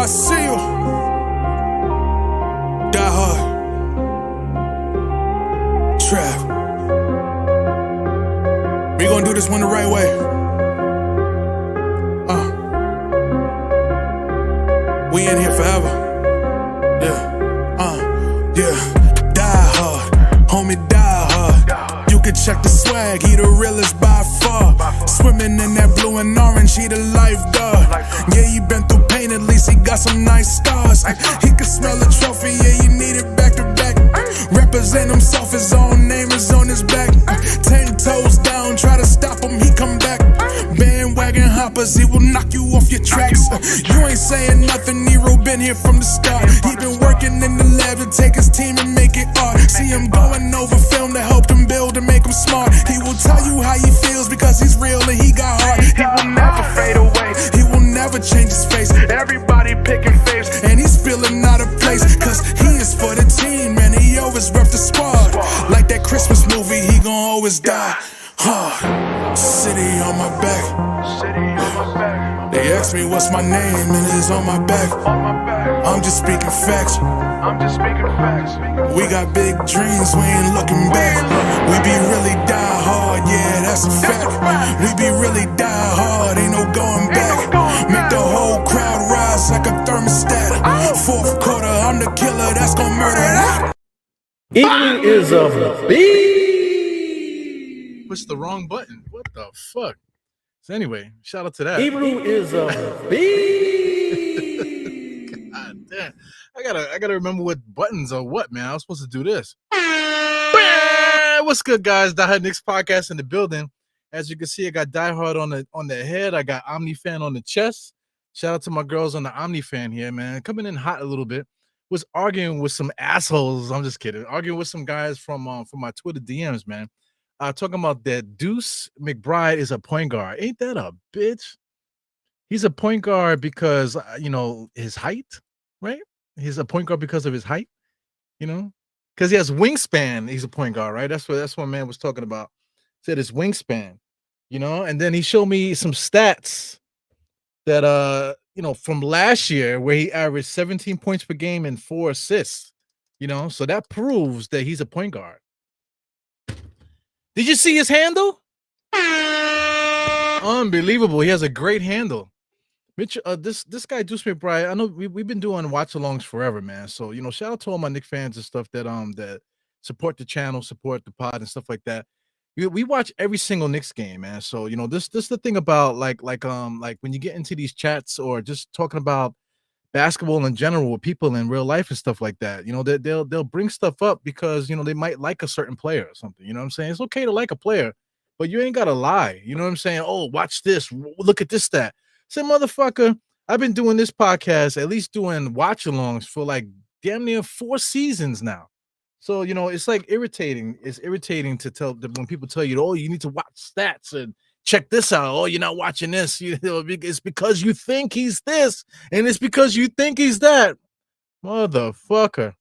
see you. Die hard. Trap. We gonna do this one the right way. We in here forever. Yeah. Die hard, homie, die hard. You can check the swag, he the realest by far. Swimming in that blue and orange, he the lifeguard. Yeah, he been through pain, at least he got some nice scars. He can smell a trophy, yeah, you need it back to back. Represent himself, his own name is on his back. 10 toes down, try to stop him, he come back. Bandwagon hoppers, he will knock you off your tracks. You ain't saying nothing, Nero been here from the start. He been working in the lab to take his team and make it art. See him going over film to help him build and make him smart. He will tell you how he feels because he's real and he got heart. He will never fade away, he will never change his face. Everybody picking faves and he's feeling out of place. Cause he is for the team and he always rep the squad. Like that Christmas movie, he gon' always die hard. City on my back. They ask me what's my name and it's on my back. I'm just speaking facts. We got big dreams, we ain't looking back. We be really die hard, yeah, that's a fact. We be really die hard, ain't no going back. Make the whole crowd rise like a thermostat. Fourth quarter, I'm the killer that's gon' murder that. Eating is a beast. Push the wrong button. What the fuck? So anyway, shout out to that. Hebrew is a beast. God damn. I gotta remember what buttons are what, man. I was supposed to do this. What's good, guys? Die Hard Knicks podcast in the building. As you can see, I got Die Hard on the head. I got OmniFan on the chest. Shout out to my girls on the OmniFan here, man. Coming in hot a little bit. Was arguing with some assholes. I'm just kidding. Arguing with some guys from my Twitter DMs, man. Talking about that Deuce McBride is a point guard. Ain't that a bitch? He's a point guard because, his height, right? He's a point guard because of his height, because he has wingspan. He's a point guard, right? That's what man was talking about. Said his wingspan, and then he showed me some stats that, from last year where he averaged 17 points per game and 4 assists, so that proves that he's a point guard. Did you see his handle? Unbelievable. He has a great handle. Mitch, this guy, Deuce McBride, I know we've been doing watch-alongs forever, man. So, shout out to all my Knicks fans and stuff that support the channel, support the pod and stuff like that. We watch every single Knicks game, man. So, this is the thing about like when you get into these chats or just talking about basketball in general with people in real life and stuff like that, they'll bring stuff up because they might like a certain player or something. You know what I'm saying? It's okay to like a player, but you ain't gotta lie. You know what I'm saying? Oh, watch this, look at this stat. Say, motherfucker, I've been doing this podcast, at least doing watch-alongs for like damn near 4 seasons now. So it's like irritating. It's irritating to tell when people tell you, oh, you need to watch stats and check this out. Oh, you're not watching this. It's because you think he's this, and it's because you think he's that. Motherfucker.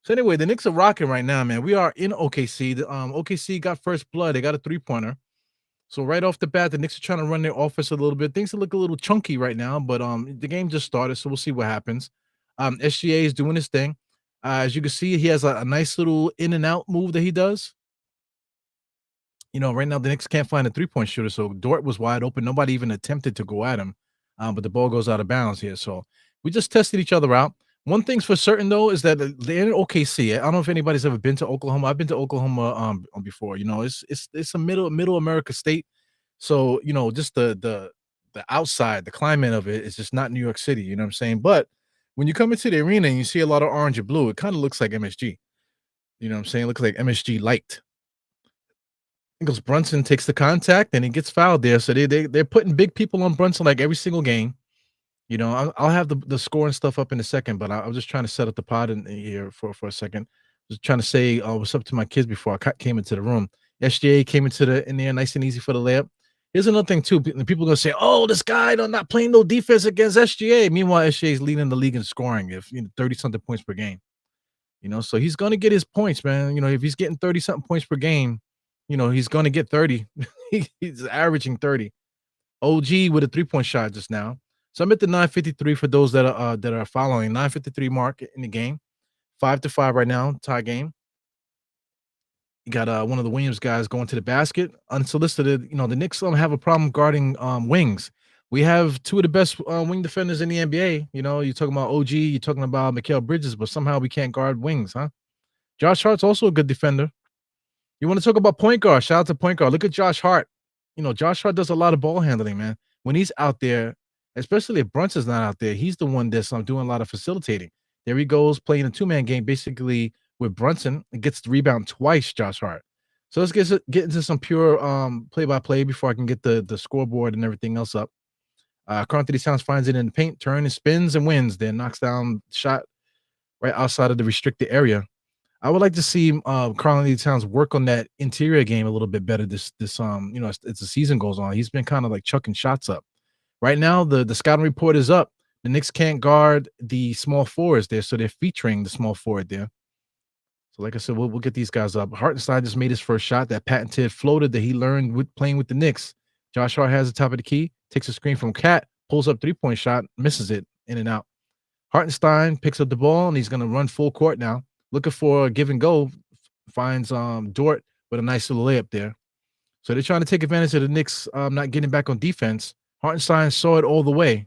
So anyway, the Knicks are rocking right now, man. We are in OKC. OKC got first blood. They got a 3-pointer. So right off the bat, the Knicks are trying to run their offense a little bit. Things look a little chunky right now, but the game just started, so we'll see what happens. SGA is doing his thing. As you can see, he has a nice little in and out move that he does. Right now the Knicks can't find a 3-point shooter, so Dort was wide open. Nobody even attempted to go at him, but the ball goes out of bounds here. So we just tested each other out. One thing's for certain, though, is that they're in OKC. I don't know if anybody's ever been to Oklahoma. I've been to Oklahoma before. It's a middle America state, so just the outside, the climate of it is just not New York City. You know what I'm saying? But when you come into the arena and you see a lot of orange and blue, it kind of looks like MSG. You know what I'm saying? It looks like MSG light. Because Brunson takes the contact and he gets fouled there. So they're putting big people on Brunson like every single game. I'll have the score and stuff up in a second, but I was just trying to set up the pod in here for a second. Just trying to say what's up to my kids before I came into the room. SGA came in there nice and easy for the layup. Here's another thing too. People are gonna say, "Oh, this guy not playing no defense against SGA." Meanwhile, SGA is leading the league in scoring, if 30-something points per game. So he's gonna get his points, man. If he's getting 30-something points per game, he's gonna get 30. He's averaging 30. OG with a 3-point shot just now. So I'm at the 9:53 for those that are following. 9:53 mark in the game. 5-5 right now, tie game. You got one of the Williams guys going to the basket, unsolicited. You know, the Knicks don't have a problem guarding wings. We have two of the best wing defenders in the NBA. You know, you're talking about OG, you're talking about Mikal Bridges, but somehow we can't guard wings, huh? Josh Hart's also a good defender. You want to talk about point guard? Shout out to point guard. Look at Josh Hart. You know, Josh Hart does a lot of ball handling, man. When he's out there, especially if Brunson's not out there, he's the one that's doing a lot of facilitating. There he goes playing a two-man game, basically with Brunson. And gets the rebound twice, Josh Hart. So let's get into some pure play-by-play before I can get the scoreboard and everything else up. Karl Anthony Towns finds it in the paint, turns and spins and wins. Then knocks down shot right outside of the restricted area. I would like to see Karl Anthony Towns work on that interior game a little bit better. This you know, as the season goes on, he's been kind of like chucking shots up. Right now, the scouting report is up. The Knicks can't guard the small forwards there, so they're featuring the small forward there. So, like I said, we'll get these guys up. Hartenstein just made his first shot, that patented floater that he learned with playing with the Knicks. Josh Hart has the top of the key, takes a screen from Cat, pulls up three-point shot, misses it in and out. Hartenstein picks up the ball, and he's going to run full court now. Looking for a give and go, finds Dort with a nice little layup there. So they're trying to take advantage of the Knicks not getting back on defense. Hartenstein saw it all the way.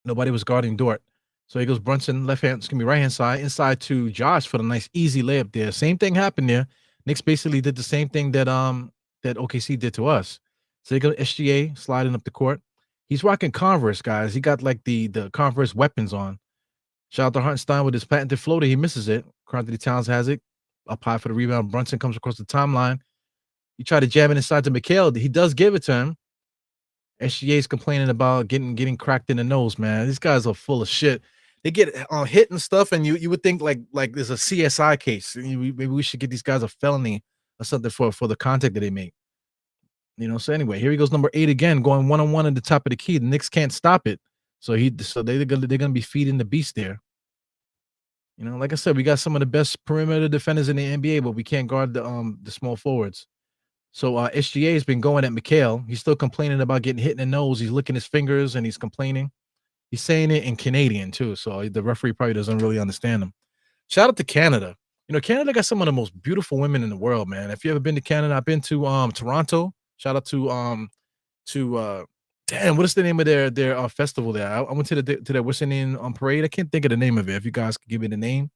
Nobody was guarding Dort. So he goes Brunson, left hand, excuse me, right hand side, inside to Josh for the nice easy layup there. Same thing happened there. Knicks basically did the same thing that OKC did to us. So they go SGA sliding up the court. He's rocking Converse, guys. He got like the Converse weapons on. Shout out to Hartenstein with his patented floater. He misses it. Karl Anthony Towns has it. Up high for the rebound. Brunson comes across the timeline. He tried to jam it inside to Mikal. He does give it to him. SGA's complaining about getting cracked in the nose, man. These guys are full of shit. They get hit and stuff, and you would think like there's a CSI case. Maybe we should get these guys a felony or something for the contact that they make. You know, so anyway, here he goes, number 8 again, going one-on-one at the top of the key. The Knicks can't stop it. So they're gonna be feeding the beast there. You know, like I said, we got some of the best perimeter defenders in the NBA, but we can't guard the small forwards. So SGA has been going at Mikal. He's still complaining about getting hit in the nose. He's licking his fingers and he's complaining. He's saying it in Canadian too, so the referee probably doesn't really understand him. Shout out to Canada. You know, Canada got some of the most beautiful women in the world, man. If you ever been to Canada, I've been to Toronto. Shout out to damn, what is the name of their festival there? I went to their what's the name parade. I can't think of the name of it. If you guys could give me the name,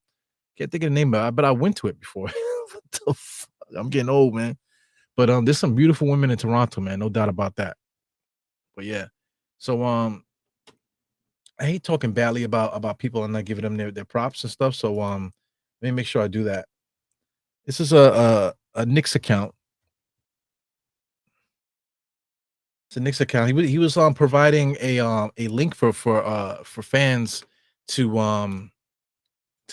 can't think of the name of it, but I went to it before. What the fuck? I'm getting old, man. But there's some beautiful women in Toronto, man, no doubt about that. But yeah, so I hate talking badly about people and not giving them their props and stuff. So let me make sure I do that. This is a Knicks account. It's a Knicks account. He was providing a link for fans to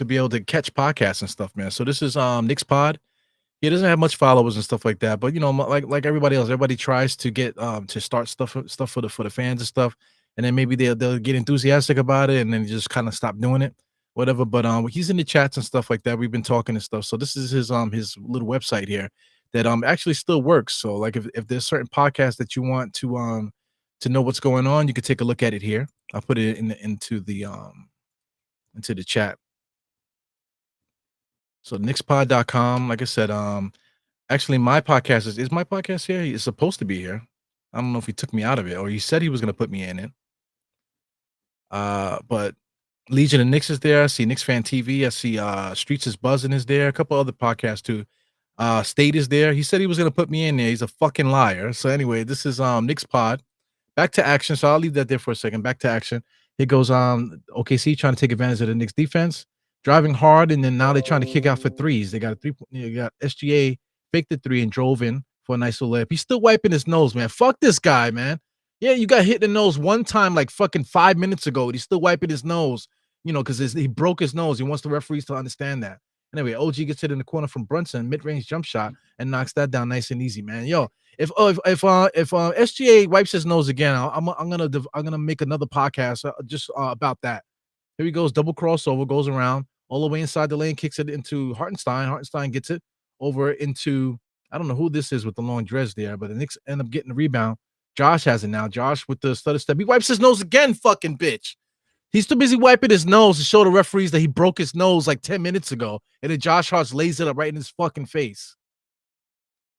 be able to catch podcasts and stuff, man. So this is Knicks Pod. He doesn't have much followers and stuff like that, but you know, like everybody else, everybody tries to get to start stuff for the fans and stuff, and then maybe they'll get enthusiastic about it and then just kind of stop doing it, whatever. But he's in the chats and stuff like that. We've been talking and stuff. So this is his little website here that actually still works. So like if there's certain podcasts that you want to know what's going on, you can take a look at it here. I'll put it into the chat. So knickspod.com, like I said, actually my podcast is my podcast here? It's supposed to be here. I don't know if he took me out of it or he said he was going to put me in it. But Legion of Knicks is there. I see Knicks Fan TV. I see Streets is Buzzing is there. A couple other podcasts too. State is there. He said he was going to put me in there. He's a fucking liar. So anyway, this is Knicks Pod. Back to action. So I'll leave that there for a second. Back to action. Here goes OKC trying to take advantage of the Knicks defense. Driving hard, and then now they're trying to kick out for threes. They got a three. You got SGA faked the three and drove in for a nice little layup. He's still wiping his nose, man. Fuck this guy, man. Yeah, you got hit in the nose one time like fucking 5 minutes ago. He's still wiping his nose, you know, because he broke his nose. He wants the referees to understand that. Anyway, OG gets it in the corner from Brunson, mid-range jump shot, and knocks that down nice and easy, man. Yo, if SGA wipes his nose again, I'm gonna make another podcast just about that. Here he goes, double crossover, goes around all the way inside the lane, kicks it into Hartenstein. Hartenstein gets it over into, I don't know who this is with the long dress there, but the Knicks end up getting the rebound. Josh has it now. Josh with the stutter step. He wipes his nose again, fucking bitch. He's too busy wiping his nose to show the referees that he broke his nose like 10 minutes ago. And then Josh Hart lays it up right in his fucking face.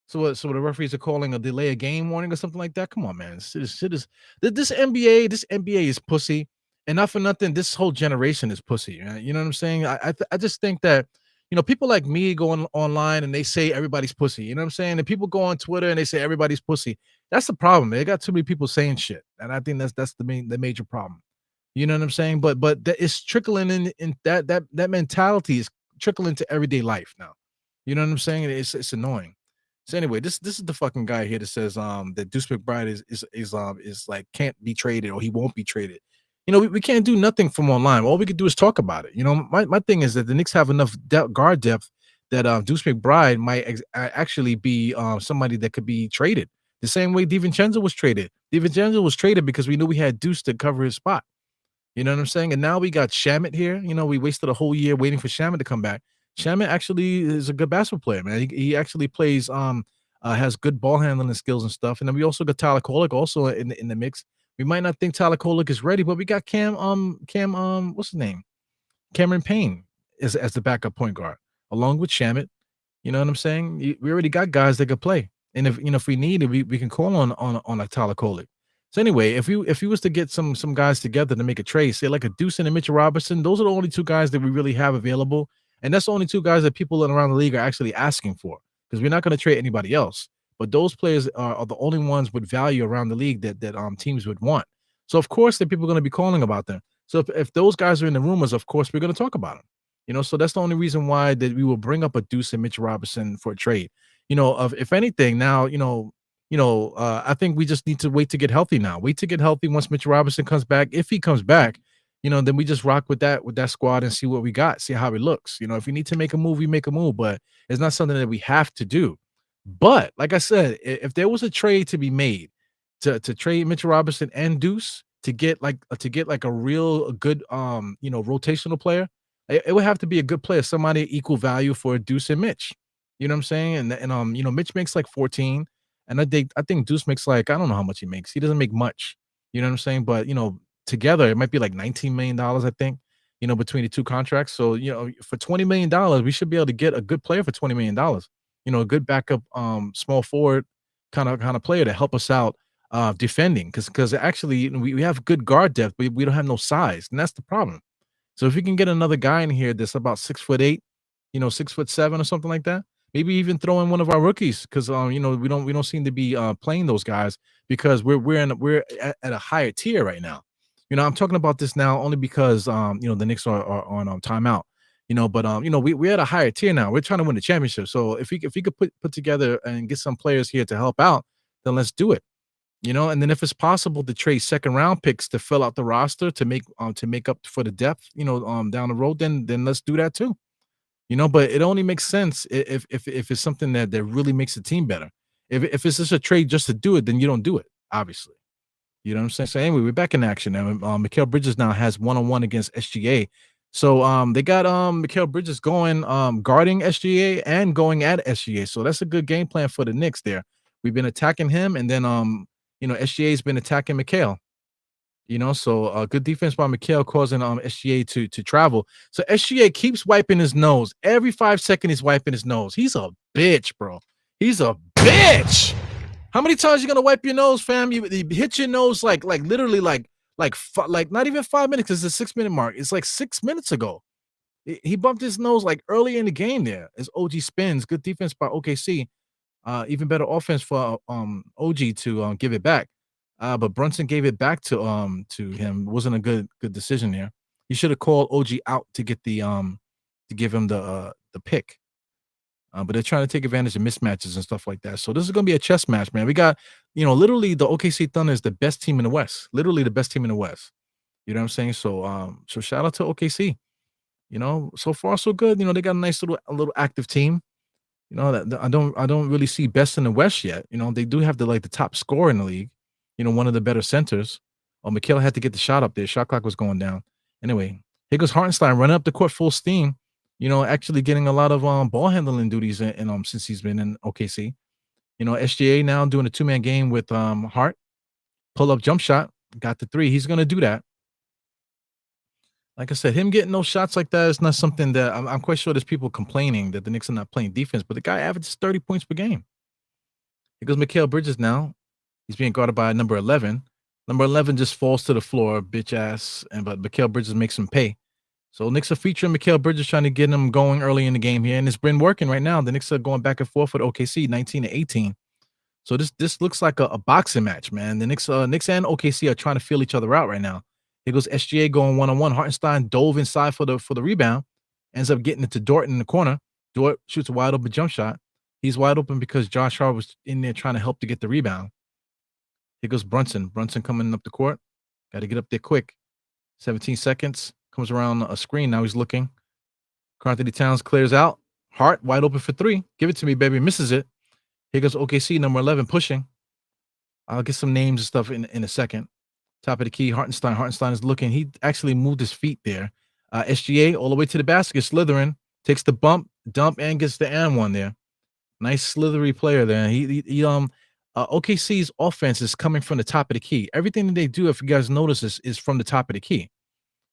So the referees are calling a delay of game warning or something like that? Come on, man. This NBA is pussy. And not for nothing, this whole generation is pussy. Right? You know what I'm saying? I just think that, people like me go online and they say everybody's pussy. You know what I'm saying? And people go on Twitter and they say everybody's pussy. That's the problem. They got too many people saying shit. And I think that's the major problem. You know what I'm saying? But it's trickling in that mentality is trickling to everyday life now. You know what I'm saying? It's annoying. So anyway, this is the fucking guy here that says that Deuce McBride is like can't be traded or he won't be traded. We can't do nothing from online. All we could do is talk about it. My thing is that the Knicks have enough guard depth that Deuce McBride might actually be somebody that could be traded. The same way DiVincenzo was traded. DiVincenzo was traded because we knew we had Deuce to cover his spot. You know what I'm saying? And now we got Shamet here. We wasted a whole year waiting for Shamet to come back. Shamet actually is a good basketball player, man. He actually plays, has good ball handling skills and stuff. And then we also got Tyler Kolek also in the mix. We might not think Tyler Kolek is ready, but we got Cam, what's his name? Cameron Payne as the backup point guard, along with Shamet. You know what I'm saying? We already got guys that could play. And if we need it, we can call on a Tyler Kolek. So anyway, if we was to get some guys together to make a trade, say like a Deuce and a Mitchell Robinson, those are the only two guys that we really have available. And that's the only two guys that people around the league are actually asking for, because we're not going to trade anybody else. But those players are the only ones with value around the league that teams would want. So of course, the people are going to be calling about them. So if those guys are in the rumors, of course we're going to talk about them. So that's the only reason why that we will bring up a Deuce and Mitchell Robinson for a trade. If anything, now I think we just need to wait to get healthy now. Wait to get healthy once Mitchell Robinson comes back. If he comes back, then we just rock with that squad and see what we got, see how it looks. If we need to make a move, we make a move, but it's not something that we have to do. But like I said, if there was a trade to be made to trade Mitchell Robinson and Deuce to get like a real good rotational player, it would have to be a good player, somebody equal value for Deuce and Mitch. You know what I'm saying? And Mitch makes like 14. And I think Deuce makes like, I don't know how much he makes. He doesn't make much. You know what I'm saying? But, together, it might be like $19 million, I think, between the two contracts. So, for $20 million, we should be able to get a good player for $20 million. A good backup small forward kind of player to help us out defending. Because actually, we have good guard depth, but we don't have no size. And that's the problem. So if we can get another guy in here that's about 6'8", 6'7" or something like that, maybe even throw in one of our rookies, because we don't seem to be playing those guys because we're at a higher tier right now. I'm talking about this now only because the Knicks are on timeout. But we're at a higher tier now. We're trying to win the championship. So if we could put together and get some players here to help out, then let's do it. And then if it's possible to trade second round picks to fill out the roster to make up for the depth, down the road, then let's do that too. But it only makes sense if it's something that really makes the team better. If it's just a trade just to do it, then you don't do it, obviously. You know what I'm saying? So anyway, we're back in action now. Mikal Bridges now has 1-on-1 against SGA. So they got Mikal Bridges going guarding SGA and going at SGA. So that's a good game plan for the Knicks there. We've been attacking him, and then SGA's been attacking Mikal. So good defense by Mikal causing SGA to travel. So SGA keeps wiping his nose. Every 5 seconds he's wiping his nose. He's a bitch, bro. He's a bitch. How many times you gonna wipe your nose, fam? You hit your nose like literally like not even 5 minutes, because it's a 6-minute mark. It's like 6 minutes ago. He bumped his nose like early in the game there as OG spins. Good defense by OKC. Even better offense for OG to give it back. But Brunson gave it back to him. Wasn't a good decision there. He should have called OG out to get the to give him the pick. But they're trying to take advantage of mismatches and stuff like that. So this is gonna be a chess match, man. We got, literally the OKC Thunder is the best team in the West. Literally the best team in the West. You know what I'm saying? So so shout out to OKC. So far so good. They got a nice little active team. That I don't really see best in the West yet. They do have the top scorer in the league. One of the better centers. Mikal had to get the shot up there. Shot clock was going down. Anyway, here goes Hartenstein running up the court full steam. Actually getting a lot of ball handling duties since he's been in OKC. SGA now doing a 2-man game with Hart. pull up jump shot, got the 3. He's gonna do that. Like I said, him getting those shots like that is not something that I'm quite sure there's people complaining that the Knicks are not playing defense, but the guy averages 30 points per game. Here goes Mikal Bridges now. He's being guarded by number 11. Number 11 just falls to the floor, bitch ass, but Mikal Bridges makes him pay. So Knicks are featuring Mikal Bridges, trying to get him going early in the game here, and it's been working right now. The Knicks are going back and forth with OKC, 19-18. So this looks like a boxing match, man. The Knicks and OKC are trying to feel each other out right now. Here goes SGA going one-on-one. Hartenstein dove inside for the rebound, ends up getting it to Dort in the corner. Dort shoots a wide open jump shot. He's wide open because Josh Hart was in there trying to help to get the rebound. Here goes Brunson. Brunson coming up the court. Got to get up there quick. 17 seconds. Comes around a screen. Now he's looking. Karl-Anthony Towns clears out. Hart wide open for 3. Give it to me, baby. Misses it. Here goes OKC, number 11, pushing. I'll get some names and stuff in a second. Top of the key, Hartenstein. Hartenstein is looking. He actually moved his feet there. SGA all the way to the basket, slithering. Takes the bump, dump, and gets the and one there. Nice slithery player there. OKC's offense is coming from the top of the key. Everything that they do, if you guys notice, is from the top of the key.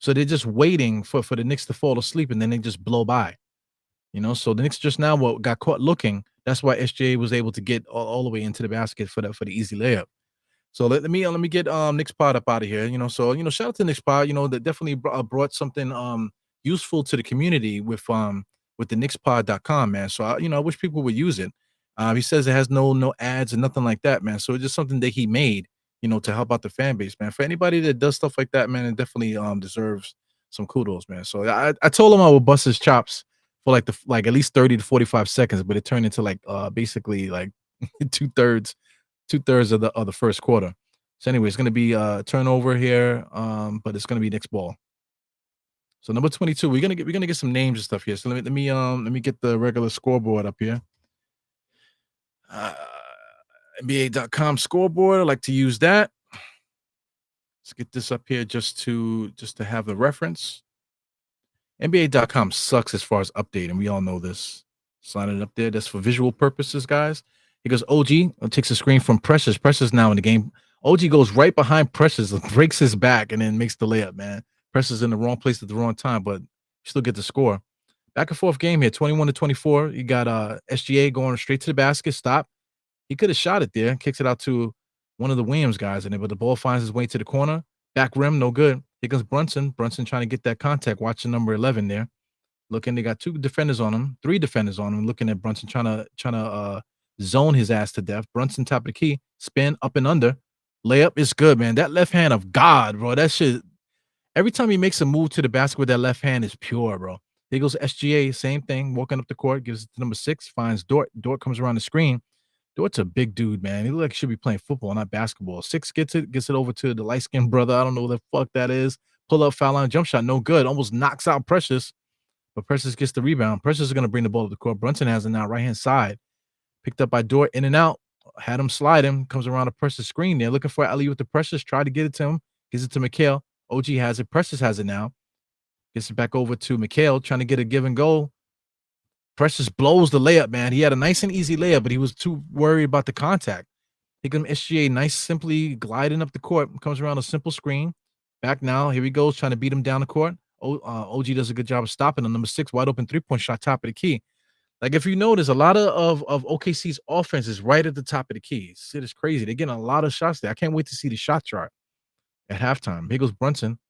So they're just waiting for the Knicks to fall asleep, and then they just blow by. So the Knicks just now got caught looking. That's why SGA was able to get all the way into the basket for the easy layup. So let me get Knicks Pod up out of here. Shout out to Knicks Pod. That definitely brought something useful to the community with the knickspod.com, man. So I wish people would use it. He says it has no ads and nothing like that, man. So it's just something that he made, to help out the fan base, man. For anybody that does stuff like that, man, it definitely deserves some kudos, man. So I told him I would bust his chops for at least 30 to 45 seconds, but it turned into basically like two-thirds of the first quarter. So anyway, it's gonna be turnover here, but it's gonna be Knicks ball. So number 22, we're gonna get some names and stuff here. So let me get the regular scoreboard up here. NBA.com scoreboard. I like to use that. Let's get this up here just to have the reference. NBA.com sucks as far as updating. We all know this. Sign it up there. That's for visual purposes, guys. He goes, OG takes a screen from Precious. Precious now in the game. OG goes right behind Precious, breaks his back, and then makes the layup, man. Precious in the wrong place at the wrong time, but still get the score. Back and forth game here, 21-24. You got SGA going straight to the basket. Stop. He could have shot it there. Kicks it out to one of the Williams guys, but the ball finds its way to the corner. Back rim, no good. Here comes Brunson. Brunson trying to get that contact. Watching number 11 there. Looking, they got 3 defenders on him. Looking at Brunson, trying to zone his ass to death. Brunson top of the key. Spin up and under. Layup is good, man. That left hand of God, bro. That shit. Every time he makes a move to the basket with that left hand is pure, bro. Here goes SGA. Same thing. Walking up the court. Gives it to number 6. Finds Dort. Dort comes around the screen. Dort's a big dude, man. He looks like he should be playing football, not basketball. 6 gets it over to the light-skinned brother. I don't know what the fuck that is. Pull up, foul line, jump shot, no good. Almost knocks out Precious, but Precious gets the rebound. Precious is going to bring the ball to the court. Brunson has it now, right-hand side. Picked up by Dort, in and out. Had him slide him. Comes around the Precious screen there. Looking for alley with the Precious. Tried to get it to him. Gives it to Mikal. OG has it. Precious has it now. Gets it back over to Mikal, trying to get a give and go. Precious blows the layup, man. He had a nice and easy layup, but he was too worried about the contact. He comes SGA, nice, simply gliding up the court. Comes around a simple screen. Back now. Here he goes, trying to beat him down the court. OG does a good job of stopping him. Number 6, wide open 3-point shot, top of the key. Like, if you notice, a lot of OKC's offense is right at the top of the key. Shit is crazy. They're getting a lot of shots there. I can't wait to see the shot chart at halftime. Here goes Brunson.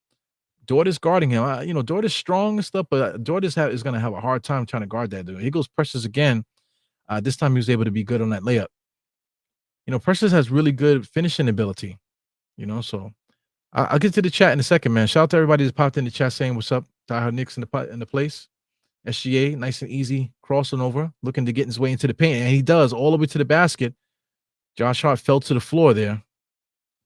Dort is guarding him. Dort is strong and stuff, but Dort is going to have a hard time trying to guard that dude. Here goes Precious again. This time he was able to be good on that layup. Precious has really good finishing ability. So I'll get to the chat in a second, man. Shout out to everybody that's popped in the chat saying what's up. Diehard Knicks in the place. SGA, nice and easy, crossing over, looking to get his way into the paint, and he does all the way to the basket. Josh Hart fell to the floor there.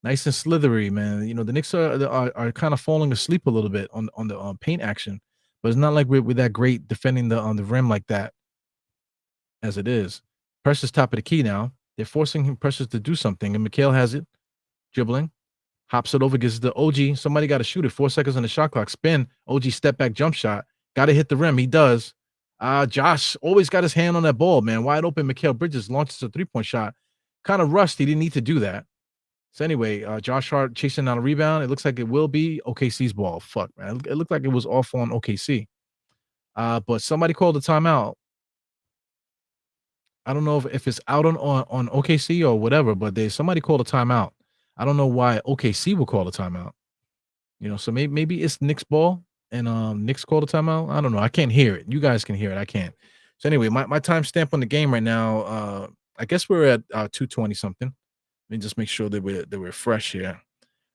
Nice and slithery, man. The Knicks are kind of falling asleep a little bit on the paint action, but it's not like we're that great defending on the rim like that as it is. Precious top of the key now. They're forcing him, Precious, to do something, and Mikal has it, dribbling, hops it over, gives it to OG. Somebody got to shoot it. 4 seconds on the shot clock. Spin. OG step back jump shot. Got to hit the rim. He does. Josh always got his hand on that ball, man. Wide open. Mikal Bridges launches a 3-point shot. Kind of rushed. He didn't need to do that. So anyway, Josh Hart chasing down a rebound. It looks like it will be OKC's ball. Fuck, man. It looked like it was off on OKC. But somebody called a timeout. I don't know if it's out on OKC or whatever, but somebody called a timeout. I don't know why OKC will call a timeout. So maybe it's Knicks ball and Knicks called a timeout. I don't know. I can't hear it. You guys can hear it. I can't. So anyway, my timestamp on the game right now. I guess we're at 220 something. Let me just make sure that we're fresh here.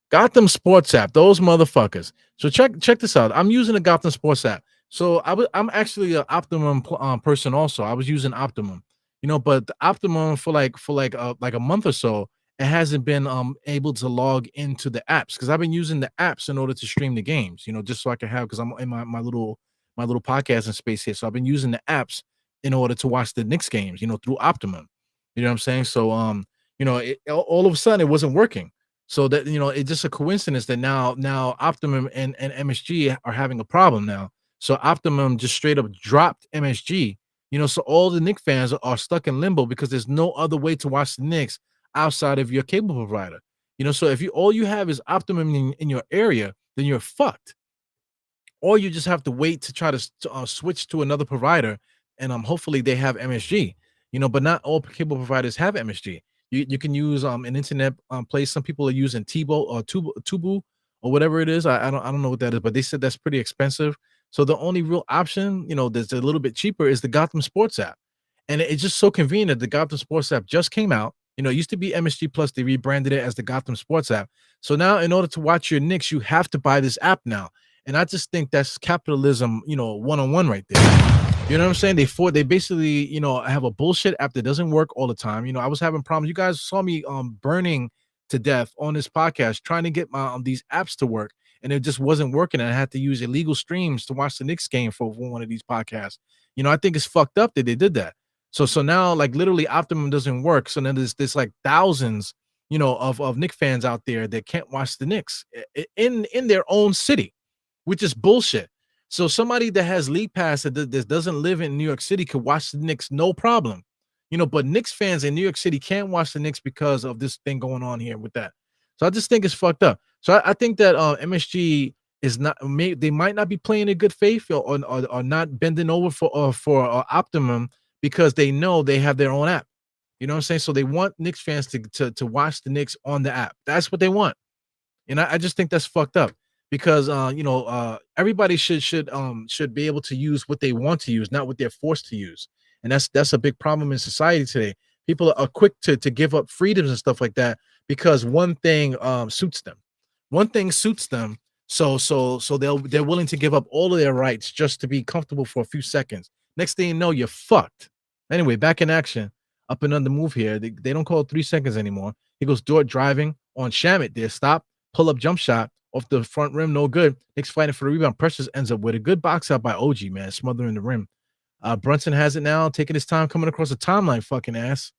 Gotham Sports app, those motherfuckers. So check this out. I'm using the Gotham Sports app. So I'm actually an Optimum person also. I was using Optimum, but the Optimum for like a month or so, it hasn't been able to log into the apps because I've been using the apps in order to stream the games, just so I can have because I'm in my little podcasting space here. So I've been using the apps in order to watch the Knicks games, through Optimum. You know what I'm saying? So all of a sudden it wasn't working. So that it's just a coincidence that now Optimum and MSG are having a problem now. So Optimum just straight up dropped MSG. So all the Knicks fans are stuck in limbo because there's no other way to watch the Knicks outside of your cable provider. So if all you have is Optimum in your area, then you're fucked. Or you just have to wait to try to switch to another provider, and hopefully they have MSG. But not all cable providers have MSG. You can use an internet place. Some people are using Tibo or Tubu or whatever it is. I don't know what that is, but they said that's pretty expensive. So the only real option, that's a little bit cheaper is the Gotham Sports app. And it's just so convenient. The Gotham Sports app just came out. It used to be MSG Plus. They rebranded it as the Gotham Sports app. So now in order to watch your Knicks, you have to buy this app now. And I just think that's capitalism, one-on-one right there. You know what I'm saying? They basically, have a bullshit app that doesn't work all the time. I was having problems. You guys saw me burning to death on this podcast trying to get my these apps to work, and it just wasn't working. And I had to use illegal streams to watch the Knicks game for one of these podcasts. I think it's fucked up that they did that. So now like literally Optimum doesn't work. So then there's like thousands, of Knicks fans out there that can't watch the Knicks in their own city, which is bullshit. So somebody that has league pass that doesn't live in New York City could watch the Knicks no problem, but Knicks fans in New York City can't watch the Knicks because of this thing going on here with that. So I just think it's fucked up. So I think that MSG is not. They might not be playing in good faith or not bending over for Optimum because they know they have their own app. You know what I'm saying? So they want Knicks fans to watch the Knicks on the app. That's what they want. And I just think that's fucked up because everybody should be able to use what they want to use, not what they're forced to use. And that's a big problem in society today. People are quick to give up freedoms and stuff like that because one thing suits them. One thing suits them, so they're willing to give up all of their rights just to be comfortable for a few seconds. Next thing you know, you're fucked. Anyway, back in action. Up and on the move here. They don't call it 3 seconds anymore. He goes Dort driving on Shamit there. Stop. Pull up jump shot off the front rim. No good. Knicks fighting for the rebound. Precious ends up with a good box out by OG, man. Smothering the rim. Brunson has it now. Taking his time coming across the timeline. Fucking ass.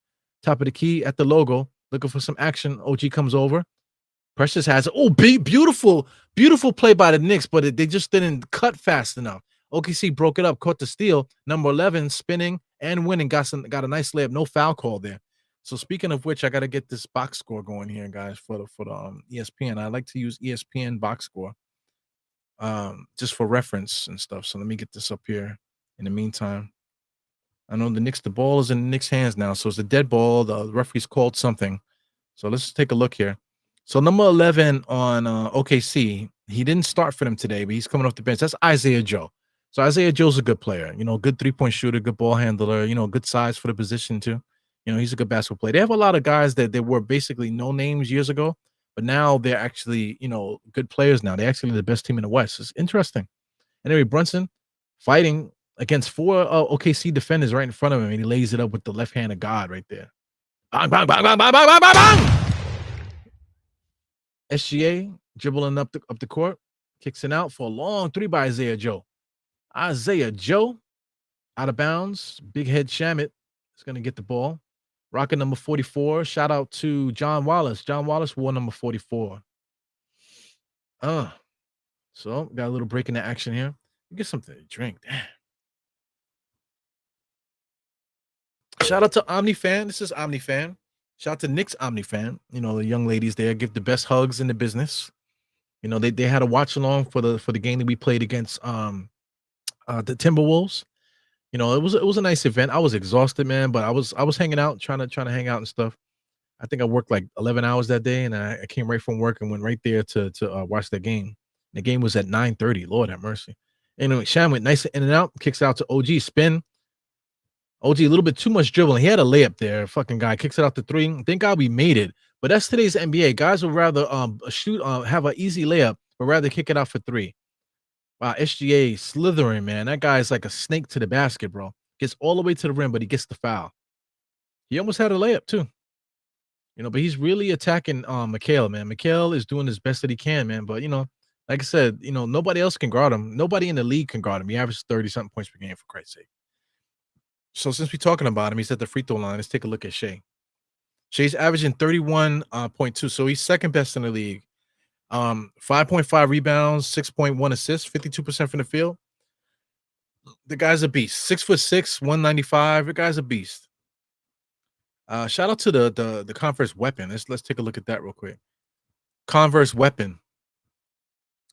Top of the key at the logo. Looking for some action. OG comes over. Precious has it. Oh, beautiful play by the Knicks, but they just didn't cut fast enough. OKC broke it up, caught the steal. Number 11 spinning and winning. Got a nice layup. No foul call there. So speaking of which, I got to get this box score going here, guys, for the ESPN. I like to use ESPN box score just for reference and stuff. So let me get this up here. In the meantime, I know the ball is in the Knicks' hands now. So it's a dead ball. The referee's called something. So let's take a look here. So number 11 on OKC, he didn't start for them today, but he's coming off the bench. That's Isaiah Joe. So Isaiah Joe's a good player, good 3-point shooter, good ball handler, good size for the position too. He's a good basketball player. They have a lot of guys that they were basically no names years ago, but now they're actually, good players now. They're actually the best team in the West. It's interesting. Anyway, Brunson fighting against 4 OKC defenders right in front of him, and he lays it up with the left hand of God right there. Bang, bang, bang, bang, bang, bang, bang, bang, bang. SGA dribbling up the court, kicks it out for a long 3 by Isaiah Joe. Isaiah Joe out of bounds. Big head Shamit is going to get the ball. Rocking number 44. Shout out to John Wallace. John Wallace wore number 44. So got a little break in the action here. Get something to drink. Damn. Shout out to OmniFan. This is OmniFan. Shout out to Knicks Omni fan. You know, the young ladies there give the best hugs in the business. You know, they had a watch along for the game that we played against the Timberwolves. You know, it was a nice event. I was exhausted, man, but I was hanging out, trying to hang out and stuff. I think I worked like 11 hours that day, and I came right from work and went right there to watch that game. The game was at 9:30. Lord have mercy. Anyway, Sham went nice in and out, kicks out to OG spin. OG a little bit too much dribbling. He had a layup there. Fucking guy kicks it out to three. Thank God we made it. But that's today's NBA. Guys would rather shoot have an easy layup, but rather kick it out for three. Wow, SGA slithering, man. That guy's like a snake to the basket, bro. Gets all the way to the rim, but he gets the foul. He almost had a layup too. You know, but he's really attacking Mikhail, man. Mikhail is doing his best that he can, man. But you know, like I said, you know, nobody else can guard him. Nobody in the league can guard him. He averages 30-something points per game, for Christ's sake. So since we're talking about him, he's at the free throw line. Let's take a look at Shea. Shea's averaging 31.2. So he's second best in the league. 5.5 rebounds, 6.1 assists, 52% from the field. The guy's a beast. 6'6", 195. The guy's a beast. Shout out to the Converse weapon. Let's take a look at that real quick. Converse weapon.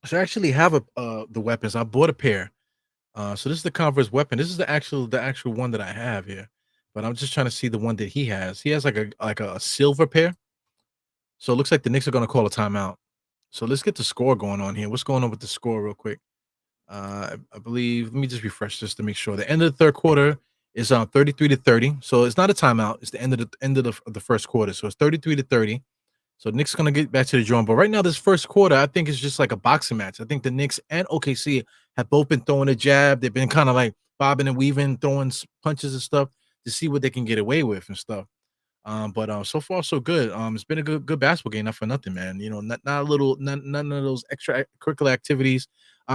So I actually have the weapons. I bought a pair. So this is the Converse weapon. This is the actual one that I have here. But I'm just trying to see the one that he has. He has like a silver pair. So it looks like the Knicks are going to call a timeout. So let's get the score going on here. What's going on with the score real quick? I believe, let me just refresh this to make sure. The end of the third quarter is 33-30. So it's not a timeout. It's the end of the first quarter. So it's 33-30. So Knicks going to get back to the drawing board. Right now, this first quarter, I think it's just like a boxing match. I think the Knicks and OKC have both been throwing a jab. They've been kind of like bobbing and weaving, throwing punches and stuff to see what they can get away with and stuff. But so far so good. It's been a good basketball game, not for nothing, man. You know, not a little, none of those extracurricular activities.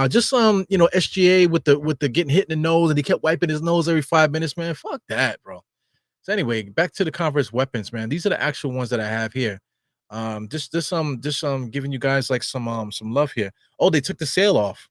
Just you know, SGA with the getting hit in the nose, and he kept wiping his nose every 5 minutes, man. Fuck that, bro. So anyway, back to the Converse weapons, man. These are the actual ones that I have here. Just giving you guys like some love here. Oh, they took the sale off.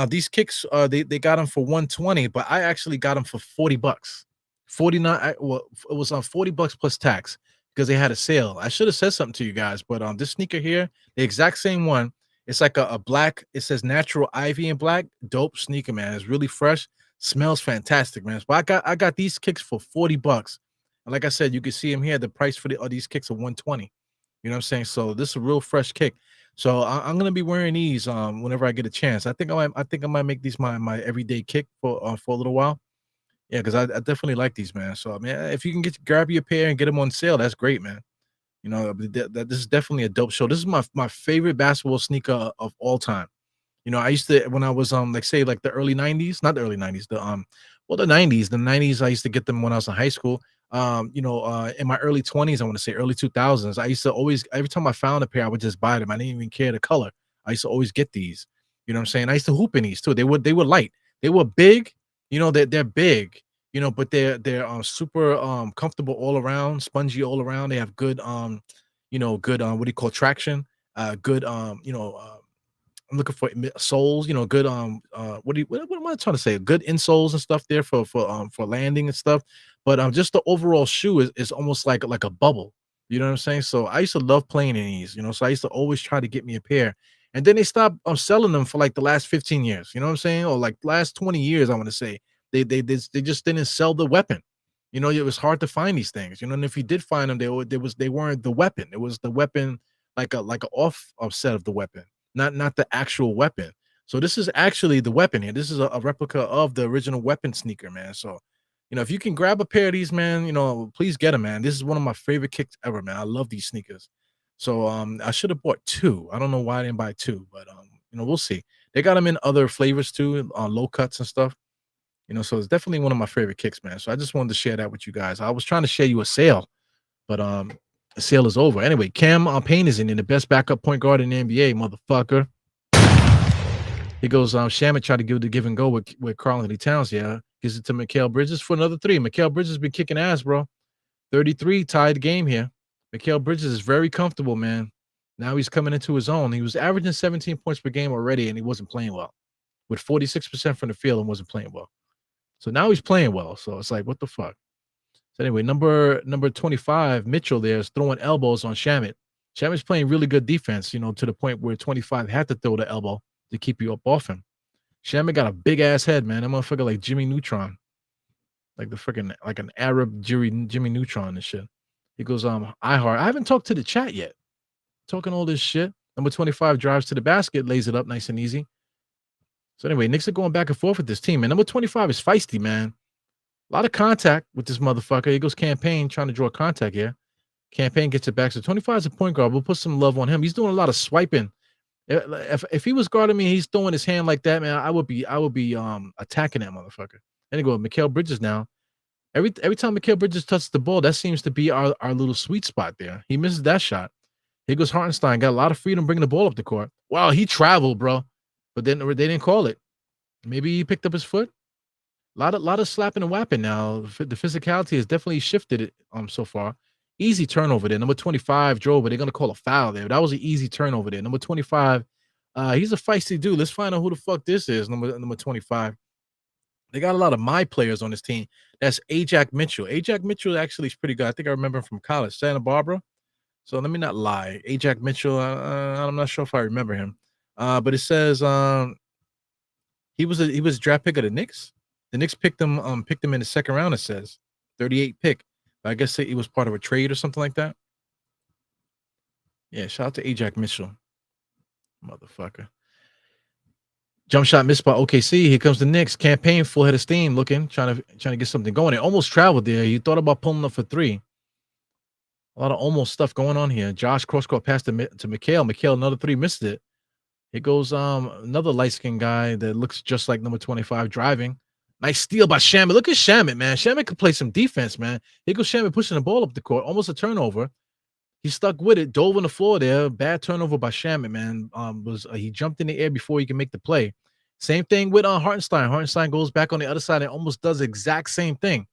These kicks, they got them for 120, but I actually got them for $40. 49. Well, it was on $40 plus tax because they had a sale. I should have said something to you guys, but this sneaker here, the exact same one. It's like a black. It says natural ivy in black. Dope sneaker, man. It's really fresh. Smells fantastic, man. So I got these kicks for $40. And like I said, you can see them here. The price for these kicks are 120. You know what I'm saying? So this is a real fresh kick. So I'm gonna be wearing these whenever I get a chance. I think I might make these my everyday kick for a little while. Yeah, because I definitely like these, man. So, man, if you can grab your pair and get them on sale, that's great, man. You know, this is definitely a dope show. This is my favorite basketball sneaker of all time. You know, I used to, when I was like say like the early 90s, not the early 90s, the 90s. The 90s, I used to get them when I was in high school. You know, in my early 20s, I want to say early 2000s, I used to always, every time I found a pair, I would just buy them. I didn't even care the color. I used to always get these. You know what I'm saying? I used to hoop in these too. They were light. They were big. You know, they're big, you know, but they're super comfortable all around, spongy all around. They have good you know, good what do you call traction? Good you know, I'm looking for soles, you know, good what am I trying to say? Good insoles and stuff there for landing and stuff. But just the overall shoe is almost like a bubble. You know what I'm saying? So I used to love playing in these, you know. So I used to always try to get me a pair. And then they stopped selling them for like the last 15 years, you know what I'm saying? Or like last 20 years, I want to say. They just didn't sell the weapon. You know, it was hard to find these things, you know, and if you did find them, they weren't the weapon. It was the weapon like a offset of the weapon, not the actual weapon. So this is actually the weapon here. This is a replica of the original weapon sneaker, man. So, you know, if you can grab a pair of these, man, you know, please get them, man. This is one of my favorite kicks ever, man. I love these sneakers. So I should have bought two. I don't know why I didn't buy two, but you know, we'll see. They got them in other flavors too, low cuts and stuff. You know, so it's definitely one of my favorite kicks, man. So I just wanted to share that with you guys. I was trying to share you a sale, but the sale is over. Anyway, Cam Payne is in the best backup point guard in the NBA, motherfucker. He goes, Shamit tried to give and go with Karl-Anthony Towns. Yeah, gives it to Mikal Bridges for another three. Mikal Bridges has been kicking ass, bro. 33 tied game here. Mikal Bridges is very comfortable, man. Now he's coming into his own. He was averaging 17 points per game already, and he wasn't playing well. With 46% from the field and wasn't playing well. So now he's playing well. So it's like, what the fuck? So anyway, number 25, Mitchell there is throwing elbows on Shamit. Shamit's playing really good defense, to the point where 25 had to throw the elbow to keep you up off him. Shamit got a big ass head, man. That motherfucker like Jimmy Neutron. Like the freaking like an Arab Jimmy Neutron and shit. He goes, I haven't talked to the chat yet. Talking all this shit. Number 25 drives to the basket, lays it up nice and easy. So anyway, Knicks are going back and forth with this team. And number 25 is feisty, man. A lot of contact with this motherfucker. He goes Campaign trying to draw contact here. Campaign gets it back. So 25 is a point guard. We'll put some love on him. He's doing a lot of swiping. If he was guarding me, he's throwing his hand like that, man. I would be attacking that motherfucker. And he go Mikal Bridges now. Every time Mikal Bridges touches the ball, that seems to be our little sweet spot there. He misses that shot. Here goes Hartenstein. Got a lot of freedom bringing the ball up the court. Wow, he traveled, bro. But then they didn't call it. Maybe he picked up his foot. A lot of slapping and whapping now. The physicality has definitely shifted so far. Easy turnover there. Number 25 drove, but they're going to call a foul there. That was an easy turnover there. Number 25, he's a feisty dude. Let's find out who the fuck this is, number 25. They got a lot of my players on this team. That's Ajax Mitchell. Ajax Mitchell actually is pretty good. I think I remember him from college, Santa Barbara. So let me not lie. Ajax Mitchell, I'm not sure if I remember him. But it says he was a draft pick of the Knicks. The Knicks picked him in the second round, it says. 38 pick. I guess he was part of a trade or something like that. Yeah, shout out to Ajax Mitchell. Motherfucker. Jump shot missed by OKC. Here comes the Knicks. Campaign full head of steam, looking, trying to get something going. It almost traveled there. He thought about pulling up for three. A lot of almost stuff going on here. Josh cross-court pass to Mikal. Mikal, another three, missed it. Here goes another light-skinned guy that looks just like number 25 driving. Nice steal by Shamit. Look at Shamit, man. Shamit could play some defense, man. Here goes Shamit pushing the ball up the court. Almost a turnover. He stuck with it. Dove on the floor there. Bad turnover by Shamit, man. He jumped in the air before he can make the play. Same thing with Hartenstein. Hartenstein goes back on the other side and almost does the exact same thing.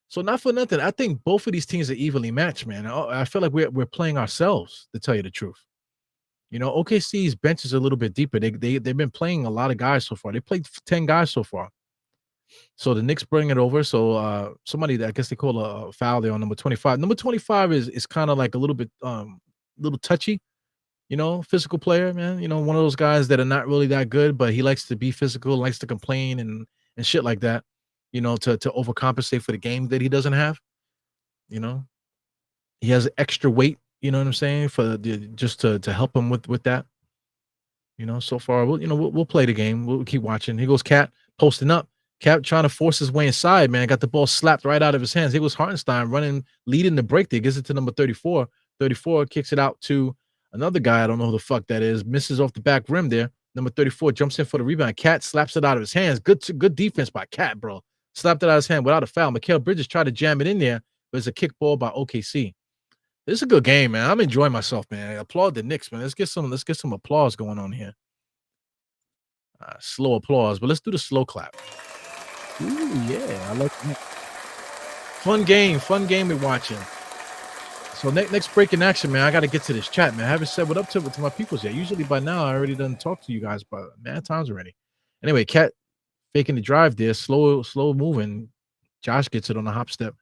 So not for nothing, I think both of these teams are evenly matched, man. I feel like we're playing ourselves, to tell you the truth. OKC's bench is a little bit deeper. They've been playing a lot of guys so far. They played 10 guys so far. So the Knicks bring it over. So somebody that I guess they call a foul there on number 25. Number 25 is kind of like a little bit little touchy, physical player, man. One of those guys that are not really that good, but he likes to be physical, likes to complain and shit like that, to overcompensate for the game that he doesn't have. He has extra weight, you know what I'm saying, just to help him with that. So far, we'll play the game. We'll keep watching. Here goes Cat posting up. Cat trying to force his way inside, man. Got the ball slapped right out of his hands. Here was Hartenstein leading the break there. Gives it to number 34. 34 kicks it out to another guy. I don't know who the fuck that is. Misses off the back rim there. Number 34 jumps in for the rebound. Cat slaps it out of his hands. Good defense by Cat, bro. Slapped it out of his hand without a foul. Mikal Bridges tried to jam it in there, but it's a kick ball by OKC. This is a good game, man. I'm enjoying myself, man. I applaud the Knicks, man. Let's get some applause going on here. Slow applause, but let's do the slow clap. Ooh, yeah, I like that. Fun game we're watching. So next break in action, man. I got to get to this chat, man. I haven't said what up to my peoples yet. Usually by now I already done talked to you guys, but mad times already. Anyway, Cat faking the drive there, slow moving. Josh gets it on a hop step.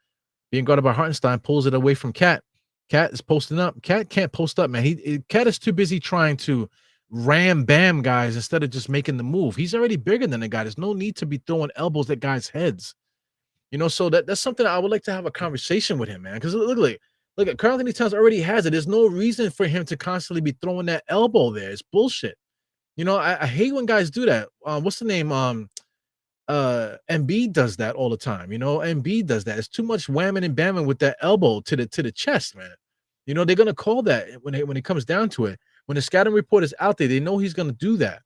Being guarded by Hartenstein, pulls it away from Cat. Cat is posting up. Cat can't post up, man. Cat is too busy trying to ram bam guys instead of just making the move. He's already bigger than the guy. There's no need to be throwing elbows at guys' heads. So that's something I would like to have a conversation with him, man. Because look, Karl Anthony Towns already has it. There's no reason for him to constantly be throwing that elbow there. It's bullshit. I hate when guys do that. What's the name? Embiid does that all the time. Embiid does that. It's too much whamming and bamming with that elbow to the chest, man. They're gonna call that when it comes down to it. When the scouting report is out there, they know he's gonna do that.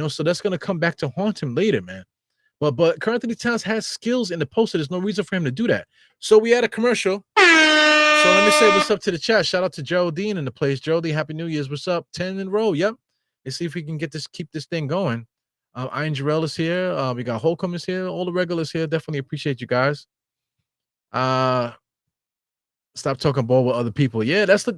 So that's gonna come back to haunt him later, man. But Karl Anthony Towns has skills in the post, so there's no reason for him to do that. So we had a commercial. So let me say what's up to the chat. Shout out to Geraldine in the place. Geraldine, Happy New Year's. What's up? 10 in a row. Yep. Let's see if we can keep this thing going. Ian Jarrell is here. We got Holcomb is here. All the regulars here. Definitely appreciate you guys. Stop talking ball with other people. Yeah, that's a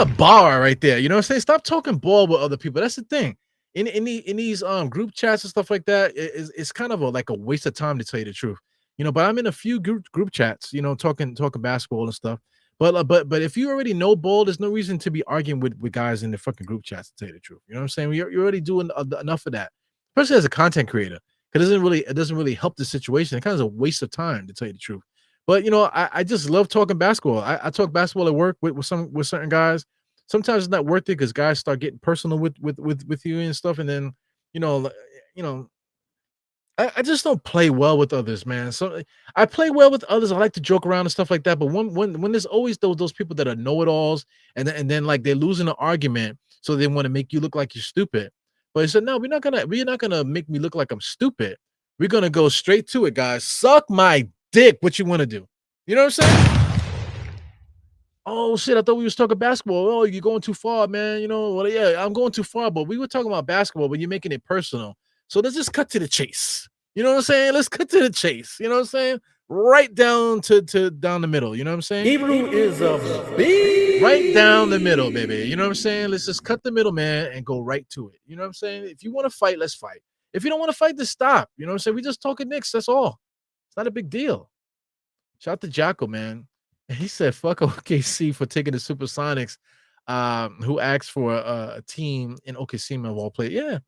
bar right there. You know what I'm saying? Stop talking ball with other people. That's the thing. In these group chats and stuff like that, it's kind of like a waste of time, to tell you the truth. But I'm in a few group chats, talking basketball and stuff. But if you already know ball, there's no reason to be arguing with guys in the fucking group chats, to tell you the truth. You know what I'm saying? You're already doing enough of that, especially as a content creator. Because it doesn't really help the situation. It kind of is a waste of time, to tell you the truth. But I just love talking basketball. I talk basketball at work with certain guys. Sometimes it's not worth it because guys start getting personal with you and stuff, and then you know like, you know I just don't play well with others, man. So I play well with others. I like to joke around and stuff like that. But when there's always those people that are know-it-alls, and then like they're losing an argument, so they want to make you look like you're stupid. But he said, no, we're not gonna make me look like I'm stupid. We're gonna go straight to it, guys. Suck my dick. What you want to do? You know what I'm saying? Oh shit, I thought we was talking basketball. Oh, you're going too far, man. Well, yeah, I'm going too far, but we were talking about basketball, but you're making it personal. So let's just cut to the chase. You know what I'm saying? Let's cut to the chase. You know what I'm saying? Right down to down the middle. You know what I'm saying? Hebrew is a beast. Right down the middle, baby. You know what I'm saying? Let's just cut the middle, man, and go right to it. You know what I'm saying? If you want to fight, let's fight. If you don't want to fight, just stop. You know what I'm saying? We just talking Knicks. That's all. It's not a big deal. Shout out to Jocko, man. He said, fuck OKC for taking the Supersonics, who asked for a team in OKC man wall play. Yeah.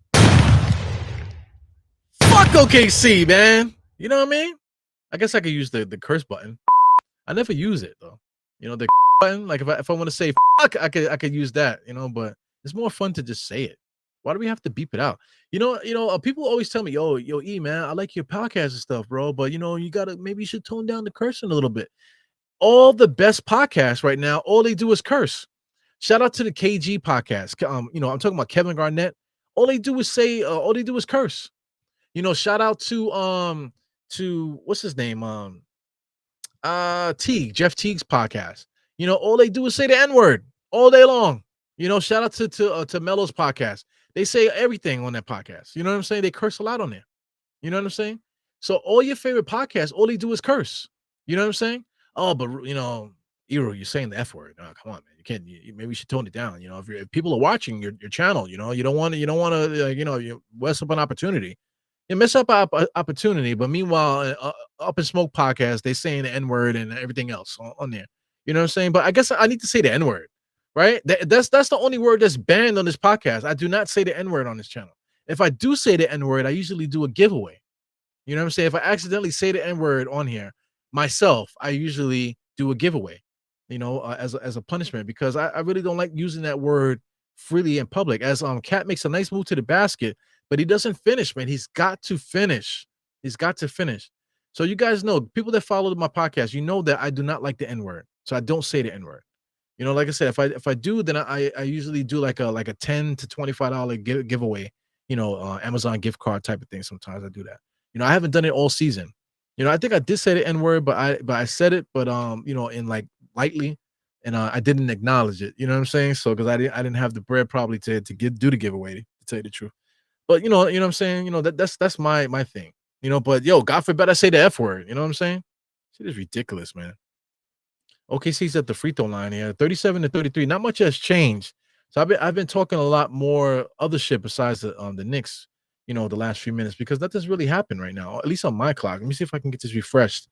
Fuck OKC, man. You know what I mean? I guess I could use the curse button. I never use it though. The button. Like if I want to say fuck, I could use that. But it's more fun to just say it. Why do we have to beep it out? People always tell me, yo, E man, I like your podcast and stuff, bro. But maybe you should tone down the cursing a little bit. All the best podcasts right now, all they do is curse. Shout out to the KG podcast. I'm talking about Kevin Garnett. All they do is curse. Shout out to what's his name? Jeff Teague's podcast. All they do is say the N-word all day long. Shout out to Melo's podcast. They say everything on that podcast. You know what I'm saying? They curse a lot on there. You know what I'm saying? So all your favorite podcasts, all they do is curse. You know what I'm saying? Oh, but Eero, you're saying the F word. Oh, come on, man. You can't. Maybe you should tone it down. If people are watching your channel, you don't want to. You mess up an opportunity. You mess up an opportunity. But meanwhile, Up in Smoke podcast, they saying the N word and everything else on there. You know what I'm saying? But I guess I need to say the N word, right? That's the only word that's banned on this podcast. I do not say the N word on this channel. If I do say the N word, I usually do a giveaway. You know what I'm saying? If I accidentally say the N word on here myself, I usually do a giveaway, as a punishment, because I really don't like using that word freely in public. As Cat makes a nice move to the basket, but he doesn't finish, man. He's got to finish. So you guys know, people that follow my podcast, that I do not like the N word, so I don't say the N word. Like I said, if I do, then I usually do like a $10 to $25 giveaway, Amazon gift card type of thing. Sometimes I do that. I haven't done it all season. I think I did say the N word, but I said it, but in like lightly, and I didn't acknowledge it. You know what I'm saying? So because I didn't have the bread probably to do the giveaway, to tell you the truth. But you know what I'm saying? That's my thing. But yo, God forbid I say the F word. You know what I'm saying? Shit is ridiculous, man. OKC's at the free throw line here, 37 to 33. Not much has changed. So I've been talking a lot more other shit besides the Knicks, the last few minutes, because nothing's really happened right now, at least on my clock. Let me see if I can get this refreshed.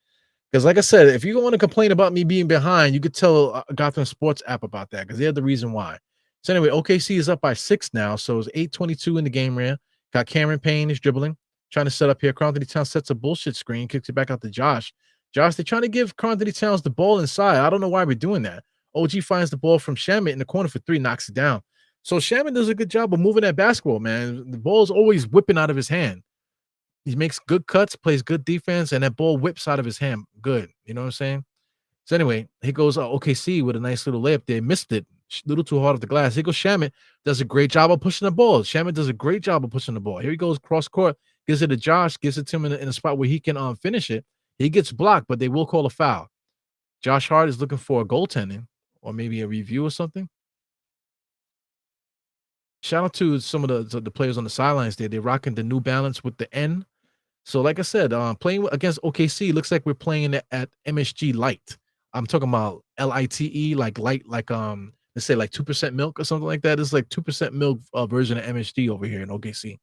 Because like I said, if you want to complain about me being behind, you could tell Gotham Sports app about that, because they're the reason why. So anyway, OKC is up by 6 now. So it's 8:22 in the game, man. Got Cameron Payne is dribbling, trying to set up here. Carl Anthony Towns sets a bullshit screen, kicks it back out to Josh. They're trying to give Carl Anthony Towns the ball inside. I don't know why we're doing that. OG finds the ball from Shamet in the corner for 3, knocks it down. So Shamet does a good job of moving that basketball, man. The ball is always whipping out of his hand. He makes good cuts, plays good defense, and that ball whips out of his hand. Good. You know what I'm saying? So anyway, he goes OKC with a nice little layup there. Missed it. A little too hard off the glass. Here goes Shamet. Does a great job of pushing the ball. Shamet does a great job of pushing the ball. Here he goes cross court. Gives it to Josh. Gives it to him in a spot where he can finish it. He gets blocked, but they will call a foul. Josh Hart is looking for a goaltending or maybe a review or something. Shout out to some of the players on the sidelines there. They're rocking the New Balance with the N. So like I said, playing against OKC looks like we're playing at MSG Light. I'm talking about LITE, like light, like let's say like 2% milk or something like that. It's like 2% milk version of MSG over here in OKC.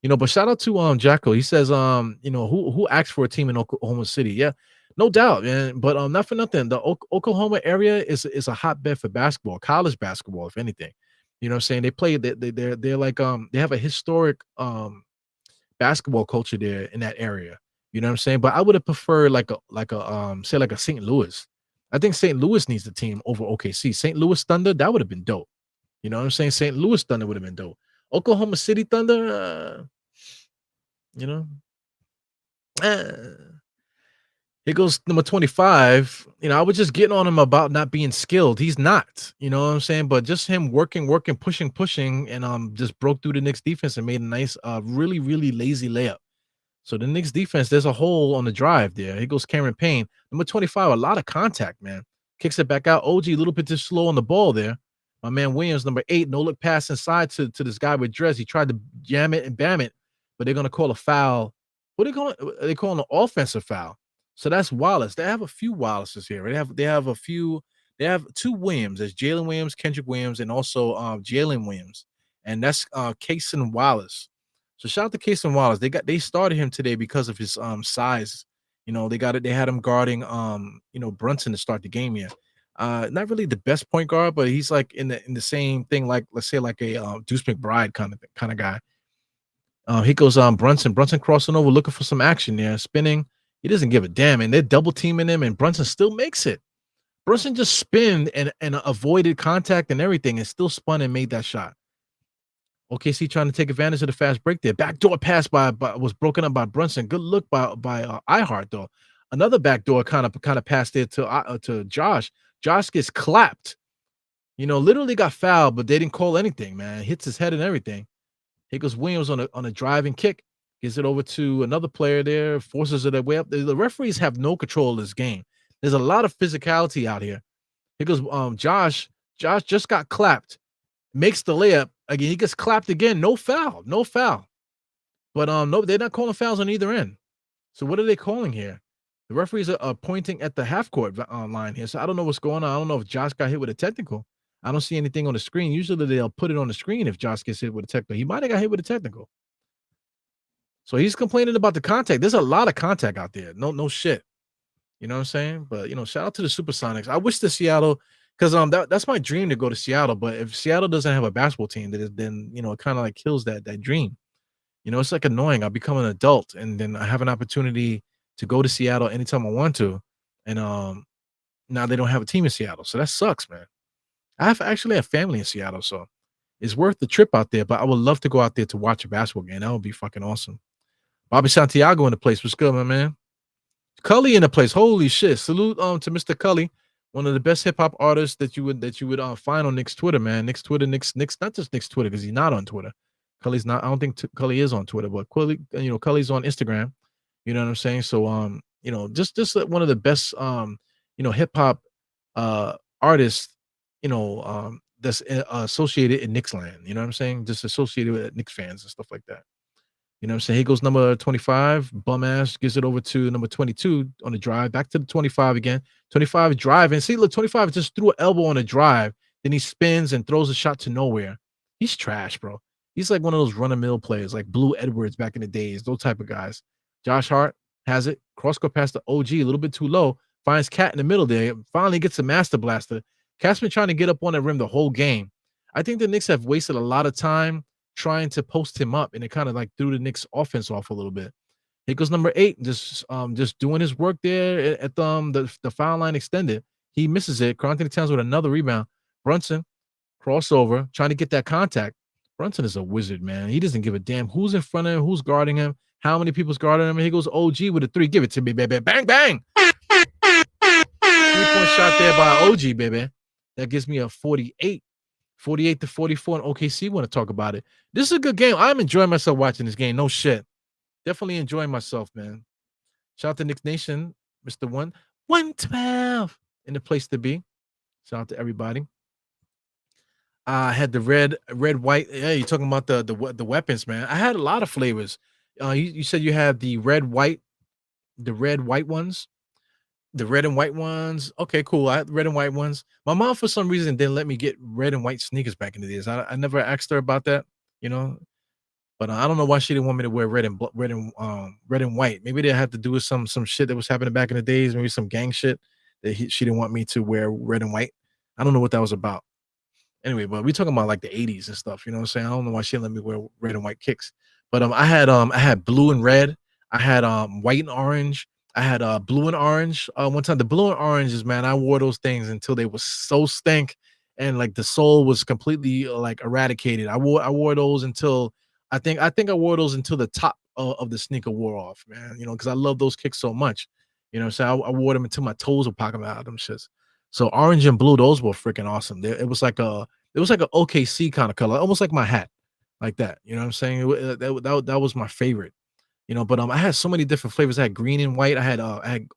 But shout out to Jacko. He says, who asked for a team in Oklahoma City? Yeah, no doubt, man. But not for nothing. The Oklahoma area is a hotbed for basketball, college basketball, if anything. You know what I'm saying? They play they're like they have a historic basketball culture there in that area. You know what I'm saying? But I would have preferred say like a St. Louis. I think St. Louis needs the team over OKC. St. Louis Thunder, that would have been dope. You know what I'm saying? St. Louis Thunder would have been dope. Oklahoma City Thunder, you know. Uh, Here goes number 25. I was just getting on him about not being skilled. He's not, you know what I'm saying? But just him working, pushing, and just broke through the Knicks defense and made a nice, really, really lazy layup. So the Knicks defense, there's a hole on the drive there. Here goes Cameron Payne. Number 25, a lot of contact, man. Kicks it back out. OG, a little bit too slow on the ball there. My man Williams, number 8, no look pass inside to this guy with dress. He tried to jam it and bam it, but they're going to call a foul. What are they calling? They calling an offensive foul. So that's Wallace. They have a few Wallaces here. They have 2 Williams. There's Jalen Williams, Kendrick Williams, and also Jalen Williams. And that's Cason Wallace. So shout out to Cason Wallace. They started him today because of his size. They had him guarding Brunson to start the game here. Not really the best point guard, but he's like in the same thing, like let's say like a Deuce McBride kind of guy. He goes Brunson crossing over, looking for some action there, spinning. He doesn't give a damn, and they're double teaming him, and Brunson still makes it. Brunson just spinned and avoided contact and everything, and still spun and made that shot. OKC trying to take advantage of the fast break there. Backdoor pass was broken up by Brunson. Good look by iHeart though. Another backdoor kind of passed there to Josh. Josh gets clapped. Literally got fouled, but they didn't call anything. Man, hits his head and everything. Here goes Williams on a driving kick. Gives it over to another player there. Forces it away up. The referees have no control of this game. There's a lot of physicality out here. Here goes Josh. Josh just got clapped. Makes the layup again. He gets clapped again. No foul. But no, they're not calling fouls on either end. So what are they calling here? The referees are pointing at the half court line here. So I don't know what's going on. I don't know if Josh got hit with a technical. I don't see anything on the screen. Usually they'll put it on the screen if Josh gets hit with a technical. He might have got hit with a technical. So he's complaining about the contact. There's a lot of contact out there. No shit. You know what I'm saying? But shout out to the Supersonics. I wish the Seattle, because that's my dream to go to Seattle. But if Seattle doesn't have a basketball team, then it kind of like kills that dream. It's like annoying. I become an adult, and then I have an opportunity to go to Seattle anytime I want to, and now they don't have a team in Seattle, so that sucks, man. I have actually a family in Seattle, so it's worth the trip out there. But I would love to go out there to watch a basketball game. That would be fucking awesome. Bobby Santiago in the place. What's good, my man? Cully in the place. Holy shit! Salute to Mr. Cully, one of the best hip hop artists that you would find on Nick's Twitter, man. Nick's Twitter, Nick's not just Nick's Twitter because he's not on Twitter. Cully's not. I don't think Cully is on Twitter, but Cully's on Instagram. You know what I'm saying? So just one of the best hip hop artists that's associated in Knicks land. You know what I'm saying? Just associated with Knicks fans and stuff like that. You know what I'm saying? He goes number 25, bum ass, gives it over to number 22 on the drive, back to the 25 again. 25 driving. See, look, 25 just threw an elbow on a drive. Then he spins and throws a shot to nowhere. He's trash, bro. He's like one of those run-of-mill players, like Blue Edwards back in the days, those type of guys. Josh Hart has it. Cross-court pass to OG, a little bit too low. Finds Cat in the middle there. Finally gets a master blaster. Cat's been trying to get up on the rim the whole game. I think the Knicks have wasted a lot of time trying to post him up, and it kind of like threw the Knicks offense off a little bit. Here goes number 8, just doing his work there at the foul line extended. He misses it. Karl-Anthony Towns with another rebound. Brunson, crossover, trying to get that contact. Brunson is a wizard, man. He doesn't give a damn who's in front of him, who's guarding him, how many people's guarding him. And he goes OG with a 3. Give it to me, baby. Bang, bang. 3-point shot there by OG, baby. That gives me a 48 to 44, and OKC want to talk about it. This is a good game. I'm enjoying myself watching this game. No shit. Definitely enjoying myself, man. Shout out to Knicks Nation, Mr. 112 in the place to be. Shout out to everybody. I had the red, white. Yeah, you're talking about the weapons, man. I had a lot of flavors. You said you had the red, white ones. The red and white ones. Okay, cool. I had red and white ones. My mom, for some reason, didn't let me get red and white sneakers back in the days. I never asked her about that. But I don't know why she didn't want me to wear red and white. Maybe they had to do with some shit that was happening back in the days. Maybe some gang shit that she didn't want me to wear red and white. I don't know what that was about. Anyway, but we talking about like the 80s and stuff. You know what I'm saying? I don't know why she didn't let me wear red and white kicks. But I had blue and red. I had white and orange. I had blue and orange. One time the blue and oranges, man, I wore those things until they was so stink and like the sole was completely like eradicated. I wore those until I wore those until the top of the sneaker wore off, man. You know, because I love those kicks so much. You know, so I wore them until my toes were popping out of them shits. So orange and blue, those were freaking awesome. It was like an OKC kind of color, almost like my hat, like that. You know what I'm saying? That was my favorite. You know, but I had so many different flavors. I had green and white. I had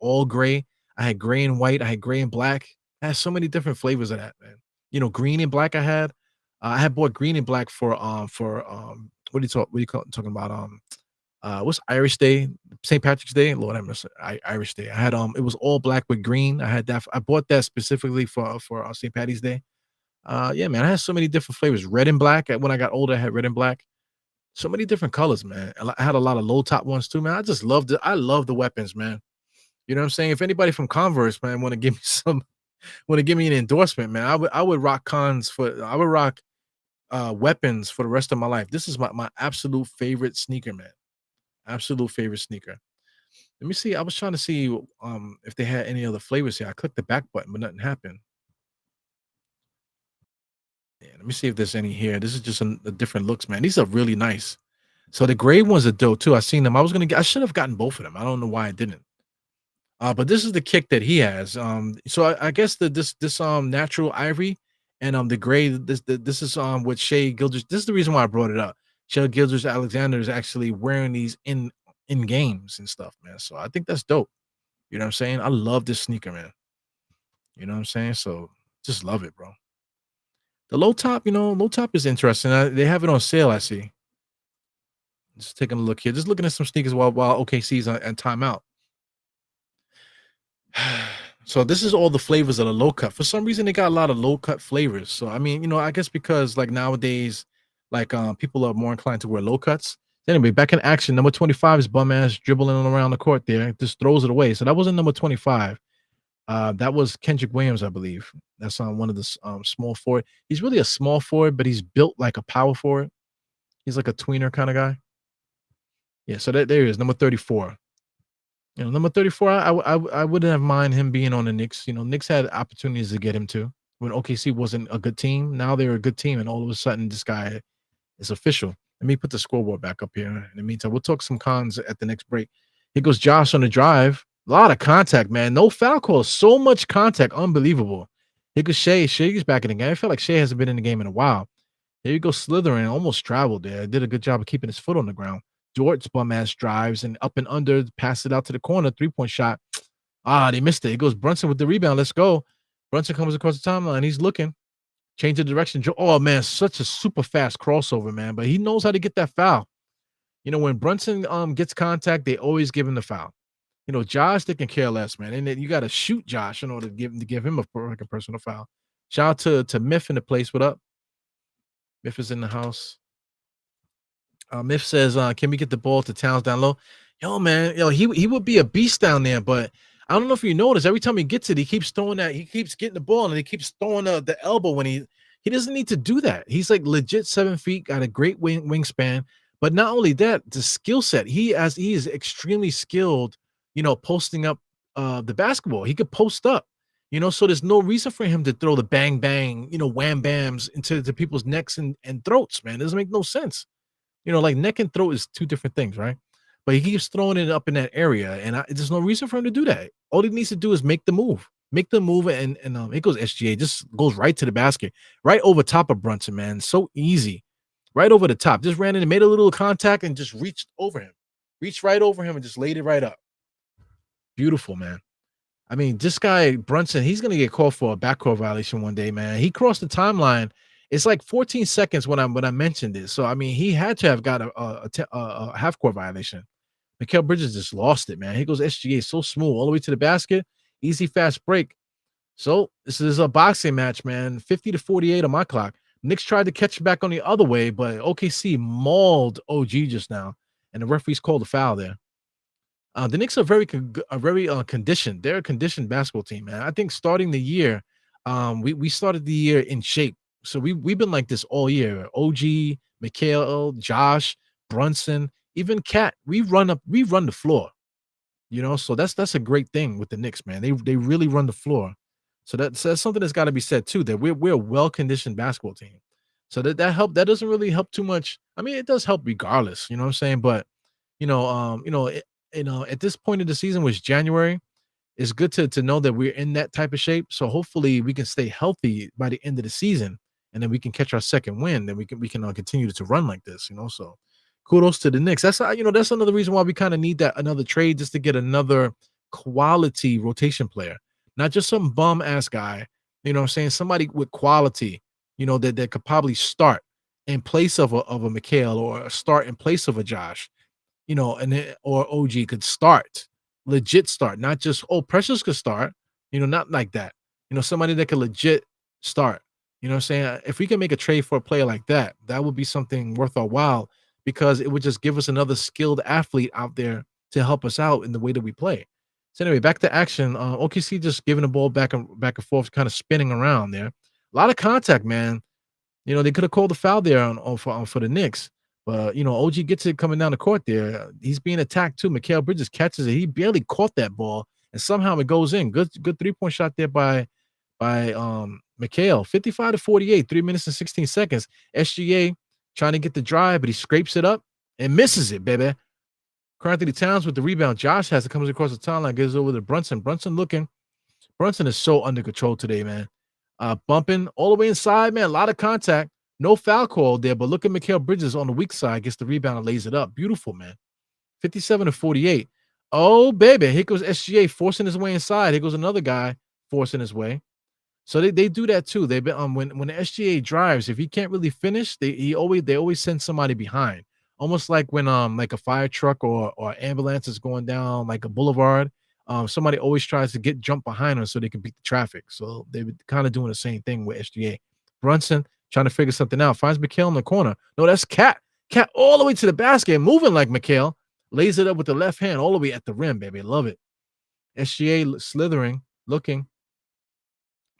all gray. I had gray and white. I had gray and black. I had so many different flavors of that, man. You know, green and black. I had bought green and black for what do you call talking about what's Irish Day, St. Patrick's Day, Lord have mercy, Irish Day. I had it was all black with green. I had that. I bought that specifically for St. Patty's Day. Yeah, man, I had so many different flavors. Red and black. When I got older, I had red and black. So many different colors, man. I had a lot of low top ones too, man. I just loved it. I love the weapons, man. You know what I'm saying? If anybody from Converse, man, want to give me want to give me an endorsement, man, I would rock weapons for the rest of my life. This is my absolute favorite sneaker, man. Absolute favorite sneaker. Let me see. I was trying to see if they had any other flavors here. I clicked the back button, but nothing happened. Yeah, let me see if there's any here. This is just a different looks, man. These are really nice. So the gray ones are dope too. I seen them. I should have gotten both of them. I don't know why I didn't. But this is the kick that he has. So I guess this natural ivory and the gray. This is with Shea Gilders. This is the reason why I brought it up. Shea Gilders Alexander is actually wearing these in games and stuff, man. So I think that's dope. You know what I'm saying? I love this sneaker, man. You know what I'm saying? So just love it, bro. The low top is interesting. They have it on sale, I see. Just taking a look here. Just looking at some sneakers while OKC's on timeout. So this is all the flavors of the low cut. For some reason, they got a lot of low cut flavors. So I mean, I guess because like nowadays, like people are more inclined to wear low cuts. Anyway, back in action, number 25 is bum ass dribbling around the court there. Just throws it away. So that wasn't number 25. That was Kendrick Williams, I believe. That's on one of the small forward. He's really a small forward, but he's built like a power forward. He's like a tweener kind of guy. Yeah, so there he is, number 34. Number 34, I wouldn't have mind him being on the Knicks. Knicks had opportunities to get him to when OKC wasn't a good team. Now they're a good team, and all of a sudden this guy is official. Let me put the scoreboard back up here. In the meantime, we'll talk some cons at the next break. Here goes Josh on the drive. A lot of contact, man. No foul calls. So much contact. Unbelievable. Here goes Shea. Shea's back in the game. I feel like Shea hasn't been in the game in a while. Here you go, slithering. Almost traveled there. Did a good job of keeping his foot on the ground. Jort's bum ass drives and up and under, passed it out to the corner. 3-point shot. They missed it. It goes Brunson with the rebound. Let's go. Brunson comes across the timeline. He's looking. Change the direction. Oh, man, such a super fast crossover, man. But he knows how to get that foul. When Brunson gets contact, they always give him the foul. Josh, they can care less, man. And then you got to shoot Josh in order to give him a personal foul. Shout out to Myth in the place. What up? Myth is in the house. Myth says, can we get the ball to Towns down low? Yo, man, he would be a beast down there, but I don't know if you notice, every time he gets it, he keeps getting the ball and he keeps throwing the elbow when he doesn't need to do that. He's like legit 7 feet, got a great wingspan, but not only that, the skill set, he is extremely skilled, posting up the basketball. He could post up, so there's no reason for him to throw the bang, bang, wham bams into people's necks and throats, man. It doesn't make no sense. Like neck and throat is two different things, right? But he keeps throwing it up in that area, and there's no reason for him to do that. All he needs to do is make the move, and it goes SGA, just goes right to the basket, right over top of Brunson, man. So easy, right over the top. Just ran in and made a little contact and just reached right over him and just laid it right up. Beautiful, man. I mean, this guy Brunson, he's gonna get called for a backcourt violation one day, man. He crossed the timeline. It's like 14 seconds when I mentioned this. So I mean, he had to have got a half court violation. Mikal Bridges just lost it, man. He goes SGA so smooth all the way to the basket, easy fast break. So this is a boxing match, man. 50-48 on my clock. Knicks tried to catch back on the other way, but OKC mauled OG just now, and the referees called a foul there. The Knicks are very conditioned. They're a conditioned basketball team, man. I think starting the year, we started the year in shape. So we've been like this all year. OG, Mikhail, Josh, Brunson, even Cat. We run the floor. So that's a great thing with the Knicks, man. They really run the floor. So that's something that's got to be said too. That we're a well conditioned basketball team. So that doesn't really help too much. I mean, it does help regardless. You know what I'm saying? But at this point of the season, which January, it's good to know that we're in that type of shape. So hopefully we can stay healthy by the end of the season, and then we can catch our second win. Then we can continue to run like this. So kudos to the Knicks. That's that's another reason why we kind of need that another trade, just to get another quality rotation player, not just some bum ass guy. You know what I'm saying? Somebody with quality. That could probably start in place of a Mikhail, or start in place of a Josh. Or OG could start, legit start, not just, Precious could start, not like that. Somebody that could legit start. You know what I'm saying? If we can make a trade for a player like that, that would be something worth our while, because it would just give us another skilled athlete out there to help us out in the way that we play. So anyway, back to action. OKC just giving the ball back and forth, kind of spinning around there. A lot of contact, man. They could have called the foul there for the Knicks. But, OG gets it coming down the court there. He's being attacked too. Mikal Bridges catches it. He barely caught that ball, and somehow it goes in. Good 3-point shot there by Mikal. 55-48, 3 minutes and 16 seconds. SGA trying to get the drive, but he scrapes it up and misses it, baby. Karl-Anthony Towns with the rebound. Josh has it, comes across the timeline, gives it over to Brunson. Brunson is so under control today, man. Bumping all the way inside, man. A lot of contact. No foul call there, but look at Mikal Bridges on the weak side, gets the rebound and lays it up. Beautiful, man. 57-48. Oh, baby. Here goes SGA forcing his way inside. Here goes another guy forcing his way. So they do that too. They've been when the SGA drives, if he can't really finish, they always send somebody behind. Almost like when like a fire truck or ambulance is going down like a boulevard. Somebody always tries to jump behind them so they can beat the traffic. So they've been kind of doing the same thing with SGA. Brunson trying to figure something out. Finds Mikal in the corner. No, that's Cat. Cat all the way to the basket, moving like Mikal. Lays it up with the left hand all the way at the rim, baby. Love it. SGA slithering, looking.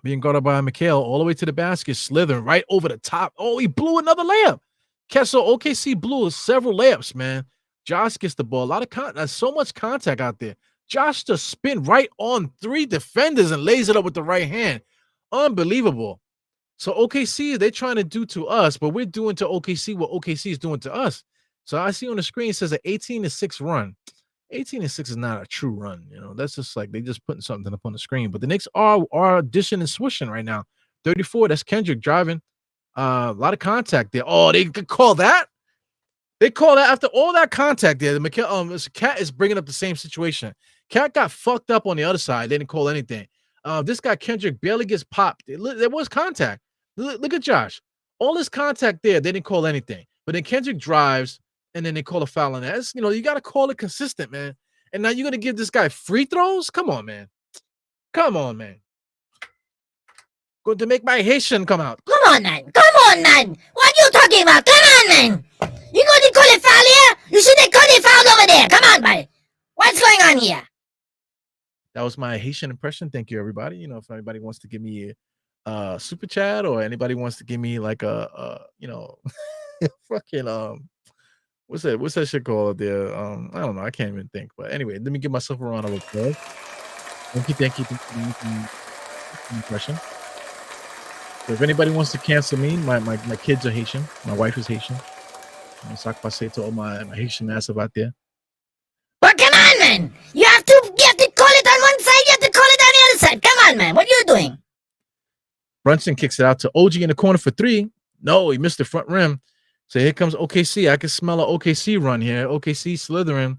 Being guarded by Mikal all the way to the basket, slithering right over the top. Oh, he blew another layup. Kessel, OKC blew several layups, man. Josh gets the ball. A lot of there's so much contact out there. Josh just spin right on 3 defenders and lays it up with the right hand. Unbelievable. So OKC, they're trying to do to us, but we're doing to OKC what OKC is doing to us. So I see on the screen it says an 18-6 run. 18-6 is not a true run. That's just like they just putting something up on the screen. But the Knicks are dishing and swishing right now. 34, that's Kendrick driving. A lot of contact there. Oh, they could call that. They call that after all that contact there. Cat is bringing up the same situation. Cat got fucked up on the other side. They didn't call anything. This guy Kendrick barely gets popped. There was contact. Look at Josh. All this contact there, they didn't call anything. But then Kendrick drives, and then they call a foul on that. You got to call it consistent, man. And now you're going to give this guy free throws? Come on, man. Come on, man. Going to make my Haitian come out. Come on, man. What you talking about? Come on, man. You going to call a foul here? You should have called a foul over there. Come on, man. What's going on here? That was my Haitian impression. Thank you, everybody. If anybody wants to give me a super chat, or anybody wants to give me like a fucking what's that shit called there? I don't know. I can't even think. But anyway, let me give myself a round of applause. Thank you for the impression. So if anybody wants to cancel me, my kids are Haitian. My wife is Haitian. Say to all my Haitian massive out there. But come on, man. You have to call it on one side. You have to call it on the other side. Come on, man. What are you doing? Brunson kicks it out to OG in the corner for 3. No, he missed the front rim. So here comes OKC. I can smell an OKC run here. OKC slithering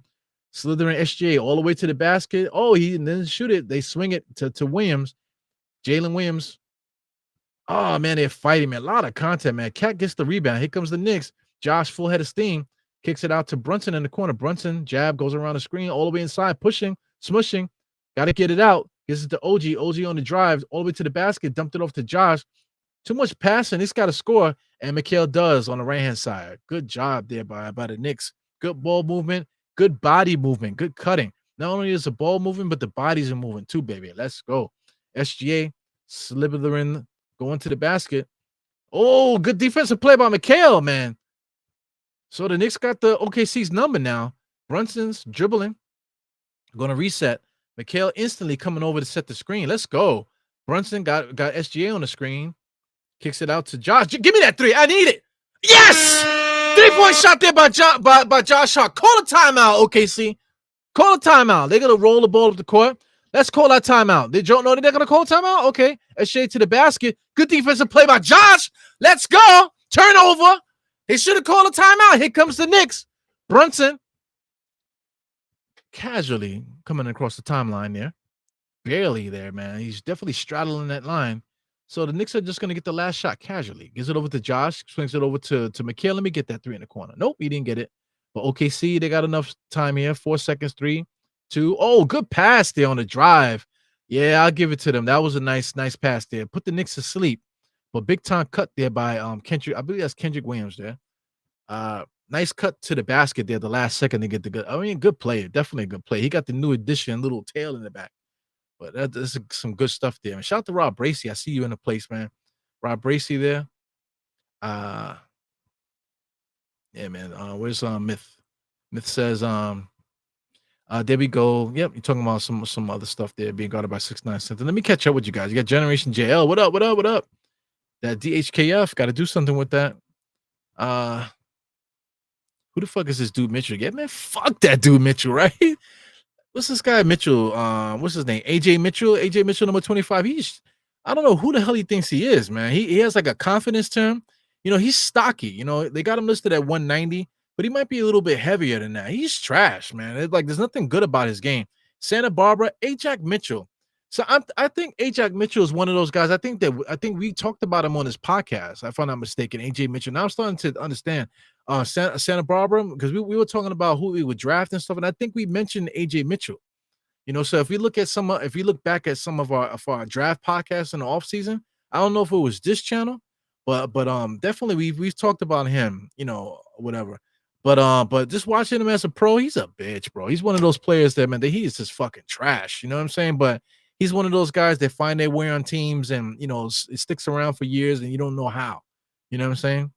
SGA all the way to the basket. Oh, he didn't shoot it. They swing it to Williams. Jalen Williams. Oh, man, they're fighting, man. A lot of content, man. Cat gets the rebound. Here comes the Knicks. Josh, full head of steam. Kicks it out to Brunson in the corner. Brunson, jab, goes around the screen, all the way inside, pushing, smushing. Got to get it out. Gives it to OG. OG on the drive, all the way to the basket. Dumped it off to Josh. Too much passing. He's got to score, and Mikal does on the right-hand side. Good job there by the Knicks. Good ball movement, good body movement, good cutting. Not only is the ball moving, but the bodies are moving too, baby. Let's go. SGA slithering, going to the basket. Oh, good defensive play by Mikal, man. So the Knicks got the OKC's number now. Brunson's dribbling. Going to reset. Mikal instantly coming over to set the screen. Let's go. Brunson got SGA on the screen. Kicks it out to Josh. Give me that three. I need it. Yes! 3-point shot there by Josh Hart. Call a timeout, OKC. Call a timeout. They're going to roll the ball up the court. Let's call that timeout. They don't know that they're going to call timeout? Okay. SGA to the basket. Good defensive play by Josh. Let's go. Turnover. They should have called a timeout. Here comes the Knicks. Brunson casually coming across the timeline there. Barely there, man. He's definitely straddling that line. So the Knicks are just going to get the last shot casually. Gives it over to Josh. Swings it over to Mikal. Let me get that three in the corner. Nope, he didn't get it. But OKC, they got enough time here. 4 seconds, 3, 2. Oh, good pass there on the drive. Yeah, I'll give it to them. That was a nice pass there. Put the Knicks to sleep. But big time cut there by Kendrick. I believe that's Kendrick Williams there. Nice cut to the basket there the last second to get the good. I mean, good play. Definitely a good play. He got the new addition, little tail in the back. But that's some good stuff there. And shout out to Rob Bracey. I see you in the place, man. Rob Bracey there. Yeah, man. Where's Myth? Myth says, there we go. Yep, you're talking about some other stuff there being guarded by 6'9" center. Let me catch up with you guys. You got Generation JL. What up? What up? What up? That DHKF got to do something with that. Who the fuck is this dude Mitchell? Yeah, man, fuck that dude Mitchell, right? What's this guy Mitchell? What's his name? AJ Mitchell. AJ Mitchell, number 25. I don't know who the hell he thinks he is, man. He has like a confidence to him. You know, he's stocky. You know, they got him listed at 190, but he might be a little bit heavier than that. He's trash, man. It's like there's nothing good about his game. Santa Barbara, Ajax Mitchell. So I think Ajax Mitchell is one of those guys. I think we talked about him on this podcast, if I'm not mistaken. AJ Mitchell. Now I'm starting to understand Santa Barbara, because we were talking about who we would draft and stuff, and I think we mentioned AJ Mitchell. You know, so if we look back at some of our draft podcasts in the offseason, I don't know if it was this channel, but definitely we've talked about him, you know, whatever. But just watching him as a pro, he's a bitch, bro. He's one of those players that, man, that he is just fucking trash. You know what I'm saying? But he's one of those guys that find their way on teams and, you know, it sticks around for years and you don't know how. You know what I'm saying?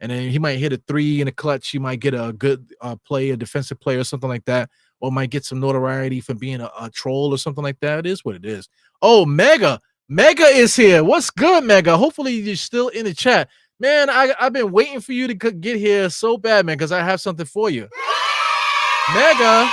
And then he might hit a three in a clutch. He might get a good play, a defensive play or something like that, or might get some notoriety for being a troll or something like that. It is what it is. Oh, Mega is here. What's good, Mega? Hopefully you're still in the chat. Man, I've been waiting for you to get here so bad, man, because I have something for you. Mega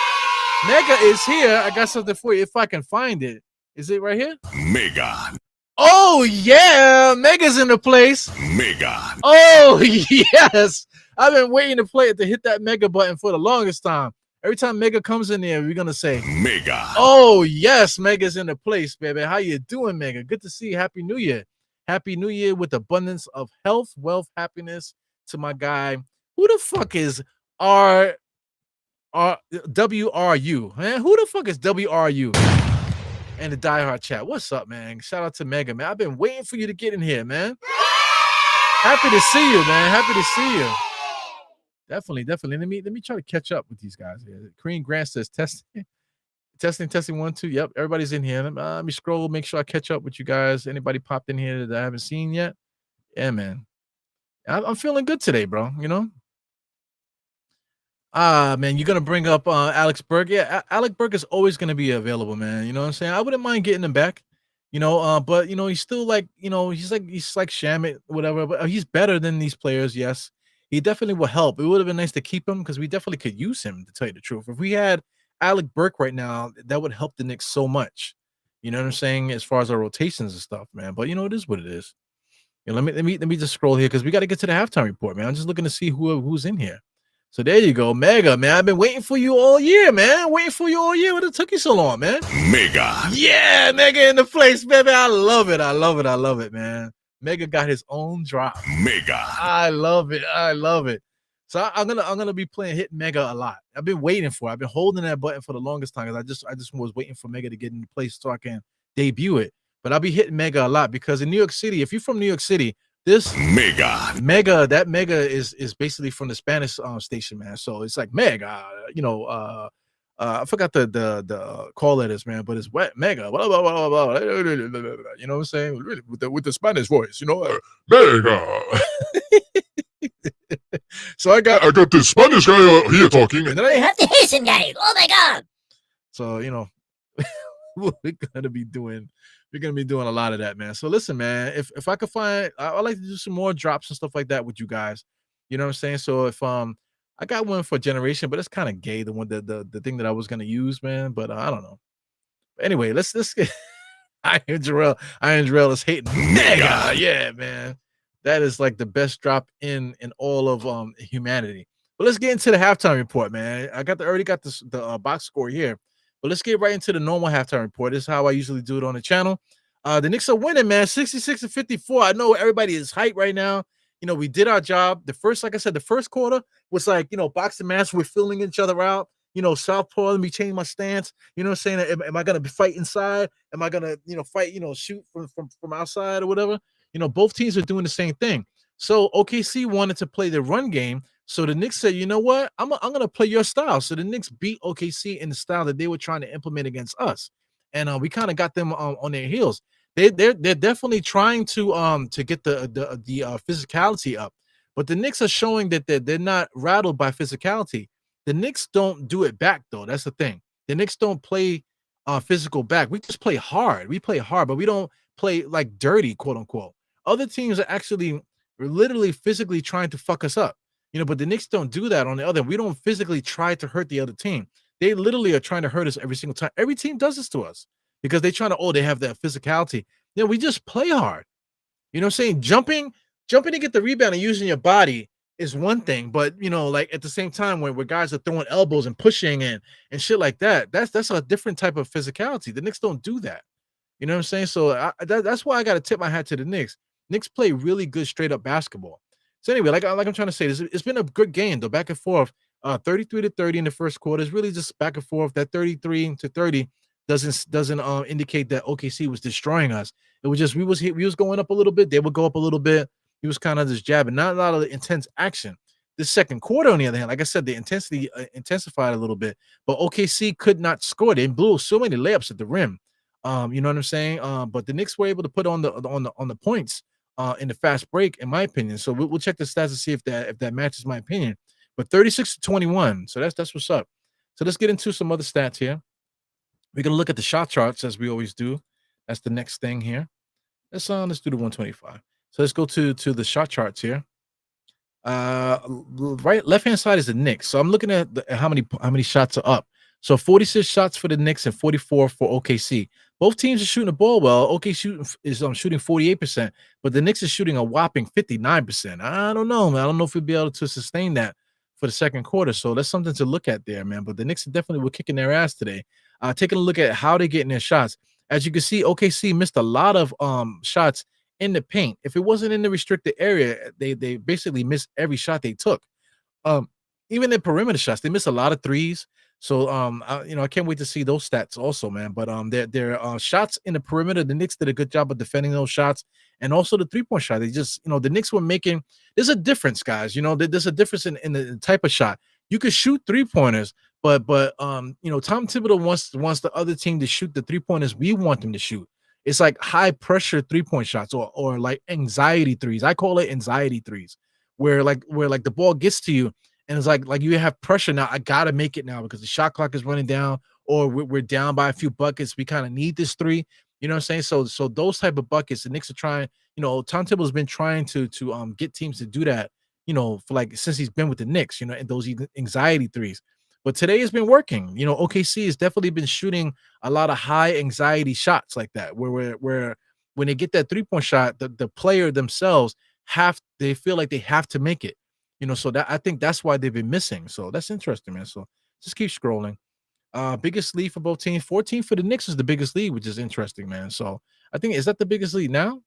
is here. I got something for you if I can find it. Is it right here? Mega. Oh, yeah. Mega's in the place. Mega. Oh, yes. I've been waiting to hit that Mega button for the longest time. Every time Mega comes in there, we're going to say, Mega. Oh, yes. Mega's in the place, baby. How you doing, Mega? Good to see you. Happy New Year. Happy New Year with abundance of health, wealth, happiness to my guy. Who the fuck is WRU? Man, who the fuck is WRU? And the diehard chat. What's up, man? Shout out to Mega, man. I've been waiting for you to get in here, man. Happy to see you, man. Happy to see you. Definitely. Let me try to catch up with these guys here. Kareem Grant says testing. 1, 2. Yep, everybody's in here. Let me scroll, make sure I catch up with you guys. Anybody popped in here that I haven't seen yet? Yeah, man. I'm feeling good today, bro. You know? Man, you're gonna bring up Alex Burke. Yeah, Alec Burke is always gonna be available, man. You know what I'm saying? I wouldn't mind getting him back. You know, but you know, he's still like, you know, he's like Shamit, whatever. But he's better than these players. Yes, he definitely will help. It would have been nice to keep him because we definitely could use him, to tell you the truth. If we had Alec Burke right now, that would help the Knicks so much. You know what I'm saying? As far as our rotations and stuff, man. But you know, it is what it is. You know, let me just scroll here because we got to get to the halftime report, man. I'm just looking to see who's in here. So there you go, Mega, man. I've been waiting for you all year, man. Waiting for you all year. What it took you so long, man? Mega. Yeah, Mega in the place, baby. I love it, man. Mega got his own drop. Mega. I love it. So I'm gonna be playing Hit Mega a lot. I've been waiting for it. I've been holding that button for the longest time because I just was waiting for Mega to get into place so I can debut it. but I'll be hitting Mega a lot because in New York City, if you're from New York City, this Mega is basically from the Spanish station, man. So it's like Mega, I forgot the call letters, man, but it's wet Mega, blah, blah, blah, blah, blah, you know what I'm saying? With the Spanish voice, Mega. So I got this Spanish guy here talking. and then I have the Haitian guy. Oh my god. So we're gonna be doing a lot of that, man. So listen, man, if I could find, I'd like to do some more drops and stuff like that with you guys. You know what I'm saying? So if I got one for Generation, but it's kind of gay, the one the thing that I was gonna use, man. But I don't know. Anyway, let's get Iron Jarrell is hating Mega. Yeah, man. That is like the best drop in all of humanity. But let's get into the halftime report, man. I already got the box score here. But let's get right into the normal halftime report. This is how I usually do it on the channel. The Knicks are winning, man, 66-54. I know everybody is hyped right now. We did our job. Like I said, the first quarter was like, boxing match. We're filling each other out. Southpaw, let me change my stance. You know what I'm saying? Am I going to fight inside? Am I going to, fight, shoot from outside or whatever? Both teams are doing the same thing. So OKC wanted to play the run game. So the Knicks said, you know what? I'm going to play your style. So the Knicks beat OKC in the style that they were trying to implement against us. And we kind of got them on their heels. They're definitely trying to get the physicality up. But the Knicks are showing that they're not rattled by physicality. The Knicks don't do it back, though. That's the thing. The Knicks don't play physical back. We just play hard. We play hard, but we don't play like dirty, quote unquote. Other teams are actually literally physically trying to fuck us up. But the Knicks don't do that on the other. We don't physically try to hurt the other team. They literally are trying to hurt us every single time. Every team does this to us because they're trying to, they have that physicality. We just play hard. You know what I'm saying? Jumping to get the rebound and using your body is one thing, but like at the same time where guys are throwing elbows and pushing and shit like that, that's a different type of physicality. The Knicks don't do that. You know what I'm saying? So that's why I got to tip my hat to the Knicks. Knicks play really good straight up basketball. So anyway, like I'm trying to say, it's been a good game though, back and forth. 33-30 in the first quarter is really just back and forth. That 33-30 doesn't indicate that OKC was destroying us. It was just we was going up a little bit. They would go up a little bit. He was kind of just jabbing, not a lot of intense action. The second quarter, on the other hand, like I said, the intensity intensified a little bit, but OKC could not score. They blew so many layups at the rim. You know what I'm saying? But the Knicks were able to put on the points in the fast break, in my opinion. So we'll check the stats to see if that matches my opinion. But 36-21. So that's what's up. So let's get into some other stats here. We're gonna look at the shot charts as we always do. That's the next thing here. Let's do the 125. So let's go to the shot charts here. Left hand side is the Knicks. So I'm looking at how many shots are up. So 46 shots for the Knicks and 44 for OKC. Both teams are shooting the ball well. OKC is shooting 48%, but the Knicks is shooting a whopping 59%. I don't know, man. I don't know if we'll be able to sustain that for the second quarter. So that's something to look at there, man. But the Knicks definitely were kicking their ass today. Taking a look at how they're getting their shots. As you can see, OKC missed a lot of shots in the paint. If it wasn't in the restricted area, they basically missed every shot they took. Even their perimeter shots, they missed a lot of threes. So I can't wait to see those stats also, man. But their shots in the perimeter, the Knicks did a good job of defending those shots, and also the 3-point shot. They just, the Knicks were making. There's a difference, guys. There's a difference in the type of shot. You could shoot 3-pointers, but Tom Thibodeau wants the other team to shoot the 3-pointers we want them to shoot. It's like high pressure 3-point shots or like anxiety threes. I call it anxiety threes, where the ball gets to you. And it's like you have pressure now. I gotta make it now because the shot clock is running down, or we're down by a few buckets. We kind of need this three. You know what I'm saying? So those type of buckets, the Knicks are trying. Tom Thibodeau's been trying to get teams to do that. For since he's been with the Knicks. And those anxiety threes. But today has been working. OKC has definitely been shooting a lot of high anxiety shots like that, where when they get that 3-point shot, the player themselves they feel like they have to make it. So that I think that's why they've been missing. So that's interesting, man. So just keep scrolling. Biggest lead for both teams. 14 for the Knicks is the biggest lead, which is interesting, man. So I think, is that the biggest lead now?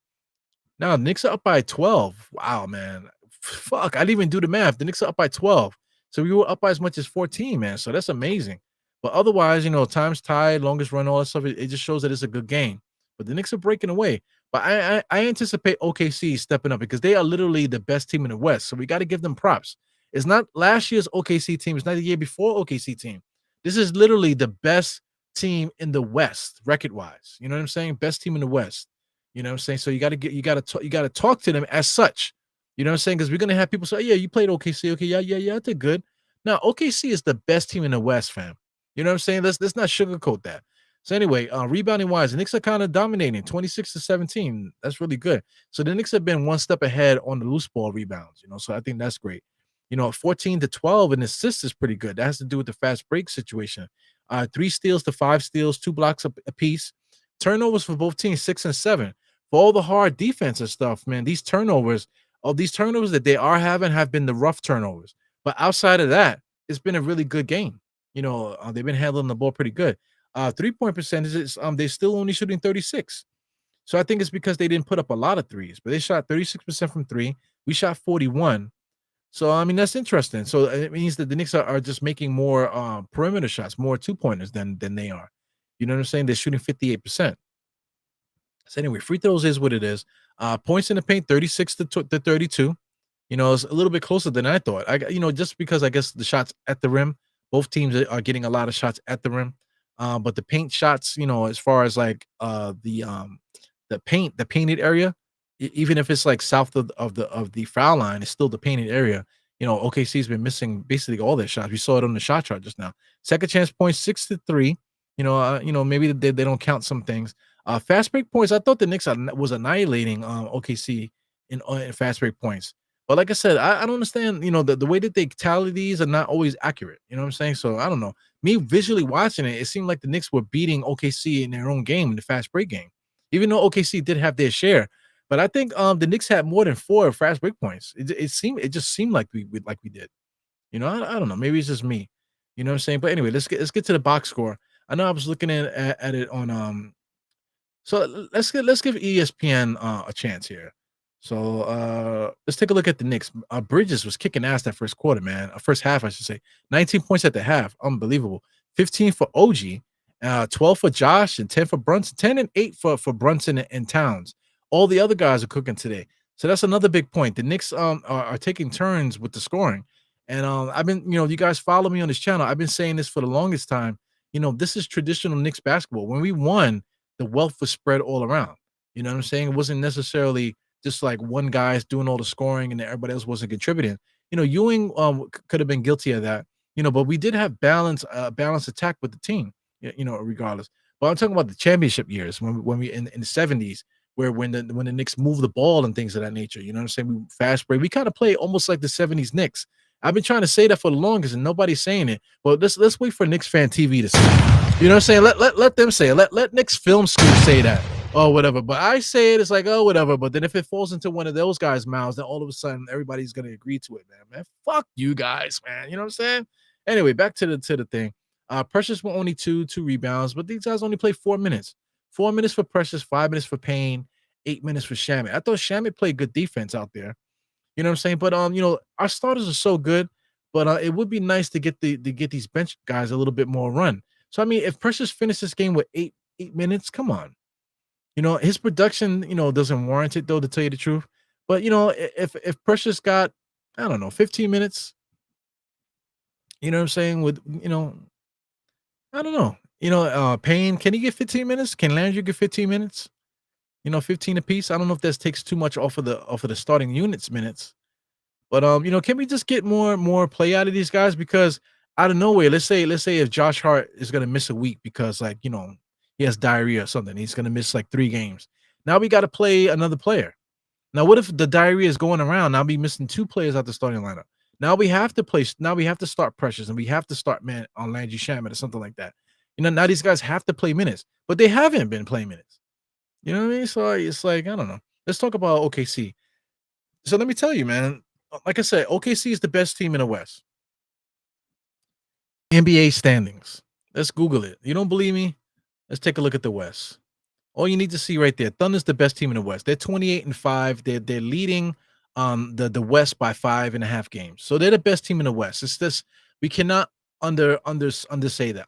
Now the Knicks are up by 12. Wow, man. Fuck, I didn't even do the math. The Knicks are up by 12. So we were up by as much as 14, man. So that's amazing. But otherwise, time's tied, longest run, all that stuff. It just shows that it's a good game. but the Knicks are breaking away. But I anticipate OKC stepping up because they are literally the best team in the West. So we got to give them props. It's not last year's OKC team. It's not the year before OKC team. This is literally the best team in the West, record wise. You know what I'm saying? Best team in the West. You know what I'm saying? So you got to talk to them as such. You know what I'm saying? Because we're gonna have people say, oh, yeah, you played OKC. Okay, yeah, I did good. Now OKC is the best team in the West, fam. You know what I'm saying? Let's not sugarcoat that. So anyway, rebounding wise, the Knicks are kind of dominating, 26-17. That's really good. So the Knicks have been one step ahead on the loose ball rebounds. You know, so I think that's great. 14-12 in assists is pretty good. That has to do with the fast break situation. 3 steals to 5 steals, 2 blocks a piece. Turnovers for both teams, 6 and 7. For all the hard defensive stuff, man, these turnovers that they are having have been the rough turnovers. But outside of that, it's been a really good game. They've been handling the ball pretty good. 3-point percentages, they're still only shooting 36. So I think it's because they didn't put up a lot of threes, but they shot 36% from 3. We shot 41. So, I mean, that's interesting. So it means that the Knicks are just making more perimeter shots, more 2-pointers than they are. You know what I'm saying? They're shooting 58%. So anyway, free throws is what it is. Points in the paint, 36 to 32. It's a little bit closer than I thought. Just because I guess the shots at the rim, both teams are getting a lot of shots at the rim. But the paint shots, as far as like the painted area, even if it's like south of the foul line, it's still the painted area. OKC's been missing basically all their shots. We saw it on the shot chart just now. Second chance points, 6 to 3. Maybe they don't count some things. Fast break points, I thought the Knicks was annihilating OKC in fast break points. But like I said, I don't understand, the way that they tally these are not always accurate. You know what I'm saying? So I don't know. Me visually watching it seemed like the Knicks were beating OKC in their own game, in the fast break game, even though OKC did have their share. But I think the Knicks had more than 4 fast break points. It just seemed like we did. I don't know. Maybe it's just me. You know what I'm saying? But anyway, let's get to the box score. I know I was looking at it on So let's give ESPN a chance here. So let's take a look at the Knicks. Bridges was kicking ass that first quarter, man. First half, I should say. 19 points at the half, unbelievable. 15 for OG, 12 for Josh, and 10 for Brunson. 10 and 8 for Brunson and Towns. All the other guys are cooking today. So that's another big point. The Knicks are taking turns with the scoring, and I've been, you guys follow me on this channel. I've been saying this for the longest time. This is traditional Knicks basketball. When we won, the wealth was spread all around. You know what I'm saying? It wasn't necessarily just like one guy's doing all the scoring and everybody else wasn't contributing. Ewing could have been guilty of that, but we did have balanced attack with the team, regardless. But I'm talking about the championship years when we in the 70s, where when the Knicks moved the ball and things of that nature. You know what I'm saying? We fast break. We kind of play almost like the 70s Knicks. I've been trying to say that for the longest and nobody's saying it. But let's wait for Knicks fan TV to say it. You know what I'm saying? Let them say it. Let Knicks film school say that or whatever. But I say it, it's like, oh, whatever. But then if it falls into one of those guys' mouths, then all of a sudden everybody's gonna agree to it, man. Fuck you guys, man. You know what I'm saying? Anyway, back to the thing. Precious were only two rebounds, but these guys only played 4 minutes. 4 minutes for Precious, 5 minutes for Payne, 8 minutes for Shamet. I thought Shamet played good defense out there. You know what I'm saying? But our starters are so good, but it would be nice to get these bench guys a little bit more run. So I mean, if Precious finished this game with 8 minutes, come on. His production, doesn't warrant it though, to tell you the truth. But if Precious got, I don't know, 15 minutes, you know what I'm saying? With I don't know. Payne, can he get 15 minutes? Can Landry get 15 minutes? 15 apiece. I don't know if that takes too much off of the starting units minutes. But can we just get more play out of these guys? Because out of nowhere, let's say if Josh Hart is gonna miss a week because he has diarrhea or something, he's gonna miss like 3 games. Now we got to play another player. Now, what if the diarrhea is going around? Now we missing 2 players out the starting lineup. Now we have to start Precious and we have to start man on Landry Shamet or something like that. Now these guys have to play minutes, but they haven't been playing minutes. You know what I mean? So it's like, I don't know. Let's talk about OKC. So let me tell you, man, like I said, OKC is the best team in the West. NBA standings. Let's Google it. You don't believe me? Let's take a look at the West. All you need to see right there. Thunder's the best team in the West. They're 28-5. They're leading the West by 5.5 games. So they're the best team in the West. It's this, we cannot understate that.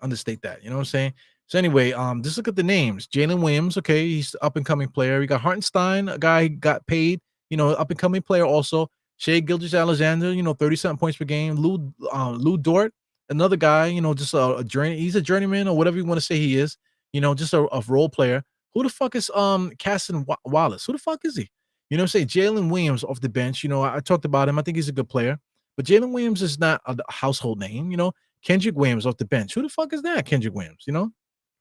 You know what I'm saying? So anyway, just look at the names. Jalen Williams, okay, he's up and coming player. We got Hartenstein, a guy who got paid, up and coming player also. Shea Gilgeous-Alexander, 30-something points per game. Lou Dort, another guy, just a journey. He's a journeyman or whatever you want to say he is. Just a role player. Who the fuck is Casson Wallace? Who the fuck is he? You know what I'm saying? Jalen Williams off the bench. I talked about him. I think he's a good player. But Jalen Williams is not a household name. Kendrick Williams off the bench. Who the fuck is that? Kendrick Williams,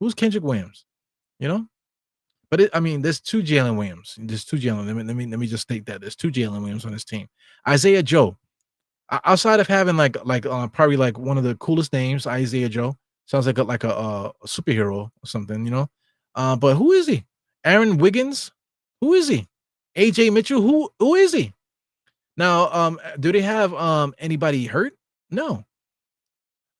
Who's Kendrick Williams? But there's two Jalen Williams. There's two Jalen. Let me just state that there's two Jalen Williams on this team. Isaiah Joe, outside of having probably like one of the coolest names, Isaiah Joe sounds like a superhero or something, But who is he? Aaron Wiggins, who is he? AJ Mitchell, who is he? Now, do they have anybody hurt? No.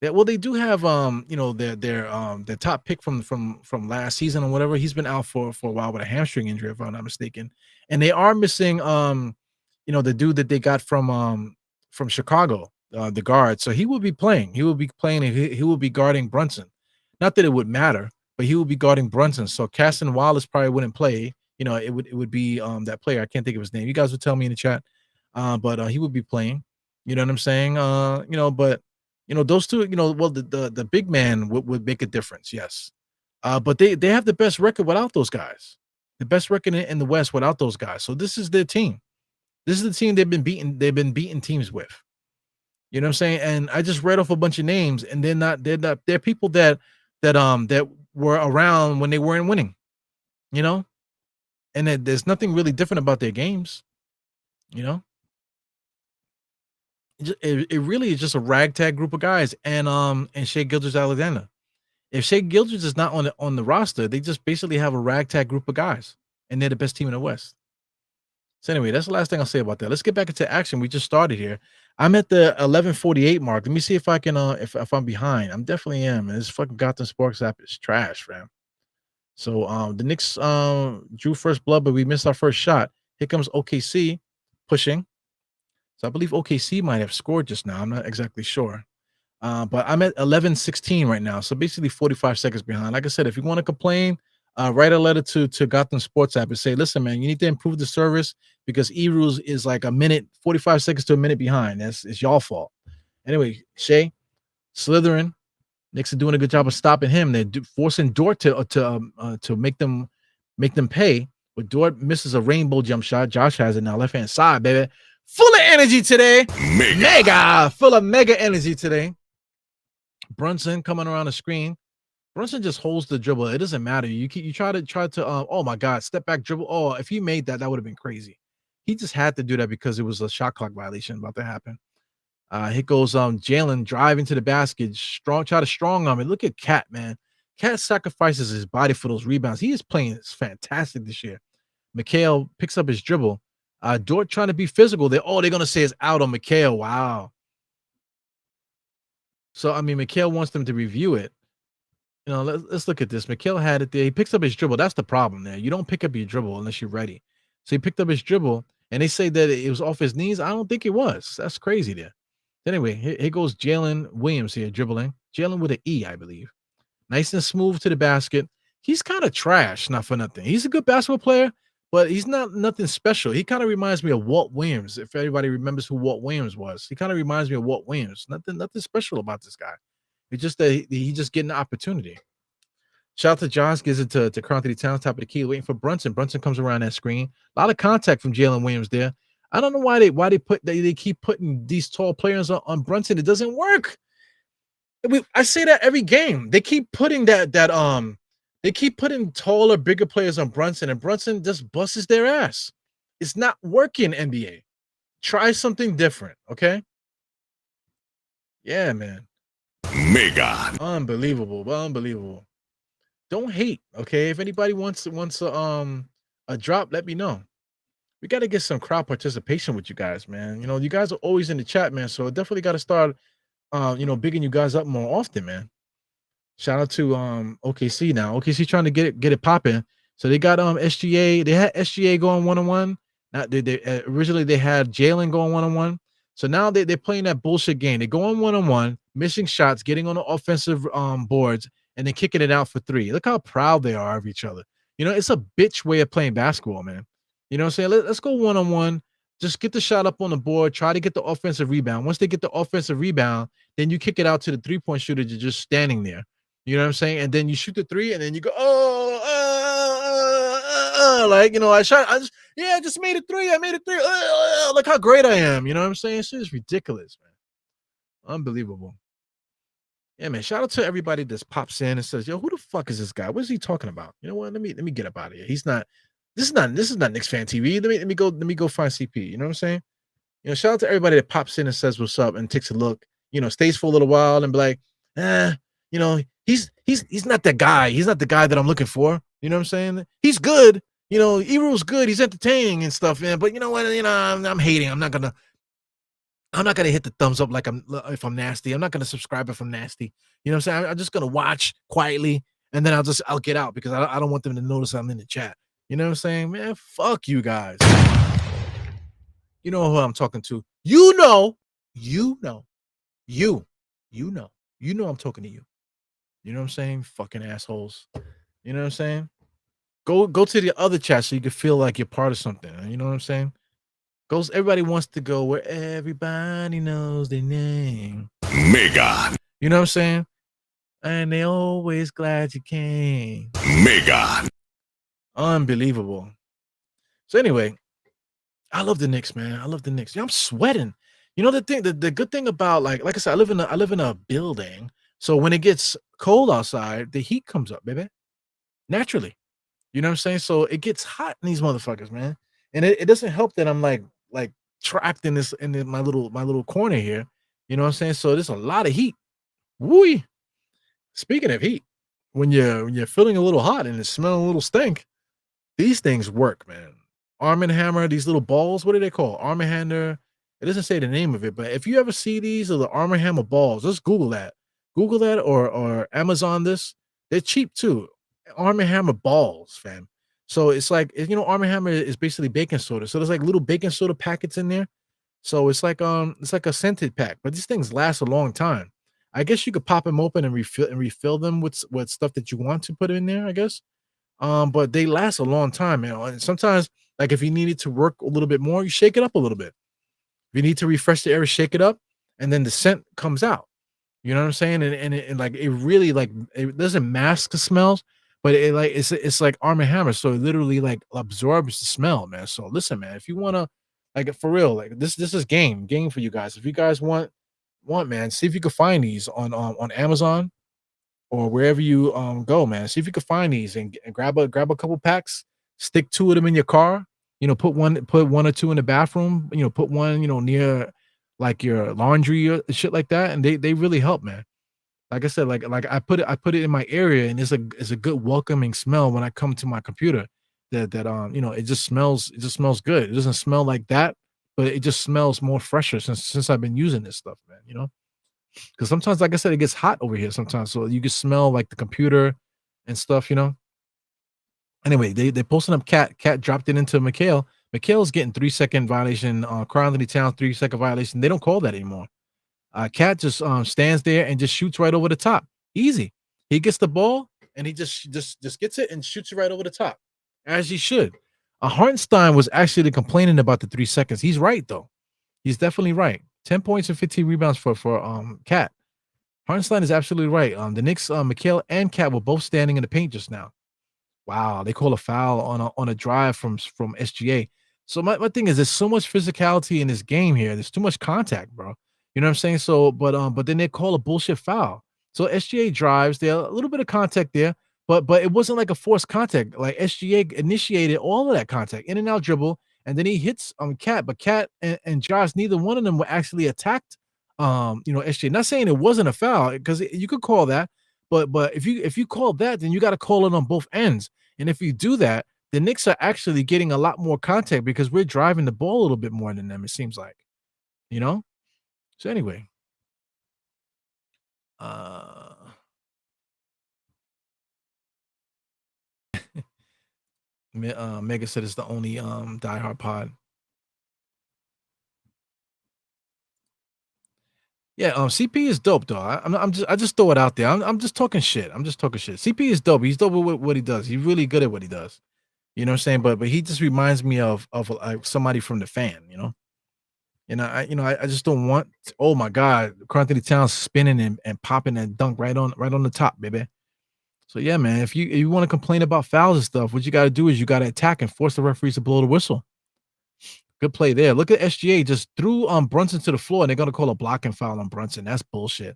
Yeah, well, they do have their top pick from last season or whatever. He's been out for a while with a hamstring injury, if I'm not mistaken. And they are missing the dude that they got from Chicago, the guard. So he will be playing. He will be playing and he will be guarding Brunson. Not that it would matter, but he will be guarding Brunson. So Casson Wallace probably wouldn't play. It would be that player. I can't think of his name. You guys would tell me in the chat. But he would be playing. You know what I'm saying? But those two, well, the big man would make a difference, yes. But they have the best record without those guys. The best record in the West without those guys. So this is their team. This is the team they've been beating teams with. You know what I'm saying? And I just read off a bunch of names, and they're people that were around when they weren't winning. And there's nothing really different about their games. It really is just a ragtag group of guys, and Shea Gilgeous-Alexander. If Shea Gilgeous is not on the roster, they just basically have a ragtag group of guys, and they're the best team in the West. So anyway, that's the last thing I'll say about that. Let's get back into action. We just started here. I'm at the 11:48 mark. Let me see if I can if I'm behind. I'm definitely am. And this fucking Gotham Sports app is trash, fam. So the Knicks drew first blood, but we missed our first shot. Here comes OKC pushing. So I believe OKC might have scored just now. I'm not exactly sure. But I'm at 11:16 right now. So basically 45 seconds behind. Like I said, if you want to complain, write a letter to Gotham Sports app and say, listen, man, you need to improve the service because E-Rules is like 45 seconds to a minute behind. It's y'all fault. Anyway, Shea, Slytherin, Knicks are doing a good job of stopping him. They're forcing Dort to make them pay. But Dort misses a rainbow jump shot. Josh has it now, left-hand side, baby. Full of energy today. Mega. Full of mega energy today. Brunson coming around the screen. Brunson just holds the dribble. It doesn't matter. You try to oh my God, step back dribble. Oh, if he made that would have been crazy. He just had to do that because it was a shot clock violation about to happen. Here goes Jalen driving to the basket. Try to strong arm it. Look at Cat, man. Cat sacrifices his body for those rebounds. He is playing fantastic this year. Mikhail picks up his dribble. Dort trying to be physical. They're gonna say it's out on Mikhail. Wow. So Mikhail wants them to review it. Let's look at this. Mikhail had it there. He picks up his dribble. That's the problem there. You don't pick up your dribble unless you're ready. So he picked up his dribble, and they say that it was off his knees. I don't think it was. That's crazy there. Anyway, here goes Jalen Williams here dribbling. Jalen with an E, I believe. Nice and smooth to the basket. He's kind of trash, not for nothing. He's a good basketball player, but he's not nothing special. He kind of reminds me of Walt Williams. If everybody remembers who Walt Williams was, he kind of reminds me of Walt Williams. Nothing special about this guy. It's just that he just getting the opportunity. Shout out to Johns, gives it to Carl Anthony Towns, top of the key, waiting for Brunson. Brunson comes around that screen. A lot of contact from Jalen Williams there. I don't know why they keep putting these tall players on Brunson. It doesn't work. I say that every game. They keep putting they keep putting taller, bigger players on Brunson, and Brunson just busts their ass. It's not working, NBA. Try something different, okay? Yeah, man. Mega. Unbelievable. Don't hate, okay? If anybody wants a drop, let me know. We got to get some crowd participation with you guys, man. You guys are always in the chat, man. So definitely got to start bigging you guys up more often, man. Shout out to OKC now. OKC trying to get it popping. So they got SGA. They had SGA going one-on-one. Now they originally they had Jalen going one-on-one. So now they're playing that bullshit game. They're going one-on-one, missing shots, getting on the offensive boards, and then kicking it out for 3. Look how proud they are of each other. You know, it's a bitch way of playing basketball, man. You know what I'm saying? Let's go one-on-one. Just get the shot up on the board. Try to get the offensive rebound. Once they get the offensive rebound, then you kick it out to the three-point shooter. You're just standing there. You know what I'm saying? And then you shoot the 3, and then you go, like, you know, I just made a 3. I made a 3. Look how great I am. You know what I'm saying? Shit is ridiculous, man. Unbelievable. Yeah, man. Shout out to everybody that pops in and says, "Yo, who the fuck is this guy? What is he talking about?" You know what? Let me get up out of here. He's not. This is not Knicks fan TV. Let me go find CP. You know what I'm saying? You know, shout out to everybody that pops in and says what's up and takes a look. You know, stays for a little while and be like, you know, he's not that guy. He's not the guy that I'm looking for. You know what I'm saying? He's good. You know, Ero's good. He's entertaining and stuff, man. But you know what? You know, I'm hating. I'm not gonna hit the thumbs up like if I'm nasty. I'm not gonna subscribe if I'm nasty. You know what I'm saying? I'm just gonna watch quietly and then I'll get out because I don't want them to notice I'm in the chat. You know what I'm saying? Man, fuck you guys. You know who I'm talking to. You know I'm talking to you. You know what I'm saying? Fucking assholes. You know what I'm saying? Go to the other chat so you can feel like you're part of something. You know what I'm saying? Everybody wants to go where everybody knows their name. Mega. You know what I'm saying? And they always glad you came. Mega. Unbelievable. So anyway, I love the Knicks, man. I love the Knicks. Yeah, I'm sweating. You know the good thing about like I said, I live in a building. So when it gets cold outside, the heat comes up, baby. Naturally. You know what I'm saying? So it gets hot in these motherfuckers, man. And it doesn't help that I'm like trapped in my little corner here. You know what I'm saying? So there's a lot of heat. Woo. Speaking of heat, when you're feeling a little hot and it's smelling a little stink, these things work, man. Arm and Hammer, these little balls, what do they call? Arm and Hammer. It doesn't say the name of it, but if you ever see these or the Arm and Hammer balls, just Google that. Google that or Amazon this. They're cheap too. Arm and Hammer balls, fam. So it's like, you know, Arm and Hammer is basically baking soda. So there's like little baking soda packets in there. So it's like a scented pack, but these things last a long time. I guess you could pop them open and refill them with stuff that you want to put in there, I guess. But they last a long time, man. And sometimes, like if you need it to work a little bit more, you shake it up a little bit. If you need to refresh the air, shake it up, and then the scent comes out. You know what I'm saying? And like it really like it doesn't mask the smells, but it's like Arm& Hammer, so it literally like absorbs the smell, man. So listen, man, if you wanna like for real, like this is game for you guys. If you guys want man, see if you can find these on Amazon or wherever you go, man. See if you can find these and grab a couple packs, stick 2 of them in your car. You know, put one or 2 in the bathroom. You know, put one near like your laundry or shit like that, and they really help, man. Like I said, like I put it in my area, and it's a good welcoming smell when I come to my computer. That it just smells good. It doesn't smell like that, but it just smells more fresher since I've been using this stuff, man. You know. Because sometimes, like I said, it gets hot over here sometimes. So you can smell like the computer and stuff, you know. Anyway, they posting up Cat. Cat dropped it into Mikhail. Mikhail's getting 3-second violation. Carl Anthony Towns 3-second violation. They don't call that anymore. Cat just stands there and just shoots right over the top. Easy. He gets the ball and he just gets it and shoots it right over the top, as he should. Hartenstein was actually complaining about the 3 seconds. He's right though. He's definitely right. 10 points and 15 rebounds for Cat. Hartenstein is absolutely right. The Knicks, Mikhail and Cat were both standing in the paint just now. Wow, they call a foul on a drive from SGA. So my thing is, there's so much physicality in this game here. There's too much contact, bro. You know what I'm saying? So, but then they call a bullshit foul. So SGA drives. There a little bit of contact there, but it wasn't like a forced contact. Like SGA initiated all of that contact, in and out dribble, and then he hits Cat. But Cat and Josh, neither one of them were actually attacked. SGA. Not saying it wasn't a foul because you could call that, but if you call that, then you got to call it on both ends. And if you do that, the Knicks are actually getting a lot more contact because we're driving the ball a little bit more than them. It seems like, you know. So anyway, Mega said it's the only diehard pod. Yeah, CP is dope though. I just throw it out there. I'm just talking shit. I'm just talking shit. CP is dope. He's dope with what he does. He's really good at what he does. You know what I'm saying? But he just reminds me of somebody from the fan. And I just don't want. Oh my God, Anthony Towns spinning and popping that dunk right on the top, baby. So yeah, man. If you want to complain about fouls and stuff, what you got to do is you got to attack and force the referees to blow the whistle. Good play there. Look at SGA just threw Brunson to the floor, and they're gonna call a blocking foul on Brunson. That's bullshit.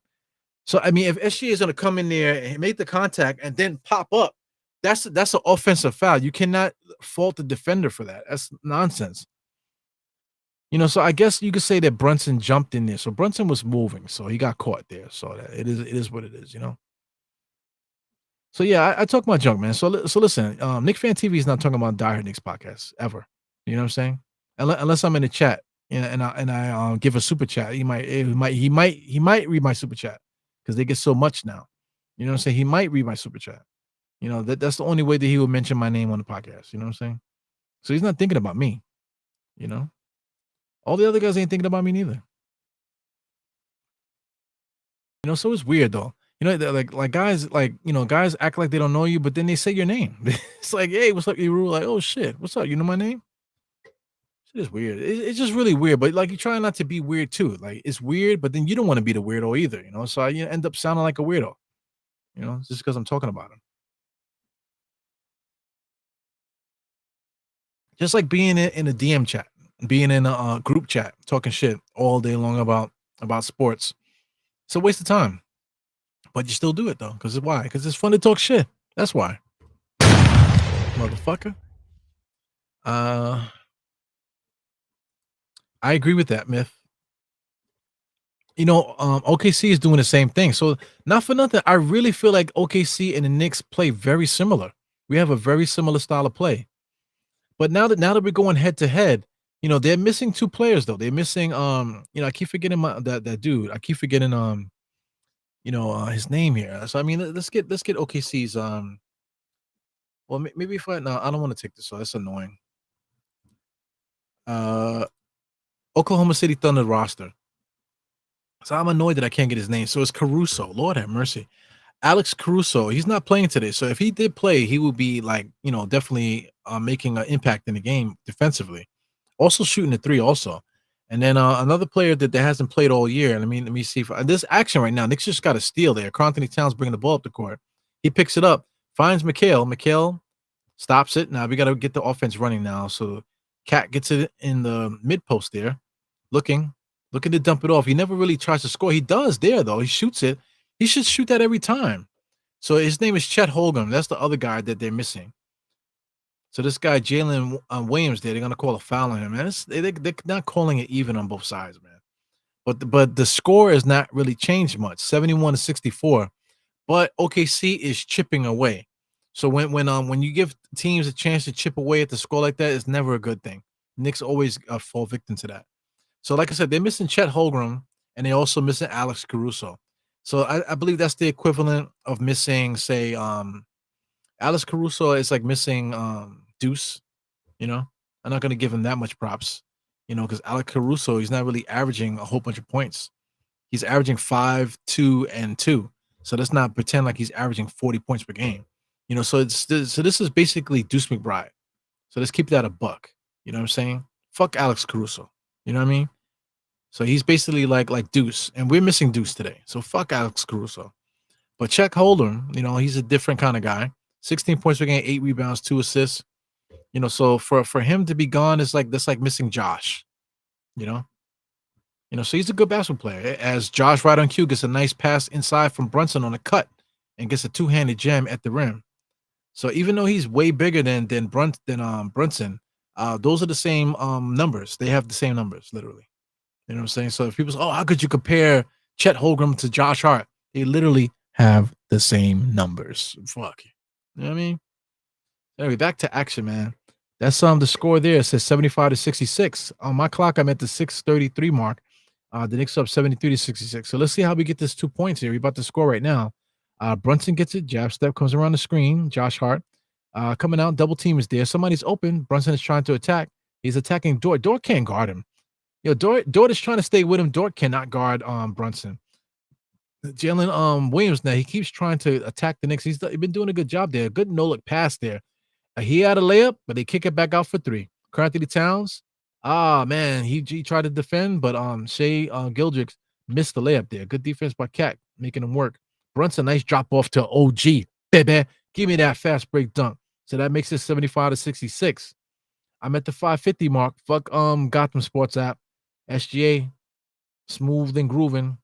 So I mean, if SGA is gonna come in there and make the contact and then pop up, that's an offensive foul. You cannot fault the defender for that. That's nonsense. So I guess you could say that Brunson jumped in there. So Brunson was moving, so he got caught there. So that it is what it is. So yeah, I talk my junk, man. So listen, Nick Fan TV is not talking about Die Hard Knicks podcast ever. You know what I'm saying? Unless I'm in the chat and I give a super chat, he might read my super chat because they get so much now. You know what I'm saying? He might read my super chat. That's the only way that he will mention my name on the podcast. You know what I'm saying? So he's not thinking about me. All the other guys ain't thinking about me neither. So it's weird though. Like guys, guys act like they don't know you, but then they say your name. It's like, hey, what's up, Eru? Like, oh shit, what's up? You know my name? Shit is weird. It's just really weird. But like, you try not to be weird too. Like, it's weird, but then you don't want to be the weirdo either. So I end up sounding like a weirdo. Just because I'm talking about him. Just like being in a DM chat, being in a group chat, talking shit all day long about sports. It's a waste of time. But you still do it though. Why? Because it's fun to talk shit. That's why. Motherfucker. I agree with that, Myth. OKC is doing the same thing. So not for nothing, I really feel like OKC and the Knicks play very similar. We have a very similar style of play. But now that we're going head to head, they're missing two players though. They're missing I keep forgetting that dude. I keep forgetting his name here. So I mean, let's get OKC's well, maybe if I don't want to take this, so that's annoying. Oklahoma City Thunder roster. So I'm annoyed that I can't get his name. So it's Caruso. Lord have mercy. Alex Caruso. He's not playing today. So if he did play, he would be like, definitely making an impact in the game defensively. Also shooting the three also. And then another player that hasn't played all year. Let me see. This action right now, Knicks just got a steal there. Anthony Towns bringing the ball up the court. He picks it up, finds Mikal. Mikal stops it. Now we got to get the offense running now. So Cat gets it in the mid post there, looking to dump it off. He never really tries to score. He does there though. He shoots it. He should shoot that every time. So his name is Chet Holmgren. That's the other guy that they're missing. So this guy Jalen Williams, they're gonna call a foul on him, man. They're not calling it even on both sides, man. But the score has not really changed much, 71-64. But OKC is chipping away. So when you give teams a chance to chip away at the score like that, it's never a good thing. Knicks always fall victim to that. So like I said, they're missing Chet Holmgren and they're also missing Alex Caruso. So I believe that's the equivalent of missing, say, Alex Caruso is like missing Deuce. I'm not going to give him that much props, because Alex Caruso, he's not really averaging a whole bunch of points. He's averaging 5, 2, and 2. So let's not pretend like he's averaging 40 points per game. So this is basically Deuce McBride. So let's keep that a buck. You know what I'm saying? Fuck Alex Caruso. You know what I mean? So he's basically like Deuce, and we're missing Deuce today. So fuck Alex Caruso. But Chet Holmgren, he's a different kind of guy. 16 points per game, 8 rebounds, 2 assists. So for him to be gone, that's like missing Josh. So he's a good basketball player. As Josh right on cue gets a nice pass inside from Brunson on a cut and gets a two-handed jam at the rim. So even though he's way bigger than Brunson, those are the same numbers. They have the same numbers, literally. You know what I'm saying? So if people say, oh, how could you compare Chet Holmgren to Josh Hart? They literally have the same numbers. Fuck. You know what I mean? Anyway, back to action, man. That's the score there. It says 75-66. On my clock, I'm at the 6:33 mark. The Knicks up 73-66. So let's see how we get this 2 points here. We're about to score right now. Brunson gets it. Jab step comes around the screen. Josh Hart coming out. Double team is there. Somebody's open. Brunson is trying to attack. He's attacking Dort. Dort can't guard him. Dort is trying to stay with him. Dort cannot guard Brunson. Jalen Williams now he keeps trying to attack the Knicks. He's been doing a good job there. Good no look pass there. He had a layup, but they kick it back out for 3. Karl-Anthony Towns. Man, he tried to defend, but Shea Gildrix missed the layup there. Good defense by Cat, making him work. Brunson, nice drop off to OG. Baby, give me that fast break dunk. So that makes it 75-66. I'm at the 550 mark. Fuck Gotham Sports app. SGA, smooth and grooving.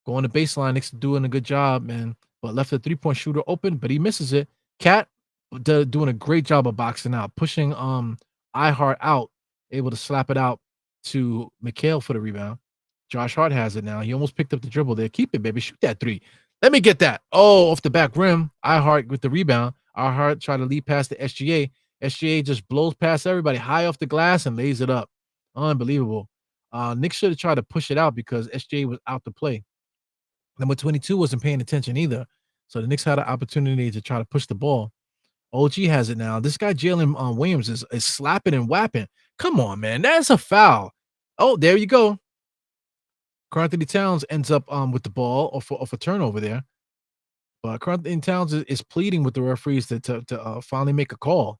Going to baseline, Knicks doing a good job, man. But left the 3-point shooter open, but he misses it. Cat doing a great job of boxing out, pushing iHeart out, able to slap it out to Mikhail for the rebound. Josh Hart has it now. He almost picked up the dribble there. Keep it, baby. Shoot that 3. Let me get that. Oh, off the back rim. iHeart with the rebound. iHeart try to lead past the SGA. SGA just blows past everybody high off the glass and lays it up. Unbelievable. Knicks should have tried to push it out because SGA was out to play. Number 22 wasn't paying attention either. So the Knicks had an opportunity to try to push the ball. OG has it now. This guy, Jalen Williams, is slapping and whapping. Come on, man. That's a foul. Oh, there you go. Karl-Anthony Towns ends up with the ball off a turnover there. But Karl-Anthony Towns is pleading with the referees to finally make a call.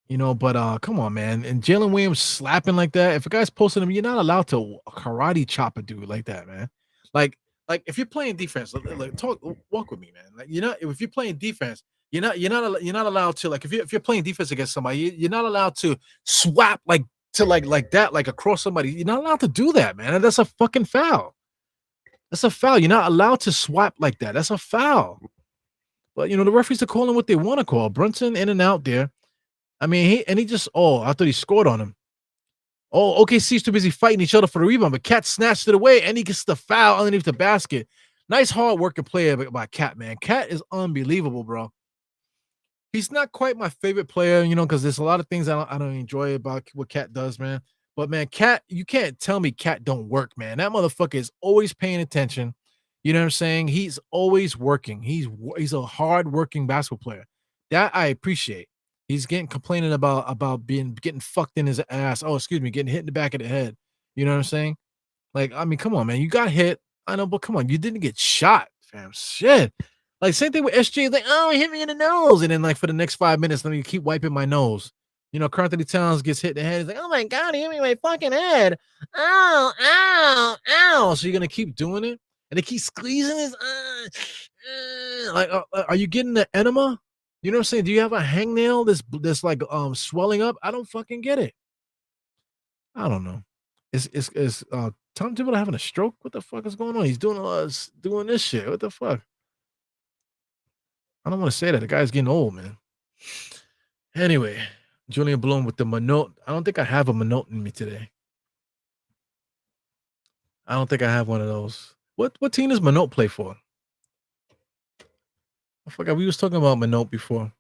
But come on, man. And Jalen Williams slapping like that. If a guy's posting him, you're not allowed to karate chop a dude like that, man. Like if you're playing defense, walk with me, man. Like if you're playing defense, you're not allowed to, like, if you're playing defense against somebody, you're not allowed to swap like that, like across somebody. You're not allowed to do that, man. That's a fucking foul. That's a foul. You're not allowed to swap like that. That's a foul. But the referees are calling what they want to call. Brunson in and out there. I mean, I thought he scored on him. Oh, OKC's too busy fighting each other for the rebound, but Cat snatched it away and he gets the foul underneath the basket. Nice hard working play by Cat, man. Cat is unbelievable, bro. He's not quite my favorite player, because there's a lot of things I don't enjoy about what Cat does, man. But man, Cat, you can't tell me Cat don't work, man. That motherfucker is always paying attention. You know what I'm saying? He's always working. He's a hard-working basketball player. That I appreciate. He's complaining about getting fucked in his ass. Oh, excuse me, getting hit in the back of the head. You know what I'm saying? Like, I mean, come on, man. You got hit. I know, but come on, you didn't get shot, fam. Shit. Like, same thing with SG. Like, oh, he hit me in the nose. And then, like, for the next 5 minutes, let me keep wiping my nose. Karl-Anthony Towns gets hit in the head. He's like, oh my God, he hit me in my fucking head. Ow, ow, ow. So you're going to keep doing it? And they keep squeezing his like, are you getting the enema? You know what I'm saying? Do you have a hangnail that's like swelling up? I don't fucking get it. I don't know. Is Tom Thibodeau having a stroke? What the fuck is going on? He's doing this shit. What the fuck? I don't want to say that. The guy's getting old, man. Anyway, Julian Bloom with the Minot. I don't think I have a Minot in me today. I don't think I have one of those. What team does Minot play for? I forgot we was talking about Minot before.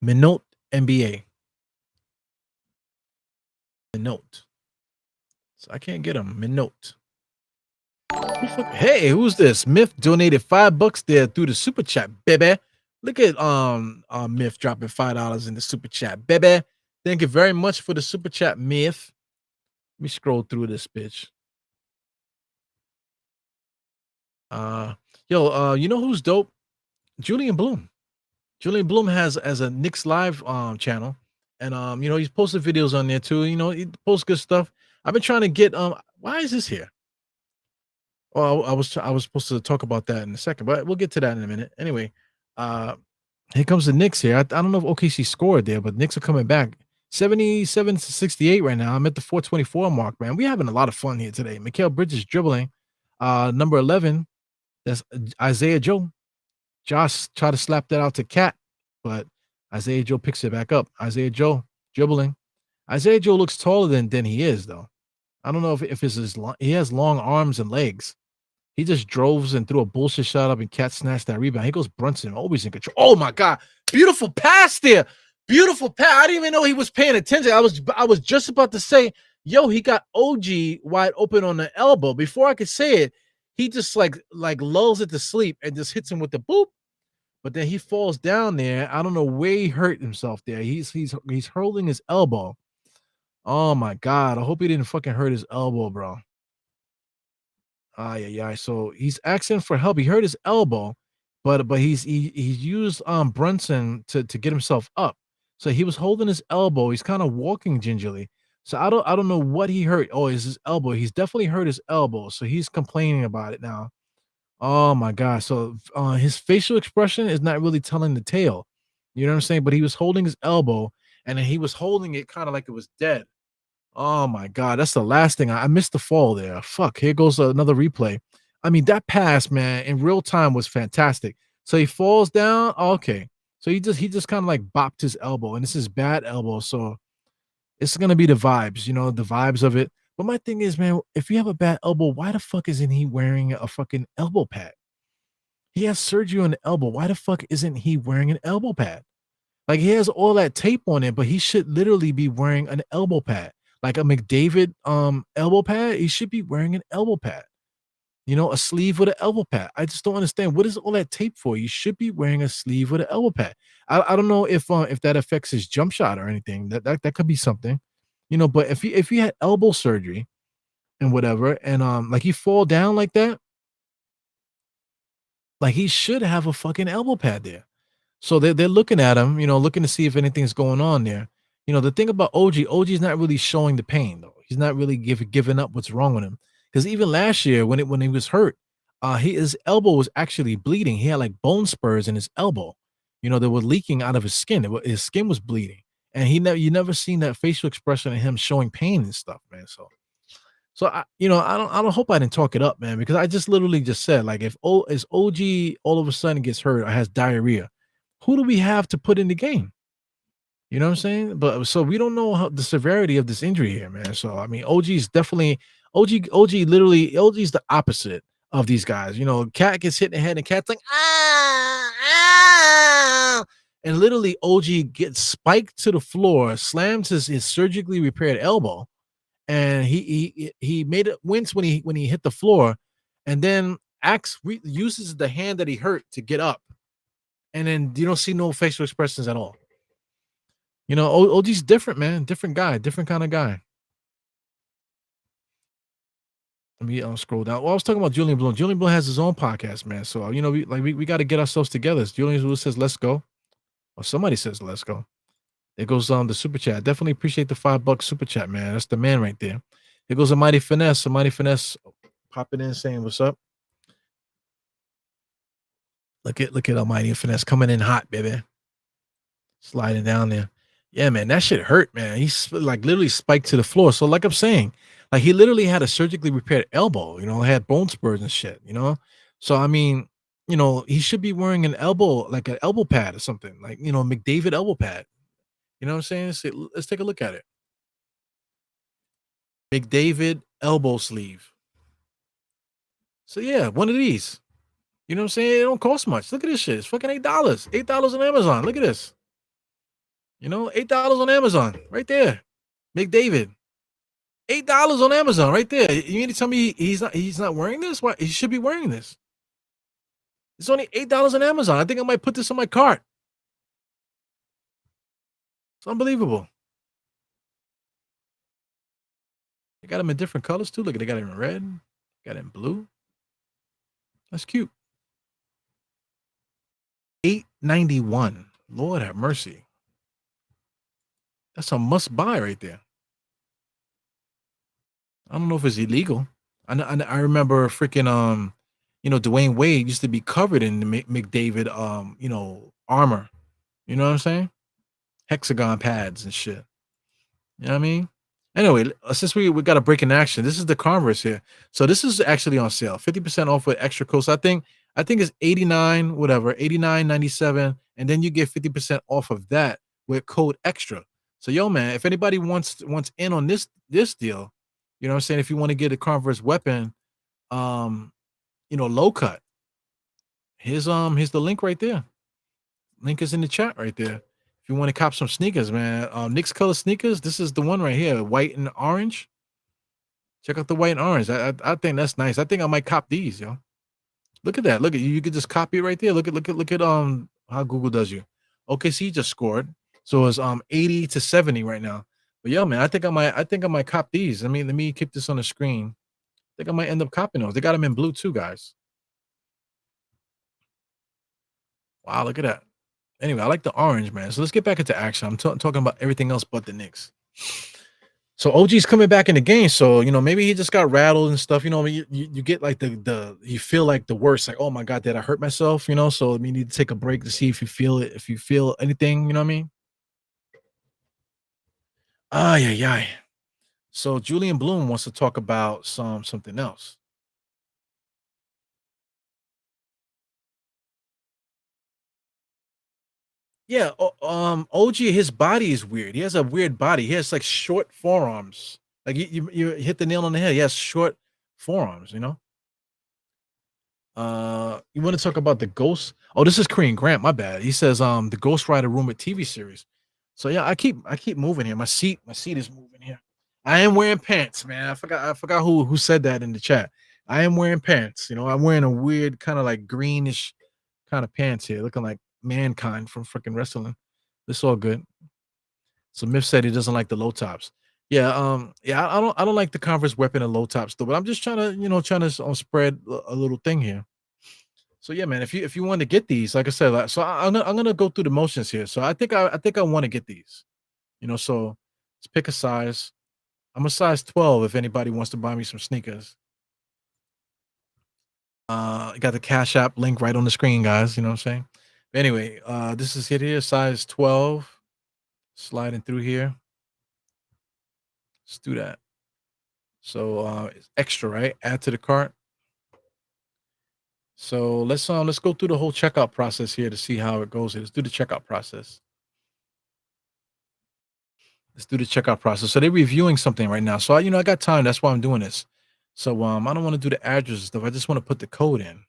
Minot NBA. Minot. So I can't get him. Minot. Hey, who's this? Myth donated $5 there through the super chat, baby. Look at Myth dropping $5 in the super chat, baby. Thank you very much for the super chat, Myth. Let me scroll through this bitch. You know who's dope? Julian Bloom. Julian Bloom has a Knicks Live channel, and he's posted videos on there too. He posts good stuff. I've been trying to get why is this here? Well, I was supposed to talk about that in a second, but we'll get to that in a minute. Anyway, here comes the Knicks here. I don't know if OKC scored there, but Knicks are coming back. 77-68 right now. I'm at the 424 mark, man. We're having a lot of fun here today. Mikal Bridges dribbling. Number 11, that's Isaiah Joe. Josh tried to slap that out to Cat, but Isaiah Joe picks it back up. Isaiah Joe dribbling. Isaiah Joe looks taller than he is, though. I don't know if it's he has long arms and legs. He just drove and threw a bullshit shot up, and Cat snatched that rebound. Here goes Brunson, always in control. Oh my God, beautiful pass there, beautiful pass. I didn't even know he was paying attention. I was just about to say, yo, he got OG wide open on the elbow. Before I could say it, he just like lulls it to sleep and just hits him with the boop. But then he falls down there. I don't know where he hurt himself there. He's hurling his elbow. Oh my god. I hope he didn't fucking hurt his elbow, bro. Yeah. So he's asking for help. He hurt his elbow, but he's used Brunson to get himself up. So he was holding his elbow. He's kind of walking gingerly. So I don't know what he hurt. Oh, it's his elbow. He's definitely hurt his elbow. So he's complaining about it now. Oh my god. So his facial expression is not really telling the tale. You know what I'm saying? But he was holding his elbow and then he was holding it kind of like it was dead. Oh my god, that's the last thing. I missed the fall there. Fuck, here goes another replay. I mean, that pass, man, in real time was fantastic. So he falls down. Okay. So he just kind of like bopped his elbow, and this is bad elbow. So it's gonna be the vibes, the vibes of it. But my thing is, man, if you have a bad elbow, why the fuck isn't he wearing a fucking elbow pad? He has surgery on the elbow. Why the fuck isn't he wearing an elbow pad? Like he has all that tape on it, but he should literally be wearing an elbow pad, like a McDavid elbow pad. He should be wearing an elbow pad, a sleeve with an elbow pad. I just don't understand what is all that tape for. You should be wearing a sleeve with an elbow pad. I don't know if that affects his jump shot or anything. That could be something, But if he had elbow surgery and whatever, and like he fall down like that, like he should have a fucking elbow pad there. So they're looking at him, looking to see if anything's going on there. The thing about OG's not really showing the pain though. He's not really giving up what's wrong with him. Because even last year when he was hurt, his elbow was actually bleeding. He had like bone spurs in his elbow, that were leaking out of his skin. His skin was bleeding, and you never seen that facial expression of him showing pain and stuff, man. So I don't hope I didn't talk it up, man, because I just literally just said like if OG all of a sudden gets hurt or has diarrhea, who do we have to put in the game? You know what I'm saying? But so we don't know the severity of this injury here, man. So I mean, OG's definitely OG's the opposite of these guys. Cat gets hit in the head and Cat's like and literally OG gets spiked to the floor, slams his surgically repaired elbow, and he made it wince when he hit the floor, and then uses the hand that he hurt to get up. And then you don't see no facial expressions at all. OG's different, man. Different guy, different kind of guy. Let me scroll down. Well, I was talking about Julian Bloom. Julian Bloom has his own podcast, man. So we got to get ourselves together. Julian Bloom says, "Let's go," or somebody says, "Let's go." There goes the super chat. Definitely appreciate the $5 super chat, man. That's the man right there. Here goes a Mighty Finesse. A Mighty Finesse popping in saying, "What's up?" Look at Almighty Finesse coming in hot, baby. Sliding down there. Yeah, man, that shit hurt, man. He's like literally spiked to the floor. So, like I'm saying, like he literally had a surgically repaired elbow, had bone spurs and shit, So, I mean, he should be wearing an elbow, like an elbow pad or something, like, McDavid elbow pad. You know what I'm saying? Let's take a look at it. McDavid elbow sleeve. So, yeah, one of these. You know what I'm saying? It don't cost much. Look at this shit. It's fucking $8. $8 on Amazon. Look at this. $8 on Amazon. Right there. McDavid. $8 on Amazon right there. You mean to tell me he's not wearing this? Why he should be wearing this? It's only $8 on Amazon. I think I might put this on my cart. It's unbelievable. They got them in different colors too. Look, they got it in red, got it in blue. That's cute. $8.91. Lord have mercy. That's a must buy right there. I don't know if it's illegal. I remember freaking Dwayne Wade used to be covered in the McDavid armor. You know what I'm saying? Hexagon pads and shit. You know what I mean? Anyway, since we got a break in action, this is the Converse here. So this is actually on sale, 50% off with extra codes. I think it's 89, whatever, 89.97, and then you get 50% off of that with code extra. So yo, man, if anybody wants in on this deal, you know what I'm saying? If you want to get a Converse weapon, low cut, here's the link right there. Link is in the chat right there. If you want to cop some sneakers, man, Knicks color sneakers, this is the one right here, white and orange. Check out the white and orange. I think that's nice. I think I might cop these, yo. Look at that. Look at you could just copy it right there. Look at how Google does you. OKC just scored. So it's 80-70 right now. But yeah, man, I think I might cop these. Let me keep this on the screen. I think I might end up copying those. They got them in blue too, guys. Wow, look at that. Anyway, I like the orange, man. So let's get back into action. I'm talking about everything else but the Knicks. So OG's coming back in the game. So, maybe he just got rattled and stuff. You get like you feel like the worst, like, oh my God, did I hurt myself? So you need to take a break to see if you feel it, if you feel anything, you know what I mean? Yeah. So Julian Bloom wants to talk about something else. Yeah, OG, his body is weird. He has a weird body. He has like short forearms. Like you hit the nail on the head. He has short forearms, You want to talk about the Ghost? Oh, this is Korean Grant, my bad. He says the Ghost Rider Rumored TV series. So yeah, I keep moving here. My seat is moving here. I am wearing pants, man. I forgot who said that in the chat. I am wearing pants. I'm wearing a weird kind of like greenish kind of pants here, looking like Mankind from freaking wrestling. It's all good. So Myth said he doesn't like the low tops. Yeah, I don't like the Converse weapon and low tops though, but I'm just trying to spread a little thing here. So yeah, man, if you want to get these, like I said, I'm gonna go through the motions here. So I think I want to get these. So let's pick a size. I'm a size 12 if anybody wants to buy me some sneakers. Got the Cash App link right on the screen, guys. You know what I'm saying? But anyway, this is here, size 12. Sliding through here. Let's do that. So it's extra, right? Add to the cart. So let's go through the whole checkout process here to see how it goes. Let's do the checkout process. So they're reviewing something right now. So I got time. That's why I'm doing this. So I don't want to do the address and stuff. I just want to put the code in.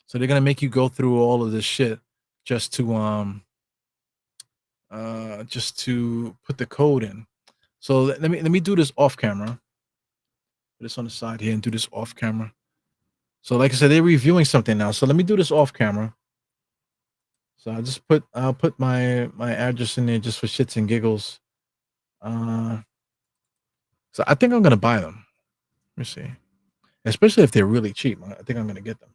So they're gonna make you go through all of this shit just to put the code in. So let me do this off camera. Put this on the side here and do this off camera. So like I said, they're reviewing something now. So let me do this off camera. So I'll put my address in there just for shits and giggles. So I think I'm gonna buy them. Let me see. Especially if they're really cheap. I think I'm gonna get them.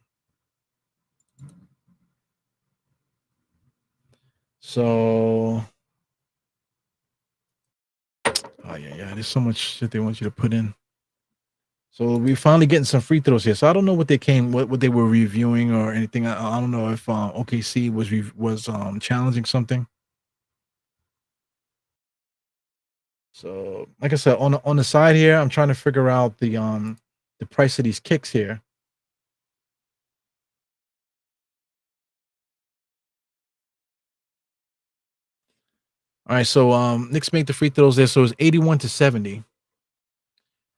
So yeah. There's so much shit they want you to put in. So we finally getting some free throws here. So I don't know what they were reviewing or anything. I don't know if OKC was challenging something. So like I said, on the side here, I'm trying to figure out the price of these kicks here. All right, so Knicks make the free throws there. So it's 81-70.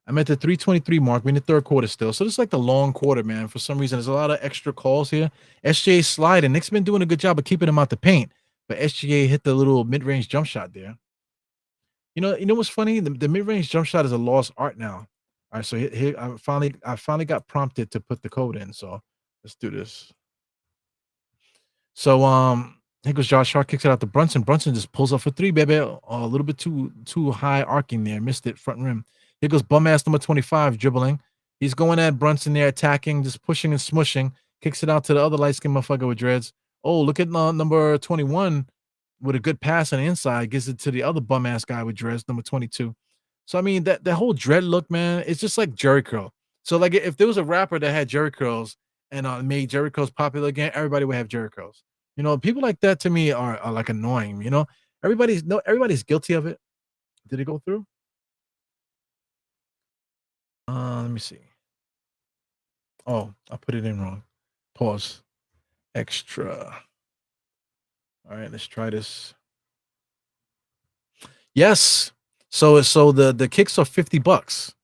I'm at the 3:23 mark. We're in the third quarter still. So this is like the long quarter, man. For some reason, there's a lot of extra calls here. SGA sliding. Knicks been doing a good job of keeping him out the paint, but SGA hit the little mid-range jump shot there. You know what's funny? The mid-range jump shot is a lost art now. All right, so here I finally got prompted to put the code in. So let's do this. So here goes Josh Hart, kicks it out to Brunson. Brunson just pulls up for three, baby. A little bit too high arcing there. Missed it front rim. Here goes bum ass number 25 dribbling. He's going at Brunson there, attacking, just pushing and smushing. Kicks it out to the other light skinned motherfucker with dreads. Oh, look at number 21 with a good pass on the inside. Gives it to the other bum ass guy with dreads, number 22. So I mean that whole dread look, man, it's just like Jerry curl. So like if there was a rapper that had Jerry curls and made Jerry curls popular again, everybody would have Jerry curls. People like that to me are like annoying. Everybody's guilty of it. Did it go through? Let me see. Oh, I put it in wrong. Pause. Extra. All right, let's try this. Yes. So the kicks are $50.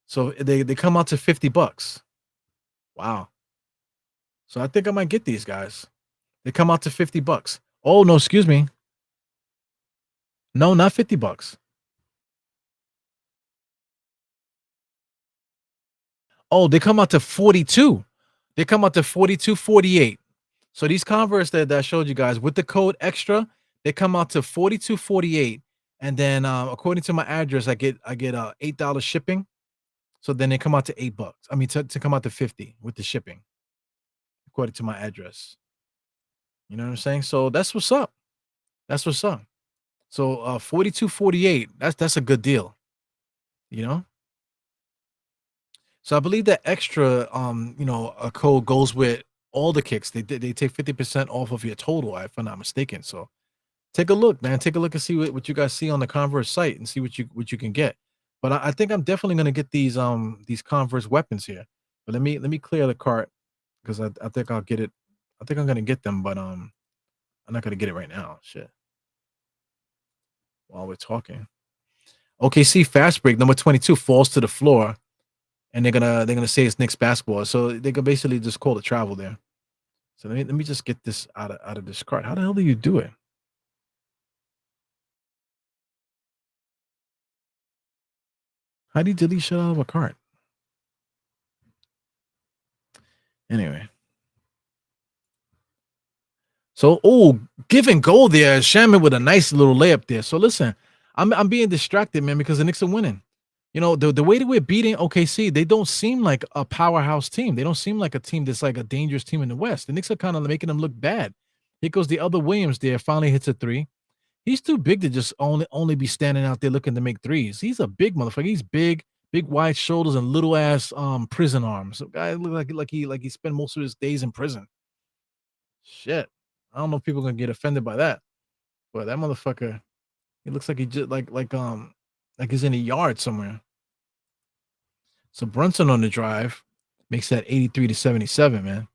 So they come out to $50. Wow. So I think I might get these guys. They come out to $50. Oh no, excuse me. No, not $50. Oh, they come out to 42. They come out to 42.48. So these Converse that I showed you guys with the code extra, they come out to 42.48. And then according to my address, I get $8 shipping. So then they come out to $8. I mean, to come out to 50 with the shipping, according to my address. You know what I'm saying? So that's what's up. That's what's up. So 42.48. That's a good deal. You know. So I believe that extra a code goes with all the kicks. They take 50% off of your total, if I'm not mistaken. So take a look, man. Take a look and see what you guys see on the Converse site and see what you can get. But I think I'm definitely gonna get these Converse weapons here. But let me clear the cart because I think I'll get it. I think I'm gonna get them, but I'm not gonna get it right now. Shit. While we're talking. OKC fast break number 22 falls to the floor, and they're gonna say it's Knicks basketball. So they can basically just call it travel there. So let me just get this out of this cart. How the hell do you do it? How do you delete shit out of a cart? Anyway. So, give and go there. Shaman with a nice little layup there. So listen, I'm being distracted, man, because the Knicks are winning. You know, the way that we're beating OKC, they don't seem like a powerhouse team. They don't seem like a team that's like a dangerous team in the West. The Knicks are kind of making them look bad. Here goes the other Williams there. Finally hits a three. He's too big to just only be standing out there looking to make threes. He's a big motherfucker. He's big wide shoulders and little ass prison arms. So guy look like he spent most of his days in prison. Shit. I don't know if people are gonna get offended by that, but that motherfucker, he looks like he just like he's in a yard somewhere. So Brunson on the drive makes that 83-77, man.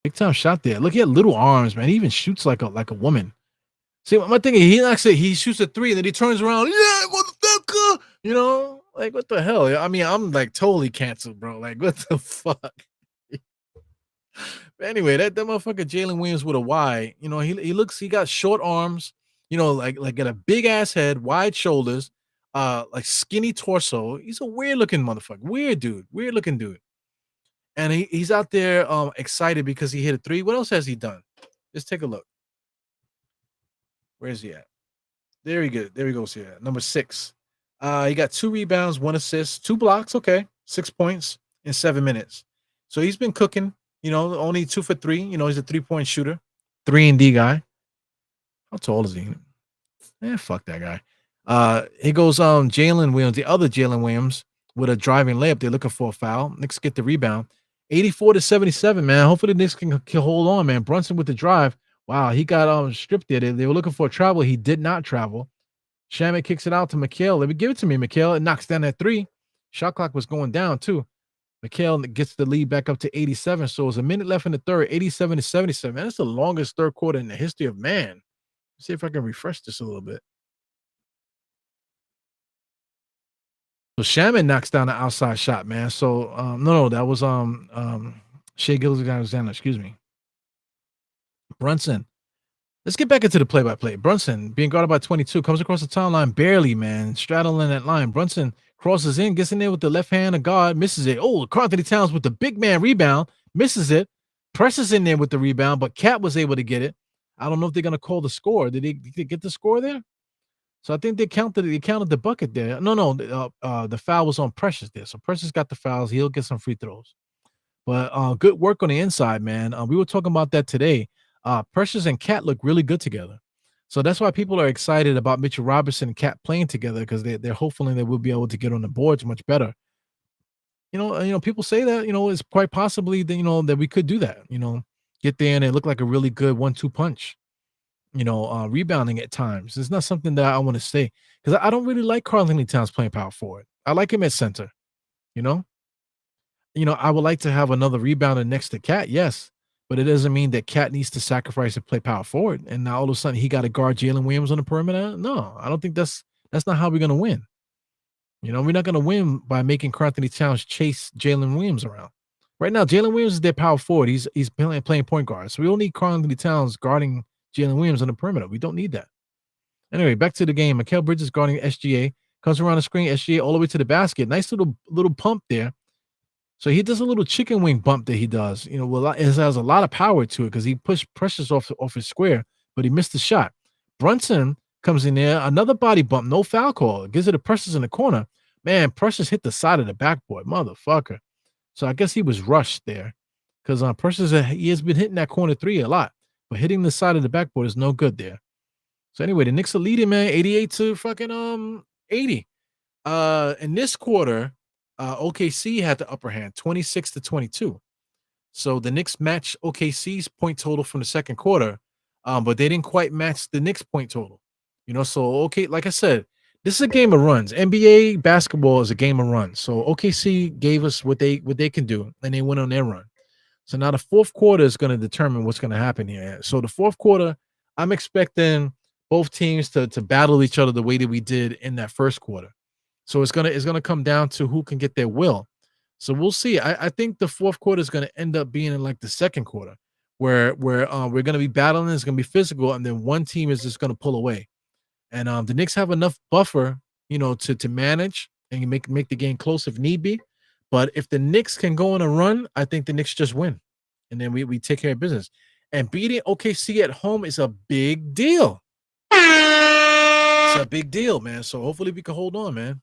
Big time shot there. Look at little arms, man. He even shoots like a woman. See, my thing is he shoots a three and then he turns around. Yeah, motherfucker. You know, like what the hell? I mean, I'm like totally canceled, bro. Like, what the fuck? Anyway, that motherfucker Jalen Williams with a Y, you know, he got short arms, you know, like got a big ass head, wide shoulders, like skinny torso. He's a weird looking motherfucker, weird looking dude. And he's out there excited because he hit a three. What else has he done? Just take a look. Where's he at? There he goes here. Number 6. He got 2 rebounds, 1 assist, 2 blocks. Okay, 6 points in 7 minutes. So he's been cooking. You know, only 2 for 3. You know, he's a 3-point shooter, 3-and-D guy. How tall is he? Fuck that guy. Here goes Jalen Williams, the other Jalen Williams, with a driving layup. They're looking for a foul. Knicks get the rebound. 84-77, man. Hopefully the Knicks can hold on, man. Brunson with the drive. Wow, he got stripped there. They were looking for a travel. He did not travel. Shaman kicks it out to Mikhail. Let me give it to me, Mikhail. It knocks down that 3. Shot clock was going down, too. Mikhail gets the lead back up to 87. So it's a minute left in the third, 87-77. Man, that's the longest third quarter in the history of man. Let's see if I can refresh this a little bit. So Shaman knocks down the outside shot, man. So no, that was Shai Gilgeous-Alexander, excuse me. Brunson. Let's get back into the play-by-play. Brunson being guarded by 22 comes across the timeline barely, man. Straddling that line. Brunson crosses in, gets in there with the left hand of guard, misses it. Oh, Karl-Anthony Towns with the big man rebound, misses it, presses in there with the rebound, but Cat was able to get it. I don't know if they're gonna call the score. Did they get the score there? So I think they counted the bucket there. No, the foul was on Precious there. So Precious got the fouls. He'll get some free throws. But good work on the inside, man. We were talking about that today. Precious and Cat look really good together. So that's why people are excited about Mitchell Robinson and Cat playing together, because they're hopefully they will be able to get on the boards much better. You know, people say that, you know, it's quite possibly that, you know, that we could do that, you know, get there and it look like a really good 1-2 punch, you know, rebounding at times. It's not something that I want to say, because I don't really like Karl-Anthony Towns playing power forward. I like him at center, you know. I would like to have another rebounder next to Cat, yes. But it doesn't mean that Cat needs to sacrifice and play power forward. And now all of a sudden he got to guard Jalen Williams on the perimeter. No, I don't think that's not how we're going to win. You know, we're not going to win by making Karl-Anthony Towns chase Jalen Williams around. Right now, Jalen Williams is their power forward. He's playing point guard. So we don't need Karl-Anthony Towns guarding Jalen Williams on the perimeter. We don't need that. Anyway, back to the game. Mikal Bridges guarding SGA. Comes around the screen, SGA all the way to the basket. Nice little pump there. So he does a little chicken wing bump that he does. You know, well, it has a lot of power to it because he pushed Precious off his square, but he missed the shot. Brunson comes in there, another body bump, no foul call. Gives it to Precious in the corner. Man, Precious hit the side of the backboard, motherfucker. So I guess he was rushed there because Precious, he has been hitting that corner three a lot, but hitting the side of the backboard is no good there. So anyway, the Knicks are leading, man, 88 to fucking 80. In this quarter, OKC had the upper hand, 26 to 22. So the Knicks matched OKC's point total from the second quarter, but they didn't quite match the Knicks point total. So okay, like I said, this is a game of runs. NBA basketball is a game of runs. So OKC gave us what they can do, and they went on their run. So now the fourth quarter is going to determine what's going to happen here. So the fourth quarter, I'm expecting both teams to battle each other the way that we did in that first quarter. So it's gonna come down to who can get their will. So we'll see. I think the fourth quarter is gonna end up being in like the second quarter, where we're gonna be battling. It's gonna be physical, and then one team is just gonna pull away. And the Knicks have enough buffer, to manage and make the game close if need be. But if the Knicks can go on a run, I think the Knicks just win, and then we take care of business. And beating OKC at home is a big deal. It's a big deal, man. So hopefully we can hold on, man.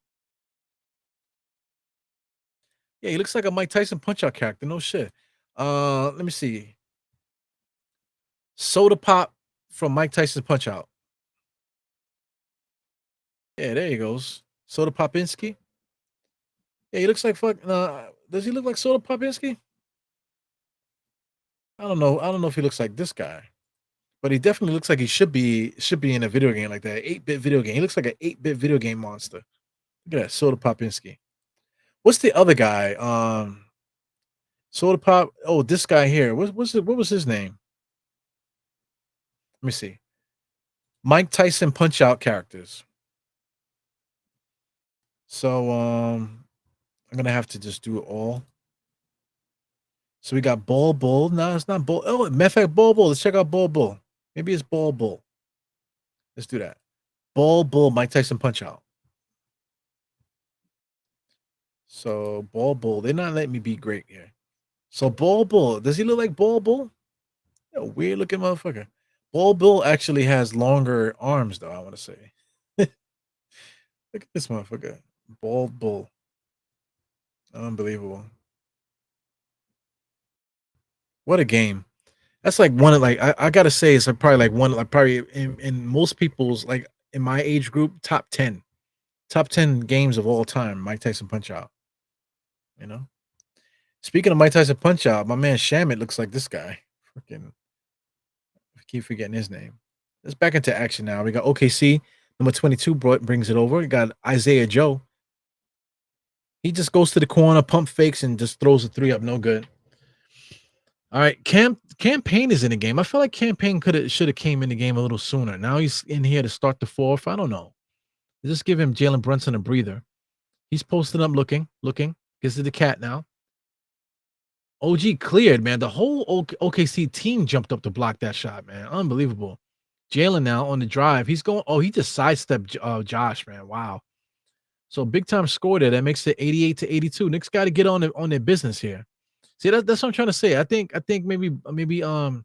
Yeah, he looks like a Mike Tyson Punch-Out character. No shit. Let me see. Soda Pop from Mike Tyson's Punch-Out. Yeah, there he goes. Soda Popinski. Yeah, he looks like fuck. Does he look like Soda Popinski? I don't know. I don't know if he looks like this guy, but he definitely looks like he should be in a video game like that. 8-bit video game. He looks like an 8-bit video game monster. Look at that, Soda Popinski. What's the other guy? Soda Pop. Oh, this guy here. What was his name? Let me see. Mike Tyson Punch-Out characters. So I'm gonna have to just do it all. So we got Ball Bull. No, it's not Ball. Oh, matter of fact, Ball Bull. Let's check out Ball Bull. Maybe it's Ball Bull. Let's do that. Ball Bull, Mike Tyson Punch-Out. So Ball Bull. They're not letting me be great here. So Ball Bull. Does he look like Ball Bull? A weird looking motherfucker. Ball Bull actually has longer arms, though, I want to say. Look at this motherfucker. Ball Bull. Unbelievable. What a game. That's like one of I gotta say it's probably like one probably in most people's like in my age group top 10 games of all time. Mike Tyson Punch-Out. Speaking of Mike Tyson Punch-Out, my man Shamit looks like this guy. Freaking, I keep forgetting his name. Let's back into action now. We got OKC number 22 brings it over. We got Isaiah Joe. He just goes to the corner, pump fakes, and just throws a three up. No good. All right, Campaign is in the game. I feel like Campaign should have came in the game a little sooner. Now he's in here to start the fourth. I don't know. Just give him Jalen Brunson a breather. He's posting up, looking. Gets to the cat now. OG cleared, man. The whole OKC team jumped up to block that shot, man. Unbelievable. Jalen now on the drive. He's going. Oh, he just sidestepped Josh, man. Wow. So big time score there. That makes it 88 to 82. Knicks got to get on their business here. See, that's what I'm trying to say. I think maybe Cameron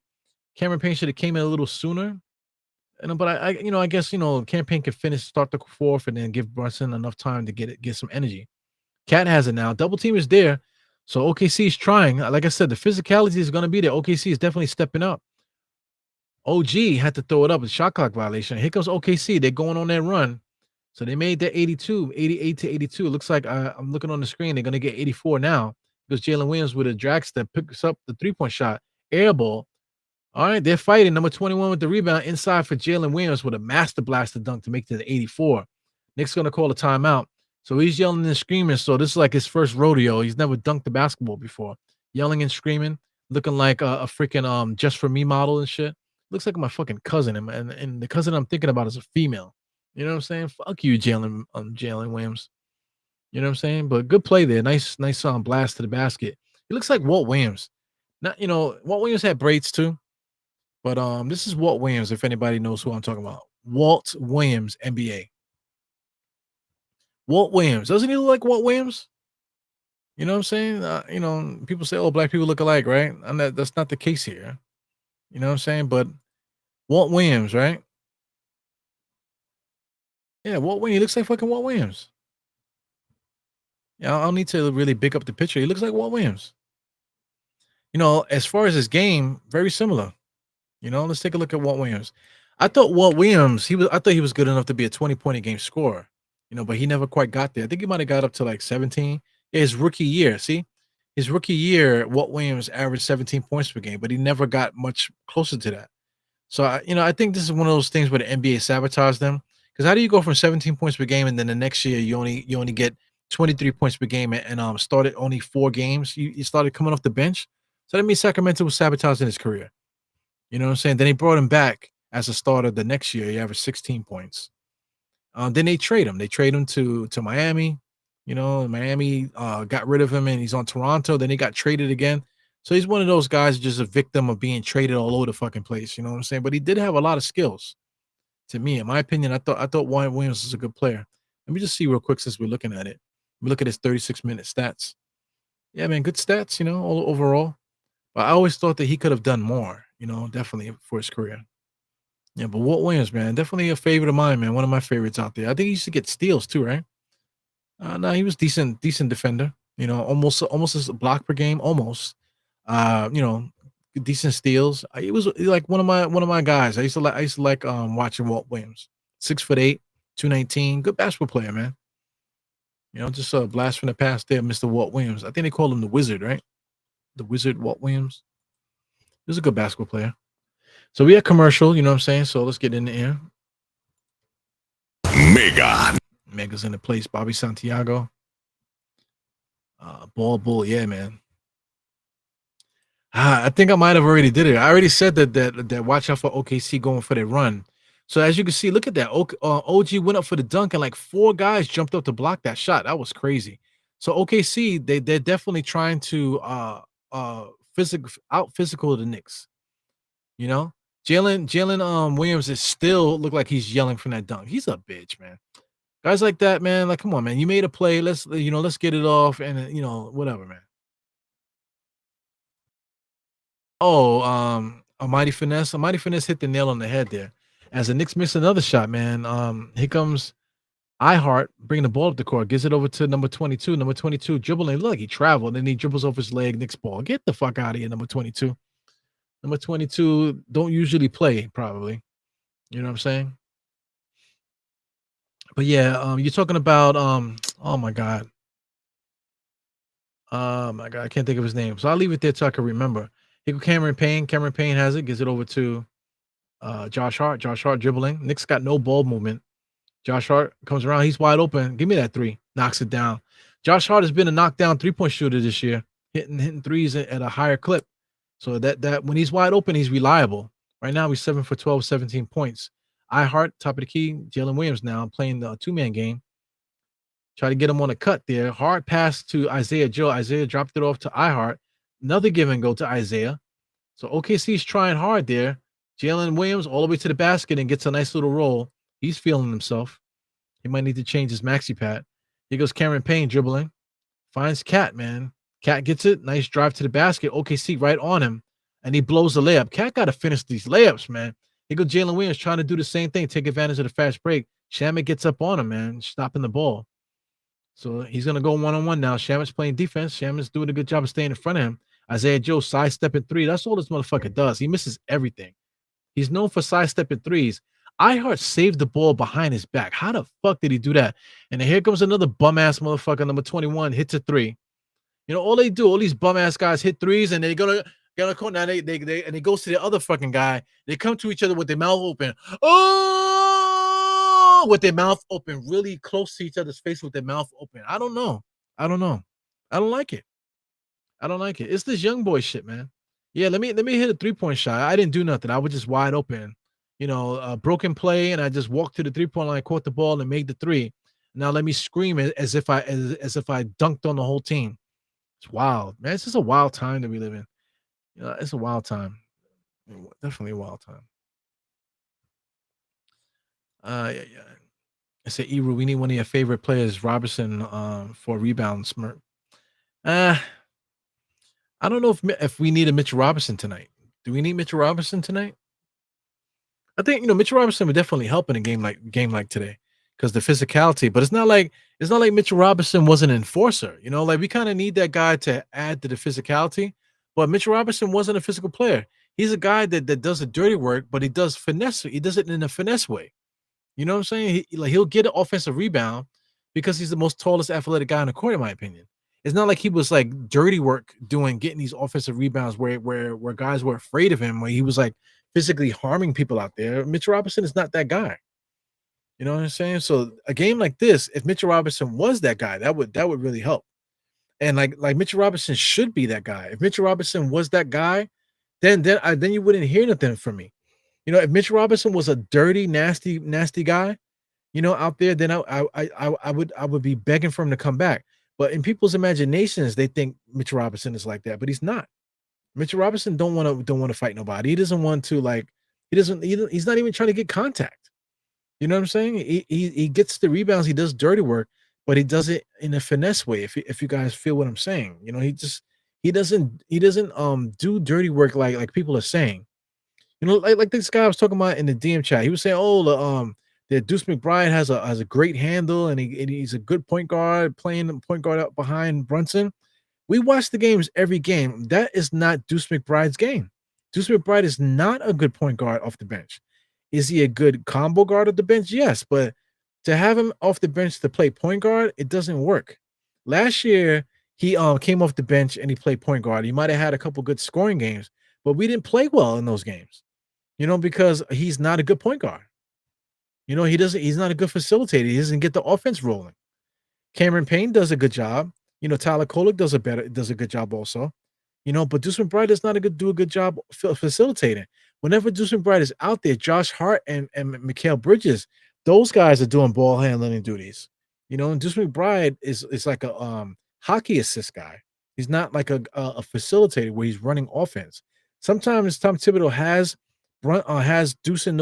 Payne should have came in a little sooner. But I guess Campaign could start the fourth, and then give Brunson enough time to get some energy. Cat has it now. Double team is there. So OKC is trying. Like I said, the physicality is going to be there. OKC is definitely stepping up. OG had to throw it up. A shot clock violation. Here comes OKC. They're going on that run. So they made that 88 to 82. It looks like I'm looking on the screen. They're going to get 84 now because Jalen Williams with a drag step picks up the three-point shot. Air ball. All right, they're fighting. Number 21 with the rebound inside for Jalen Williams with a master blaster dunk to make it to 84. Nick's going to call a timeout. So he's yelling and screaming. So this is like his first rodeo. He's never dunked the basketball before. Yelling and screaming, looking like a freaking Just For Me model and shit. Looks like my fucking cousin. And the cousin I'm thinking about is a female. You know what I'm saying? Fuck you, Jalen Williams. You know what I'm saying? But good play there. Nice blast to the basket. He looks like Walt Williams. Not, Walt Williams had braids too. But this is Walt Williams, if anybody knows who I'm talking about. Walt Williams, NBA. Walt Williams. Doesn't he look like Walt Williams? You know what I'm saying? People say, oh, black people look alike, right? And that's not the case here. You know what I'm saying? But Walt Williams, right? Yeah, Walt Williams. He looks like fucking Walt Williams. Yeah, I don't need to really big up the picture. He looks like Walt Williams. You know, as far as his game, very similar. You know, let's take a look at Walt Williams. I thought Walt Williams, I thought he was good enough to be a 20-point a game scorer, you know, but he never quite got there. I think he might have got up to like 17. Yeah, his rookie year. See, his rookie year, Walt Williams averaged 17 points per game, but he never got much closer to that. So, I think this is one of those things where the NBA sabotaged them. Because how do you go from 17 points per game and then the next year you only get 23 points per game and started only 4 games? You started coming off the bench. So that means Sacramento was sabotaging his career. You know what I'm saying? Then they brought him back as a starter the next year. He averaged 16 points. Then they trade him. They trade him to Miami. You know, Miami got rid of him and he's on Toronto. Then he got traded again. So he's one of those guys just a victim of being traded all over the fucking place. You know what I'm saying? But he did have a lot of skills. To me, in my opinion, I thought Wyatt Williams was a good player. Let me just see real quick since we're looking at it. We look at his 36-minute stats. Yeah, man, good stats, you know, all overall. But I always thought that he could have done more, you know, definitely for his career. Yeah, but Walt Williams, man, definitely a favorite of mine, man. One of my favorites out there. I think he used to get steals too, right? No, he was decent defender. You know, almost as a block per game, almost. You know, decent steals. He was like one of my guys. I used to like watching Walt Williams. 6'8", 219, good basketball player, man. You know, just a blast from the past there, Mr. Walt Williams. I think they call him the Wizard, right? The Wizard Walt Williams. He was a good basketball player. So we had commercial, you know what I'm saying? So let's get in the air. Mega. Mega's in the place. Bobby Santiago. Ball Bull, yeah, man. I think I might have already did it. I already said that watch out for OKC going for their run. So as you can see, look at that. OG went up for the dunk and like 4 guys jumped up to block that shot. That was crazy. So OKC, they're definitely trying to physical the Knicks. You know, Jalen Williams is still look like he's yelling from that dunk. He's a bitch, man. Guys like that, man. Like, come on, man. You made a play. Let's get it off and whatever, man. Oh, a mighty finesse. A mighty finesse hit the nail on the head there. As the Knicks miss another shot, man. Here comes iHeart bringing the ball up the court, gives it over to number 22. Number 22 dribbling. Look, he traveled, and he dribbles off his leg. Knicks ball. Get the fuck out of here, number 22. Number 22 don't usually play, probably. You know what I'm saying? But yeah, you're talking about oh my god. Oh my god, I can't think of his name. So I'll leave it there so I can remember. Here go Cameron Payne. Cameron Payne has it, gives it over to Josh Hart. Josh Hart dribbling. Knicks got no ball movement. Josh Hart comes around. He's wide open. Give me that 3. Knocks it down. Josh Hart has been a knockdown 3-point shooter this year, hitting threes at a higher clip. So that when he's wide open, he's reliable. Right now, he's 7 for 12, 17 points. iHeart, top of the key. Jalen Williams now playing the 2-man game. Try to get him on a cut there. Hard pass to Isaiah Joe. Isaiah dropped it off to iHeart. Another give and go to Isaiah. So OKC's trying hard there. Jalen Williams all the way to the basket and gets a nice little roll. He's feeling himself. He might need to change his maxi pad. Here goes Cameron Payne dribbling. Finds Cat, man. Cat gets it. Nice drive to the basket. OKC right on him. And he blows the layup. Cat got to finish these layups, man. Here goes Jalen Williams trying to do the same thing. Take advantage of the fast break. Shamet gets up on him, man. Stopping the ball. So he's going to go one-on-one now. Shamet's playing defense. Shamet's doing a good job of staying in front of him. Isaiah Joe sidestepping 3. That's all this motherfucker does. He misses everything. He's known for sidestepping 3s. iHeart saved the ball behind his back. How the fuck did he do that? And then here comes another bum-ass motherfucker, number 21, hits a 3. You know, all they do, all these bum-ass guys hit 3s, and they're going to get on the court. Now they and it goes to the other fucking guy. They come to each other with their mouth open. Oh! With their mouth open, really close to each other's face with their mouth open. I don't know. I don't like it. It's this young boy shit, man. Yeah, let me hit a 3-point shot. I didn't do nothing. I was just wide open. You know, a broken play, and I just walked to the 3-point line, caught the ball, and made the 3. Now let me scream it as if I dunked on the whole team. It's wild, man. It's just a wild time that we live in. You know, it's a wild time. Definitely a wild time. Yeah. I said, Eru, we need one of your favorite players, Robertson, for rebound smirk. I don't know if we need a Mitchell Robinson tonight. Do we need Mitchell Robinson tonight? I think Mitchell Robinson would definitely help in a game like today, because the physicality. But it's not like Mitchell Robinson was an enforcer. You know, like we kind of need that guy to add to the physicality. But Mitchell Robinson wasn't a physical player. He's a guy that does the dirty work, but he does finesse. He does it in a finesse way. You know what I'm saying? He'll get an offensive rebound because he's the most tallest athletic guy on the court, in my opinion. It's not like he was like dirty work getting these offensive rebounds where guys were afraid of him, where he was like physically harming people out there. Mitchell Robinson is not that guy. You know what I'm saying? So a game like this, if Mitchell Robinson was that guy, that would really help. And like Mitchell Robinson should be that guy. If Mitchell Robinson was that guy, then you wouldn't hear nothing from me. You know, if Mitchell Robinson was a dirty, nasty guy, you know, out there, then I would be begging for him to come back. But in people's imaginations, they think Mitchell Robinson is like that, but he's not. Mitchell Robinson don't want to fight nobody. He doesn't want to he's not even trying to get contact. You know what I'm saying? He gets the rebounds, he does dirty work, but he does it in a finesse way. If you guys feel what I'm saying, you know, he doesn't do dirty work like people are saying. You know, like this guy I was talking about in the DM chat. He was saying, "Oh, the Deuce McBride has a great handle and he's a good point guard, playing point guard up behind Brunson." We watch the games every game. That is not Deuce McBride's game. Deuce McBride is not a good point guard off the bench. Is he a good combo guard at the bench? Yes, but to have him off the bench to play point guard, it doesn't work. Last year, he came off the bench and he played point guard. He might have had a couple good scoring games, but we didn't play well in those games. You know, because he's not a good point guard. You know, he's not a good facilitator. He doesn't get the offense rolling. Cameron Payne does a good job. You know, Tyler Kolek does a good job also. You know, but Deuce McBride does not do a good job facilitating. Whenever Deuce McBride is out there, Josh Hart and Mikal Bridges, those guys are doing ball handling duties. You know, and Deuce McBride is like a hockey assist guy. He's not like a facilitator where he's running offense. Sometimes Tom Thibodeau has Deuce in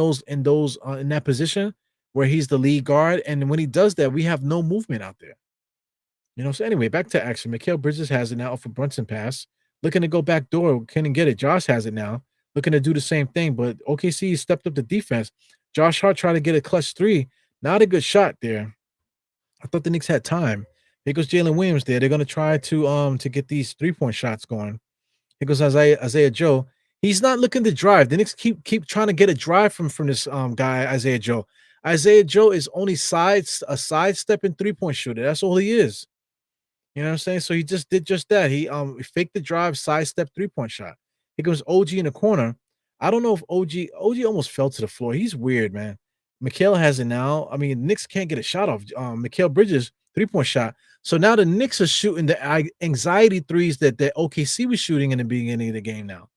that position where he's the lead guard, and when he does that, we have no movement out there. You know, so anyway, back to action. Mikal Bridges has it now off a Brunson pass, looking to go back door, couldn't get it. Josh has it now, looking to do the same thing, but OKC stepped up the defense. Josh Hart tried to get a clutch three, not a good shot there. I thought the Knicks had time. Here goes Jalen Williams there. They're going to try to get these 3-point shots going. Here goes Isaiah Joe. He's not looking to drive. The Knicks keep trying to get a drive from this guy, Isaiah Joe. Isaiah Joe is only a sidestepping 3-point shooter. That's all he is. You know what I'm saying? So he just did just that. He faked the drive, sidestep 3-point shot. Here comes OG in the corner. I don't know if OG almost fell to the floor. He's weird, man. Mikal has it now. I mean, Knicks can't get a shot off. Mikal Bridges 3-point shot. So now the Knicks are shooting the anxiety threes that OKC was shooting in the beginning of the game now.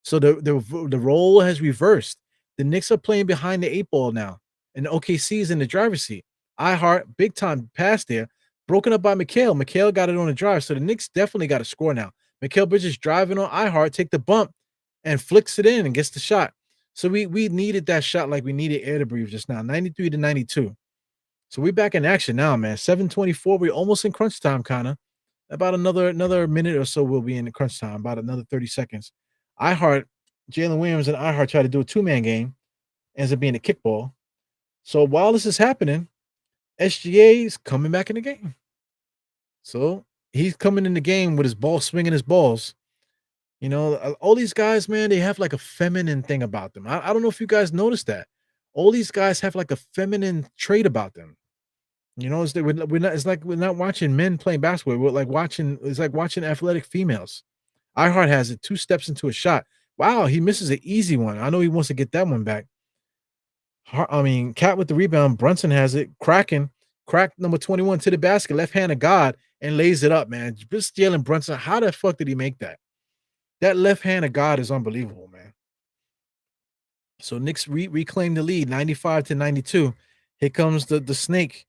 So the role has reversed. The Knicks are playing behind the 8 ball now, and the OKC is in the driver's seat. iHeart, big time pass there, broken up by Mikal. Mikal got it on the drive, so the Knicks definitely got to score now. Mikal Bridges driving on iHeart, take the bump, and flicks it in and gets the shot. So we needed that shot like we needed air to breathe just now, 93-92. So we're back in action now, man. 7:24. We're almost in crunch time, kind of. About another minute or so, we'll be in the crunch time. About another 30 seconds. iHeart, Jalen Williams and iHeart try to do a 2-man game, ends up being a kickball. So while this is happening, SGA is coming back in the game. So he's coming in the game with his ball, swinging his balls. You know, all these guys, man, they have like a feminine thing about them. I don't know if you guys noticed that. All these guys have like a feminine trait about them. You know, it's like we're not watching men playing basketball. We're like watching athletic females. iHeart has it 2 steps into a shot. Wow, he misses an easy one. I know he wants to get that one back. Cat with the rebound. Brunson has it. Crack number 21 to the basket, left hand of God, and lays it up, man. Just Jalen Brunson. How the fuck did he make that? That left hand of God is unbelievable, man. So Knicks reclaim the lead, 95-92. Here comes the snake,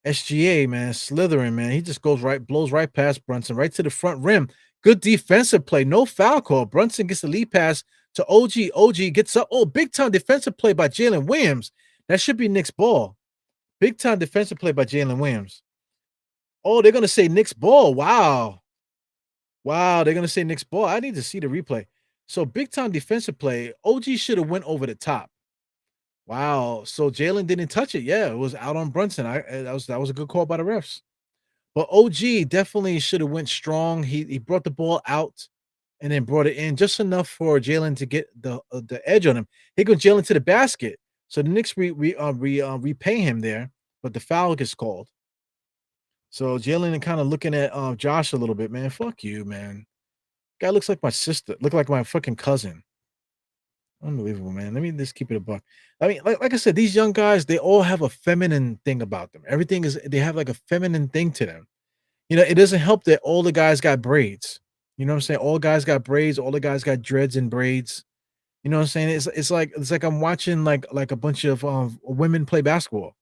SGA, man, slithering, man. He just blows right past Brunson, right to the front rim. Good defensive play, no foul call. Brunson gets the lead pass to OG. OG gets up. Oh, big time defensive play by Jalen Williams. That should be Knicks ball. Big time defensive play by Jalen Williams. Oh, they're gonna say Knicks ball. Wow, they're gonna say Knicks ball. I need to see the replay. So big time defensive play. OG should have went over the top. Wow. So Jalen didn't touch it. Yeah, it was out on Brunson. That was a good call by the refs. But OG definitely should have went strong. He brought the ball out and then brought it in just enough for Jalen to get the edge on him. He goes Jalen to the basket. So the Knicks repay him there, but the foul gets called. So Jalen kind of looking at Josh a little bit, man. Fuck you, man. Guy looks like my sister, look like my fucking cousin. Unbelievable, man. Let me just keep it a buck. I mean, like I said, these young guys, they all have a feminine thing about them. Everything is they have like a feminine thing to them. You know, it doesn't help that all the guys got braids. You know what I'm saying? All guys got braids, all the guys got dreads and braids. You know what I'm saying? It's like I'm watching like a bunch of women play basketball.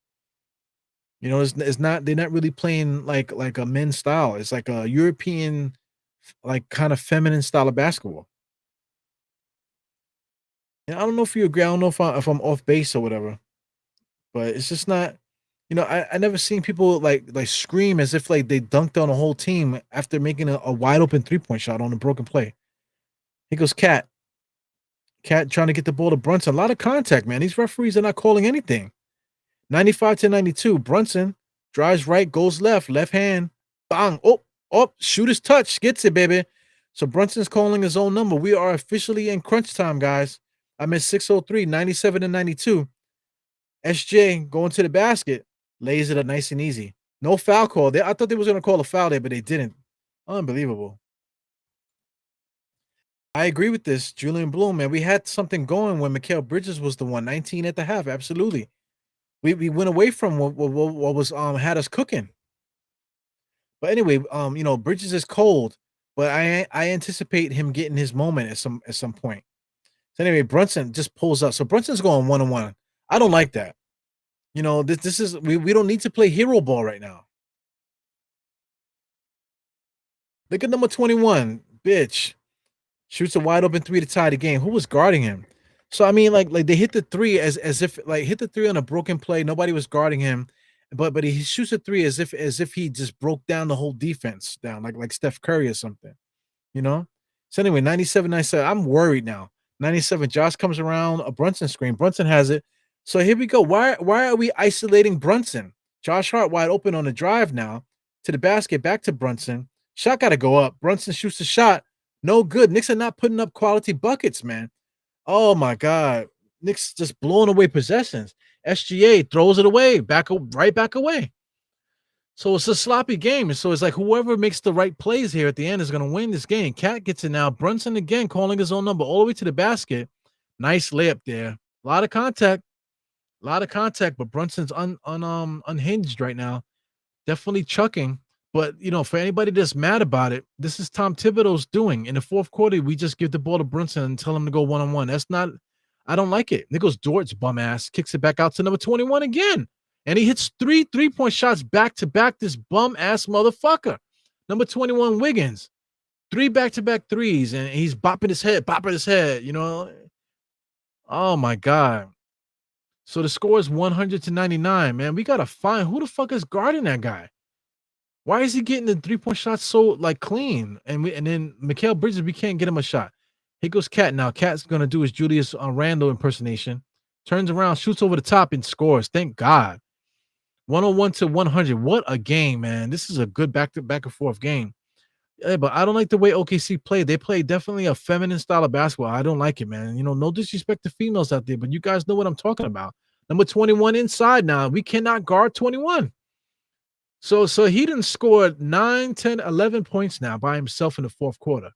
You know, it's not they're not really playing like a men's style. It's like a European like kind of feminine style of basketball. And I don't know if you agree. I don't know if I'm off base or whatever, but it's just not. You know, I never seen people like scream as if like they dunked on a whole team after making a wide open 3-point shot on a broken play. He goes, Cat trying to get the ball to Brunson. A lot of contact, man. These referees are not calling anything. 95-92. Brunson drives right, goes left hand. Bang. Oh, shooter's touch. Gets it, baby. So Brunson's calling his own number. We are officially in crunch time, guys. I'm at 6:03, 97-92. SJ going to the basket, lays it up nice and easy. No foul call there. I thought they was going to call a foul there, but they didn't. Unbelievable. I agree with this. Julian Bloom, man. We had something going when Mikal Bridges was the one, 19 at the half. Absolutely. We went away from what was had us cooking. But anyway, you know, Bridges is cold, but I anticipate him getting his moment at some point. So anyway, Brunson just pulls up. So Brunson's going 1-on-1. I don't like that. You know, this is we don't need to play hero ball right now. Look at number 21, bitch. Shoots a wide open 3 to tie the game. Who was guarding him? So I mean, like they hit the 3 as if like hit the 3 on a broken play. Nobody was guarding him, but he shoots a 3 as if he just broke down the whole defense down, like Steph Curry or something, you know. So anyway, 97-97. I'm worried now. 97. Josh comes around a Brunson screen. Brunson has it. So here we go. Why are we isolating Brunson? Josh Hart wide open on the drive now to the basket, back to Brunson. Shot got to go up. Brunson shoots the shot. No good. Knicks are not putting up quality buckets, man. Oh my God. Knicks just blowing away possessions. SGA throws it away, right back away. So it's a sloppy game. So it's like whoever makes the right plays here at the end is going to win this game. Cat gets it now. Brunson again calling his own number all the way to the basket. Nice layup there. A lot of contact, but Brunson's unhinged right now. Definitely chucking. But, you know, for anybody that's mad about it, this is Tom Thibodeau's doing. In the fourth quarter, we just give the ball to Brunson and tell him to go one-on-one. That's not – I don't like it. Nichols Dort's bum ass kicks it back out to number 21 again. And he hits 3 3-point shots back-to-back, this bum-ass motherfucker. Number 21, Wiggins. 3 back-to-back threes, and he's bopping his head, you know. Oh, my God. So the score is 100-99, man. We got to find – who the fuck is guarding that guy? Why is he getting the 3-point shots so like clean? And then Mikal Bridges, we can't get him a shot. Here goes Cat now. Cat's gonna do his Julius Randle impersonation. Turns around, shoots over the top, and scores. Thank God. 101-100. What a game, man. This is a good back and forth game. Yeah, but I don't like the way OKC played. They play definitely a feminine style of basketball. I don't like it, man. You know, no disrespect to females out there, but you guys know what I'm talking about. Number 21 inside now. We cannot guard 21. So he didn't score 9, 10, 11 points now by himself in the fourth quarter.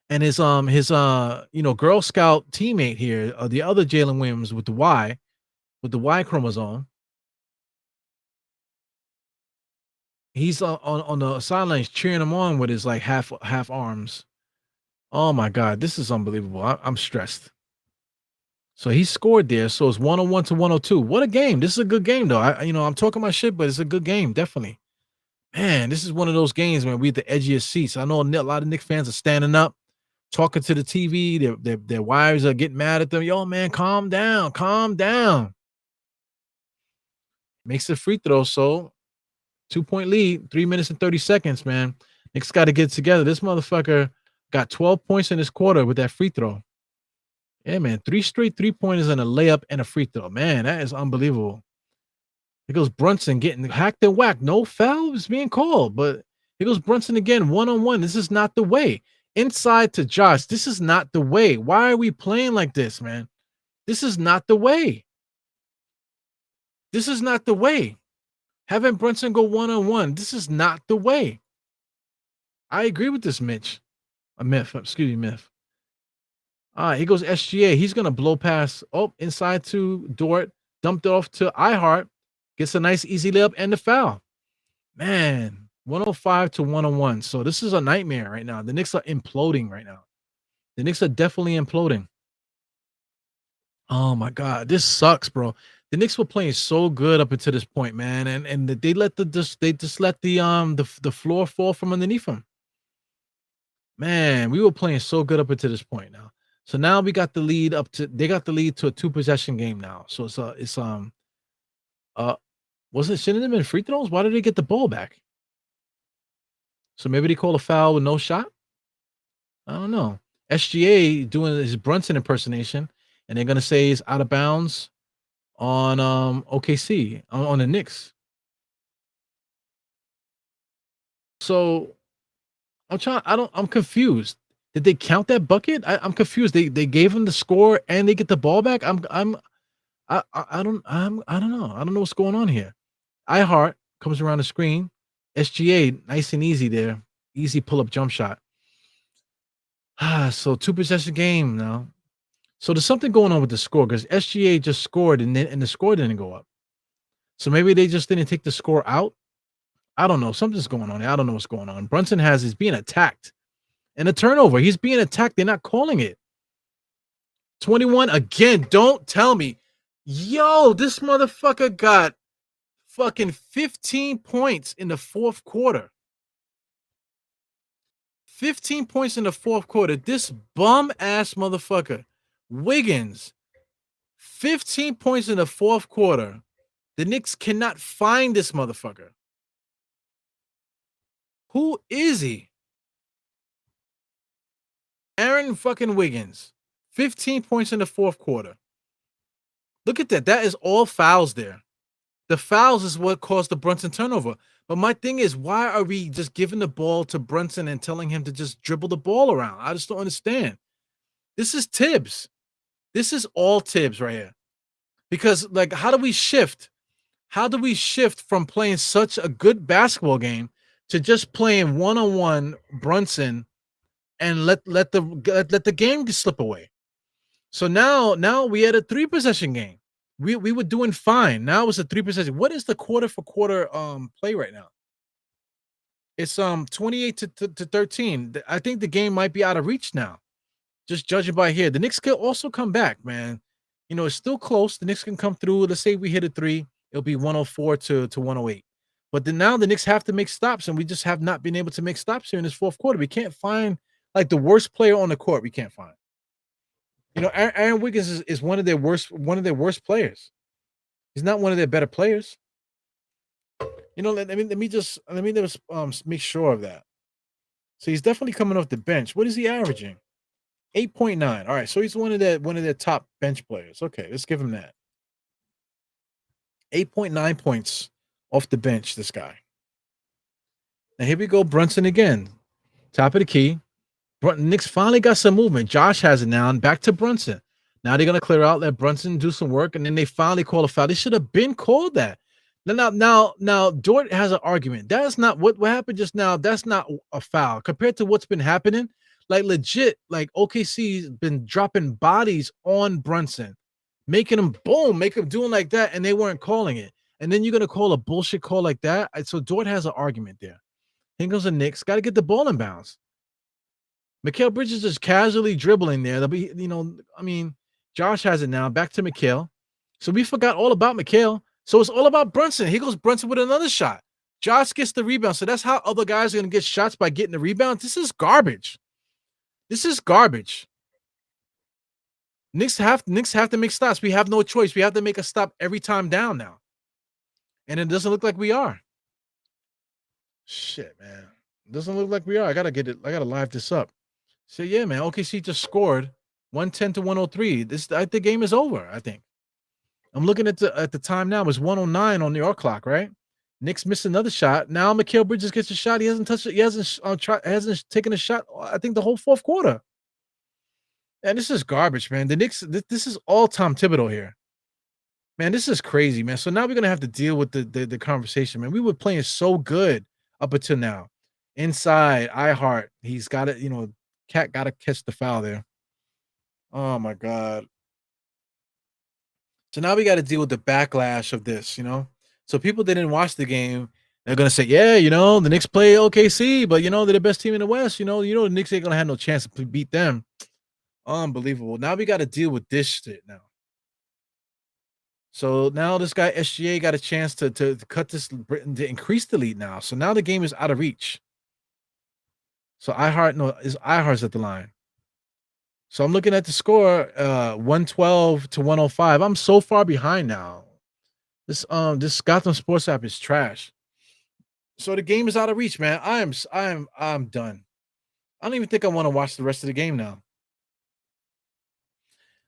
And his Girl Scout teammate here, the other Jalen Williams with the Y chromosome. He's on the sidelines cheering him on with his like half arms. Oh my God, this is unbelievable. I'm stressed. So he scored there. So it's 101-102. What a game. This is a good game, though. I'm talking my shit, but it's a good game, definitely. Man, this is one of those games, man. We at the edgiest seats. I know a lot of Knicks fans are standing up, talking to the TV. Their wives are getting mad at them. Yo, man, calm down. Makes a free throw, so 2-point lead, 3 minutes and 30 seconds, man. Knicks got to get together. This motherfucker got 12 points in this quarter with that free throw. Yeah, man. 3 straight 3-pointers and a layup and a free throw. Man, that is unbelievable. Here goes Brunson getting hacked and whacked. No foul is being called, but here goes Brunson again, one-on-one. This is not the way. Inside to Josh. This is not the way. Why are we playing like this, man? This is not the way. This is not the way. Having Brunson go one-on-one. This is not the way. I agree with this, Mitch. A myth. Excuse me, myth. All right, here goes SGA. He's going to blow past. Oh, inside to Dort. Dumped it off to iHeart. Gets a nice easy layup and the foul. Man, 105 to 101. So this is a nightmare right now. The Knicks are imploding right now. The Knicks are definitely imploding. Oh my God, this sucks, bro. The Knicks were playing so good up until this point, man, and they let the floor fall from underneath them. Man, we were playing so good up until this point now. So now we got the lead they got the lead to a 2-possession game now. So shouldn't have been free throws? Why did they get the ball back? So maybe they call a foul with no shot? I don't know. SGA doing his Brunson impersonation, and they're gonna say he's out of bounds on OKC on the Knicks. So I'm confused. Did they count that bucket? I'm confused. They gave him the score and they get the ball back. I don't know. I don't know what's going on here. iHeart comes around the screen. SGA, nice and easy there. Easy pull-up jump shot. So 2-possession game now. So there's something going on with the score because SGA just scored and the score didn't go up. So maybe they just didn't take the score out. I don't know. Something's going on. I don't know what's going on. Brunson is being attacked. And a turnover. He's being attacked. They're not calling it. 21 again. Don't tell me. Yo, this motherfucker got fucking 15 points in the fourth quarter. 15 points in the fourth quarter. This bum-ass motherfucker, Wiggins, 15 points in the fourth quarter. The Knicks cannot find this motherfucker. Who is he? Aaron fucking Wiggins, 15 points in the fourth quarter. Look at that. That is all fouls there. The fouls is what caused the Brunson turnover. But my thing is, why are we just giving the ball to Brunson and telling him to just dribble the ball around? I just don't understand. This is Tibbs. This is all Tibbs right here. Because, like, how do we shift? How do we shift from playing such a good basketball game to just playing one-on-one Brunson and let the game slip away? So now we had a 3-possession game. We were doing fine. Now it's a 3-possession. What is the quarter for quarter play right now? It's 28 to 13. I think the game might be out of reach now. Just judging by here. The Knicks can also come back, man. You know, it's still close. The Knicks can come through. Let's say we hit a 3. It'll be 104 to 108. But then now the Knicks have to make stops, and we just have not been able to make stops here in this fourth quarter. We can't find, like, the worst player on the court. We can't find. You know, Aaron Wiggins is one of their worst players. He's not one of their better players. You know, let me just make sure of that. So he's definitely coming off the bench. What is he averaging? 8.9. All right, so he's one of their top bench players. Okay, let's give him that. 8.9 points off the bench, this guy. Now here we go, Brunson again. Top of the key. Knicks finally got some movement. Josh has it now, and back to Brunson. Now they're gonna clear out, let Brunson do some work, and then they finally call a foul. They should have been called that. Now, Dort has an argument. That's not what happened just now. That's not a foul compared to what's been happening. Like, legit, like, OKC's been dropping bodies on Brunson, making him doing like that, and they weren't calling it. And then you're gonna call a bullshit call like that. So Dort has an argument there. Here goes the Knicks. Got to get the ball in bounds. Mikal Bridges is casually dribbling there. They'll be, Josh has it now. Back to Mikal. So we forgot all about Mikal. So it's all about Brunson. Here goes Brunson with another shot. Josh gets the rebound. So that's how other guys are going to get shots, by getting the rebound. This is garbage. This is garbage. Knicks have to make stops. We have no choice. We have to make a stop every time down now. And it doesn't look like we are. Shit, man. It doesn't look like we are. I got to live this up. So, yeah, man, OKC just scored. 110 to 103. The game is over, I think. I'm looking at the time now. It's 109 on your clock, right? Knicks missed another shot. Now Mikal Bridges gets a shot. He hasn't touched it. He hasn't taken a shot, I think, the whole fourth quarter. And this is garbage, man. The Knicks, this is all Tom Thibodeau here. Man, this is crazy, man. So now we're gonna have to deal with the conversation, man. We were playing so good up until now. Inside, iHeart, he's got it. Cat got to catch the foul there. Oh my god. So now we got to deal with the backlash of this. So people that didn't watch the game, they're gonna say, yeah, the Knicks play OKC, but they're the best team in the West. The Knicks ain't gonna have no chance to beat them. Unbelievable. Now we got to deal with this shit now. So now this guy SGA got a chance to cut this, to increase the lead now. So now the game is out of reach. So iHeart's at the line. So I'm looking at the score, 112 to 105. I'm so far behind now. This Gotham Sports app is trash. So the game is out of reach, man. I'm done. I don't even think I want to watch the rest of the game now.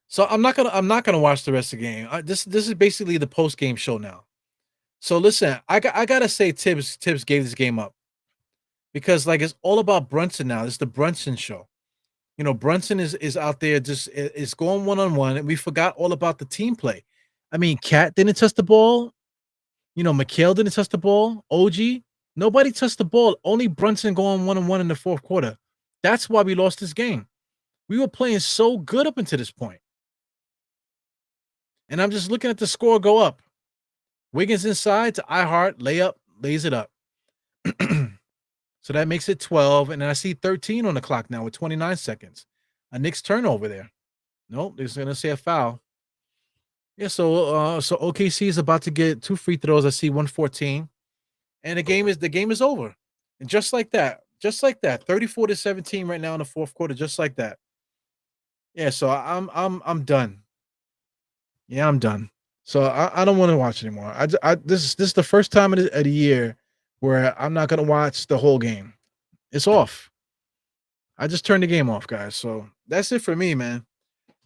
So I'm not gonna watch the rest of the game. This is basically the post game show now. So listen, I gotta say Tibbs gave this game up because it's all about Brunson now. It's the Brunson show. Brunson is out there just is going one-on-one, and we forgot all about the team play. I mean, Cat didn't touch the ball. Mikal didn't touch the ball. OG, nobody touched the ball. Only Brunson going one-on-one in the fourth quarter. That's why we lost this game. We were playing so good up until this point. And I'm just looking at the score go up. Wiggins inside to iHeart, layup, lays it up. So that makes it 12. And then I see 13 on the clock now with 29 seconds. A Knicks turnover there. Nope, they're going to say a foul. Yeah, so OKC is about to get 2 free throws. I see 114. And the game is over. And just like that, 34 to 17 right now in the fourth quarter, just like that. Yeah, so I'm done. Yeah, I'm done. So I don't want to watch anymore. This is the first time of the year where I'm not gonna watch the whole game. It's off. I just turned the game off, guys. So that's it for me, man.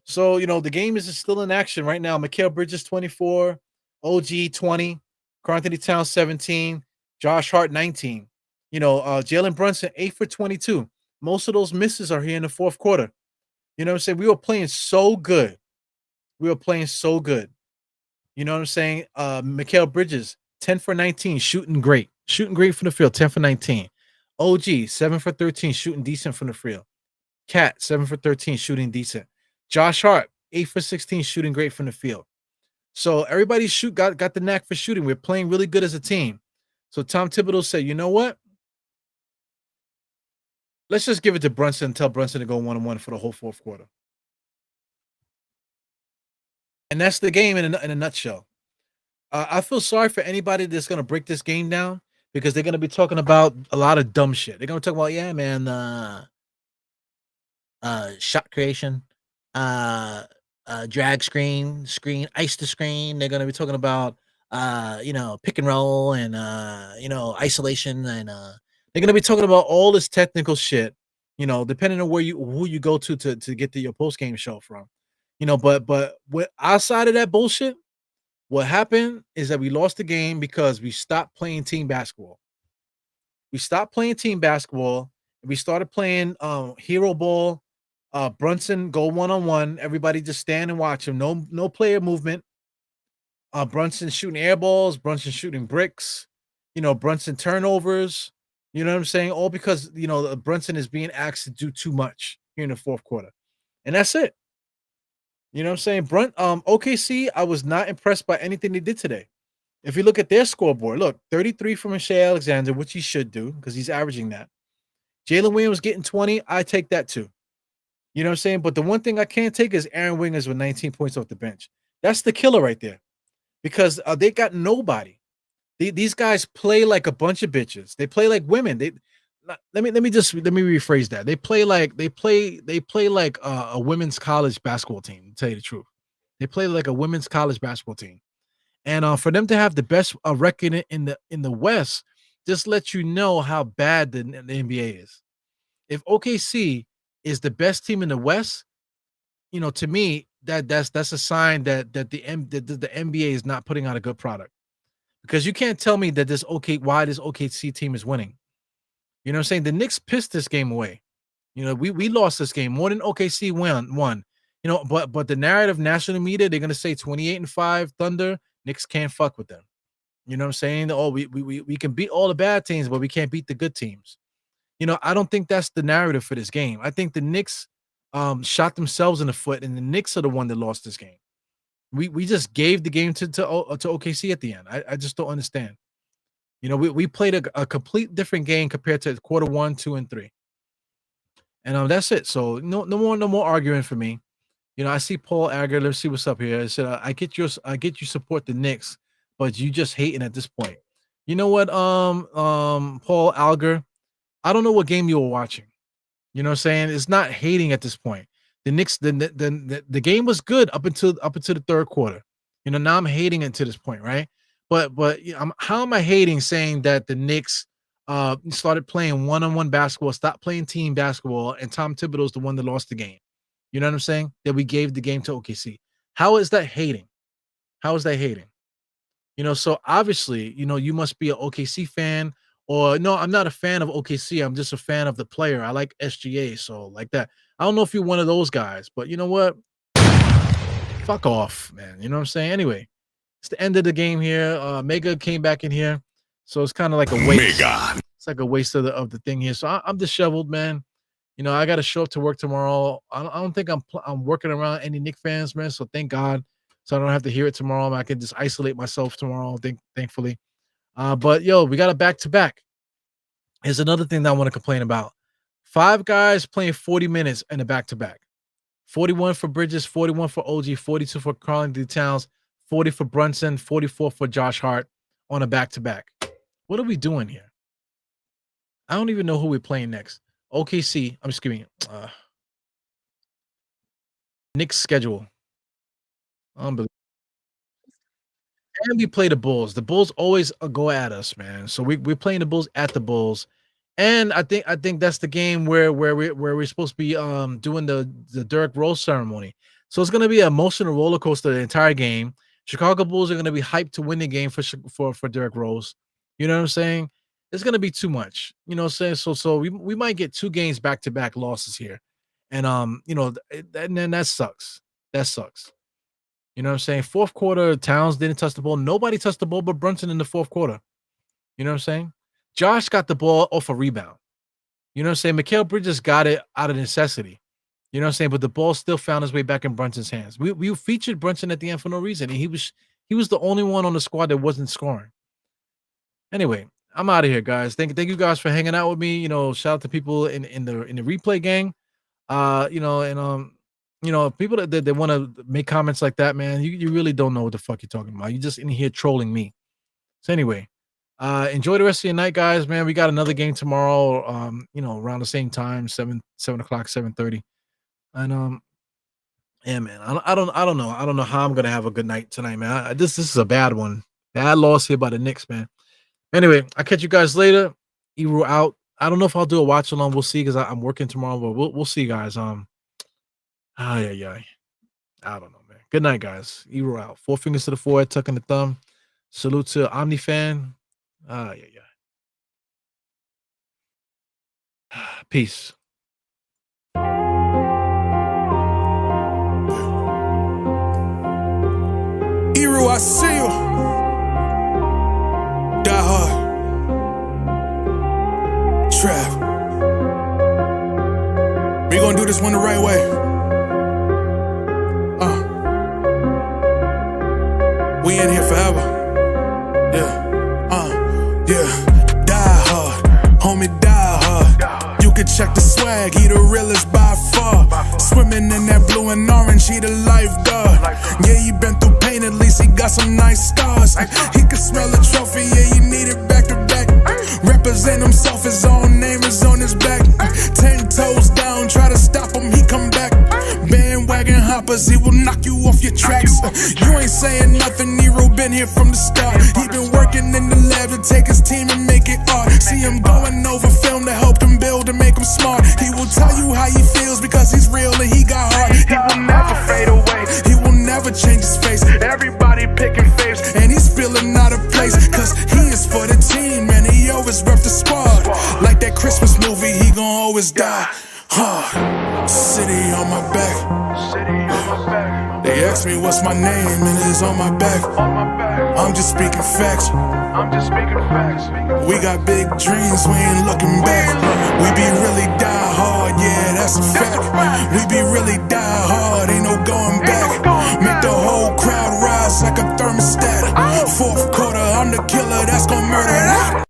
So the game is still in action right now. Mikal Bridges 24, OG 20, Karl-Anthony Towns 17, Josh Hart 19. Jalen Brunson 8 for 22. Most of those misses are here in the fourth quarter. You know what I'm saying? We were playing so good. You know what I'm saying? Mikal Bridges, 10 for 19, shooting great from the field, 10 for 19. OG, 7 for 13, shooting decent from the field. Cat, 7 for 13, shooting decent. Josh Hart, 8 for 16, shooting great from the field. So everybody got the knack for shooting. We're playing really good as a team. So Tom Thibodeau said, you know what? Let's just give it to Brunson and tell Brunson to go 1-on-1 for the whole fourth quarter. And that's the game in a nutshell. I feel sorry for anybody that's going to break this game down because they're going to be talking about a lot of dumb shit. They're going to talk about, yeah, man, shot creation, drag screen, ice to screen. They're going to be talking about, pick and roll and, isolation. And they're going to be talking about all this technical shit, depending on who you go to get to your post-game show from. But outside of that bullshit, what happened is that we lost the game because we stopped playing team basketball. We stopped playing team basketball and we started playing hero ball. Brunson go 1-on-1. Everybody just stand and watch him. No player movement. Brunson shooting air balls. Brunson shooting bricks. Brunson turnovers. You know what I'm saying? All because Brunson is being asked to do too much here in the fourth quarter, and that's it. You know what I'm saying? OKC, I was not impressed by anything they did today. If you look at their scoreboard, look, 33 from Shai Alexander, which he should do because he's averaging that. Jalen Williams getting 20, I take that too. You know what I'm saying? But the one thing I can't take is Aaron Wiggins with 19 points off the bench. That's the killer right there because they got nobody. These guys play like a bunch of bitches. They play like women. Let me rephrase that. They play like a women's college basketball team. To tell you the truth, they play like a women's college basketball team, and for them to have the best record in the West, just lets you know how bad the NBA is. If OKC is the best team in the West, you know, to me, that's a sign that the NBA is not putting out a good product, because you can't tell me that this OKC team is winning. You know what I'm saying? The Knicks pissed this game away. You know, we lost this game more than OKC won. You know, but the narrative, national media, they're gonna say 28-5 Thunder, Knicks can't fuck with them. You know what I'm saying? Oh, we can beat all the bad teams, but we can't beat the good teams. You know, I don't think that's the narrative for this game. I think the Knicks shot themselves in the foot, and the Knicks are the one that lost this game. We just gave the game to OKC at the end. I just don't understand. You know, we played a complete different game compared to quarter 1, 2, and 3. And that's it. So no more arguing for me. You know, I see Paul Agar. Let's see what's up here. I said, I get you support the Knicks, but you just hating at this point. You know what, Paul Alger, I don't know what game you were watching. You know what I'm saying? It's not hating at this point. The Knicks, the game was good up until the third quarter. You know, now I'm hating it to this point, right? But you know, how am I hating saying that the Knicks started playing one-on-one basketball, stopped playing team basketball, and Tom Thibodeau's the one that lost the game? You know what I'm saying? That we gave the game to OKC. How is that hating? How is that hating? You know, so obviously, you know, you must be an OKC fan, or no, I'm not a fan of OKC. I'm just a fan of the player. I like SGA, so like that. I don't know if you're one of those guys, but you know what? Fuck off, man. You know what I'm saying? Anyway, it's the end of the game here. Mega came back in here, so it's kind of like a waste. Mega. It's like a waste of the thing here. So I'm disheveled, man. You know, I got to show up to work tomorrow. I don't think I'm working around any Knicks fans, man. So thank God. So I don't have to hear it tomorrow. I can just isolate myself tomorrow, thankfully. But yo, we got a back-to-back. Here's another thing that I want to complain about. 5 guys playing 40 minutes in a back-to-back. 41 for Bridges, 41 for OG, 42 for Karl-Anthony Towns, 40 for Brunson, 44 for Josh Hart on a back-to-back. What are we doing here? I don't even know who we're playing next. OKC, I'm just kidding. Knicks schedule. Unbelievable. And we play the Bulls. The Bulls always go at us, man. So we're playing the Bulls at the Bulls. And I think that's the game where we're supposed to be doing the Derrick Rose ceremony. So it's gonna be an emotional roller coaster the entire game. Chicago Bulls are gonna be hyped to win the game for Derrick Rose. You know what I'm saying? It's gonna be too much. You know what I'm saying? So we might get 2 games back-to-back losses here. And you know, and then that sucks. That sucks. You know what I'm saying? Fourth quarter, Towns didn't touch the ball. Nobody touched the ball but Brunson in the fourth quarter. You know what I'm saying? Josh got the ball off a rebound. You know what I'm saying? Mikal Bridges got it out of necessity. You know what I'm saying? But the ball still found its way back in Brunson's hands. We featured Brunson at the end for no reason. And he was the only one on the squad that wasn't scoring. Anyway, I'm out of here, guys. Thank you guys for hanging out with me. You know, shout out to people in the replay gang. You know, and you know, people that want to make comments like that, man, you really don't know what the fuck you're talking about. You just in here trolling me. So anyway, enjoy the rest of your night, guys, man. We got another game tomorrow, you know, around the same time, 7 o'clock, 7:30. And yeah, man, I don't know. I don't know how I'm gonna have a good night tonight, man. This is a bad one. Bad loss here by the Knicks, man. Anyway, I'll catch you guys later. Eru out. I don't know if I'll do a watch along. We'll see, because I'm working tomorrow, but we'll see, guys. Yeah. I don't know, man. Good night, guys. Eru out. 4 fingers to the forehead, tucking the thumb. Salute to OmniFan. Yeah. Peace. Eru, I see you. Die hard. Trap. We gonna do this one the right way. We in here forever. Yeah. Die hard, homie, die hard. You can check the swag, he the realest by far. Swimming in that blue and orange, he the lifeguard. Yeah, he been through pain, at least he got some nice scars. He can smell a trophy, yeah, you need it back to back. Represent himself, his own name is on his back. 10 toes down, try to stop him, he come back. Bandwagon hoppers, he will knock you off your tracks. You ain't saying nothing, Nero been here from the start. He been working in the lab to take his team and make it art. See him going over film to help him build and make him smart. He will tell you how he feels because he's real and he got heart. He will never is die hard. City on my back. They ask me what's my name and it's on my back. I'm just speaking facts. We got big dreams, we ain't looking back. We be really die hard, yeah, that's a fact. We be really die hard, ain't no going back. Make the whole crowd rise like a thermostat. Fourth quarter, I'm the killer that's gon' murder that.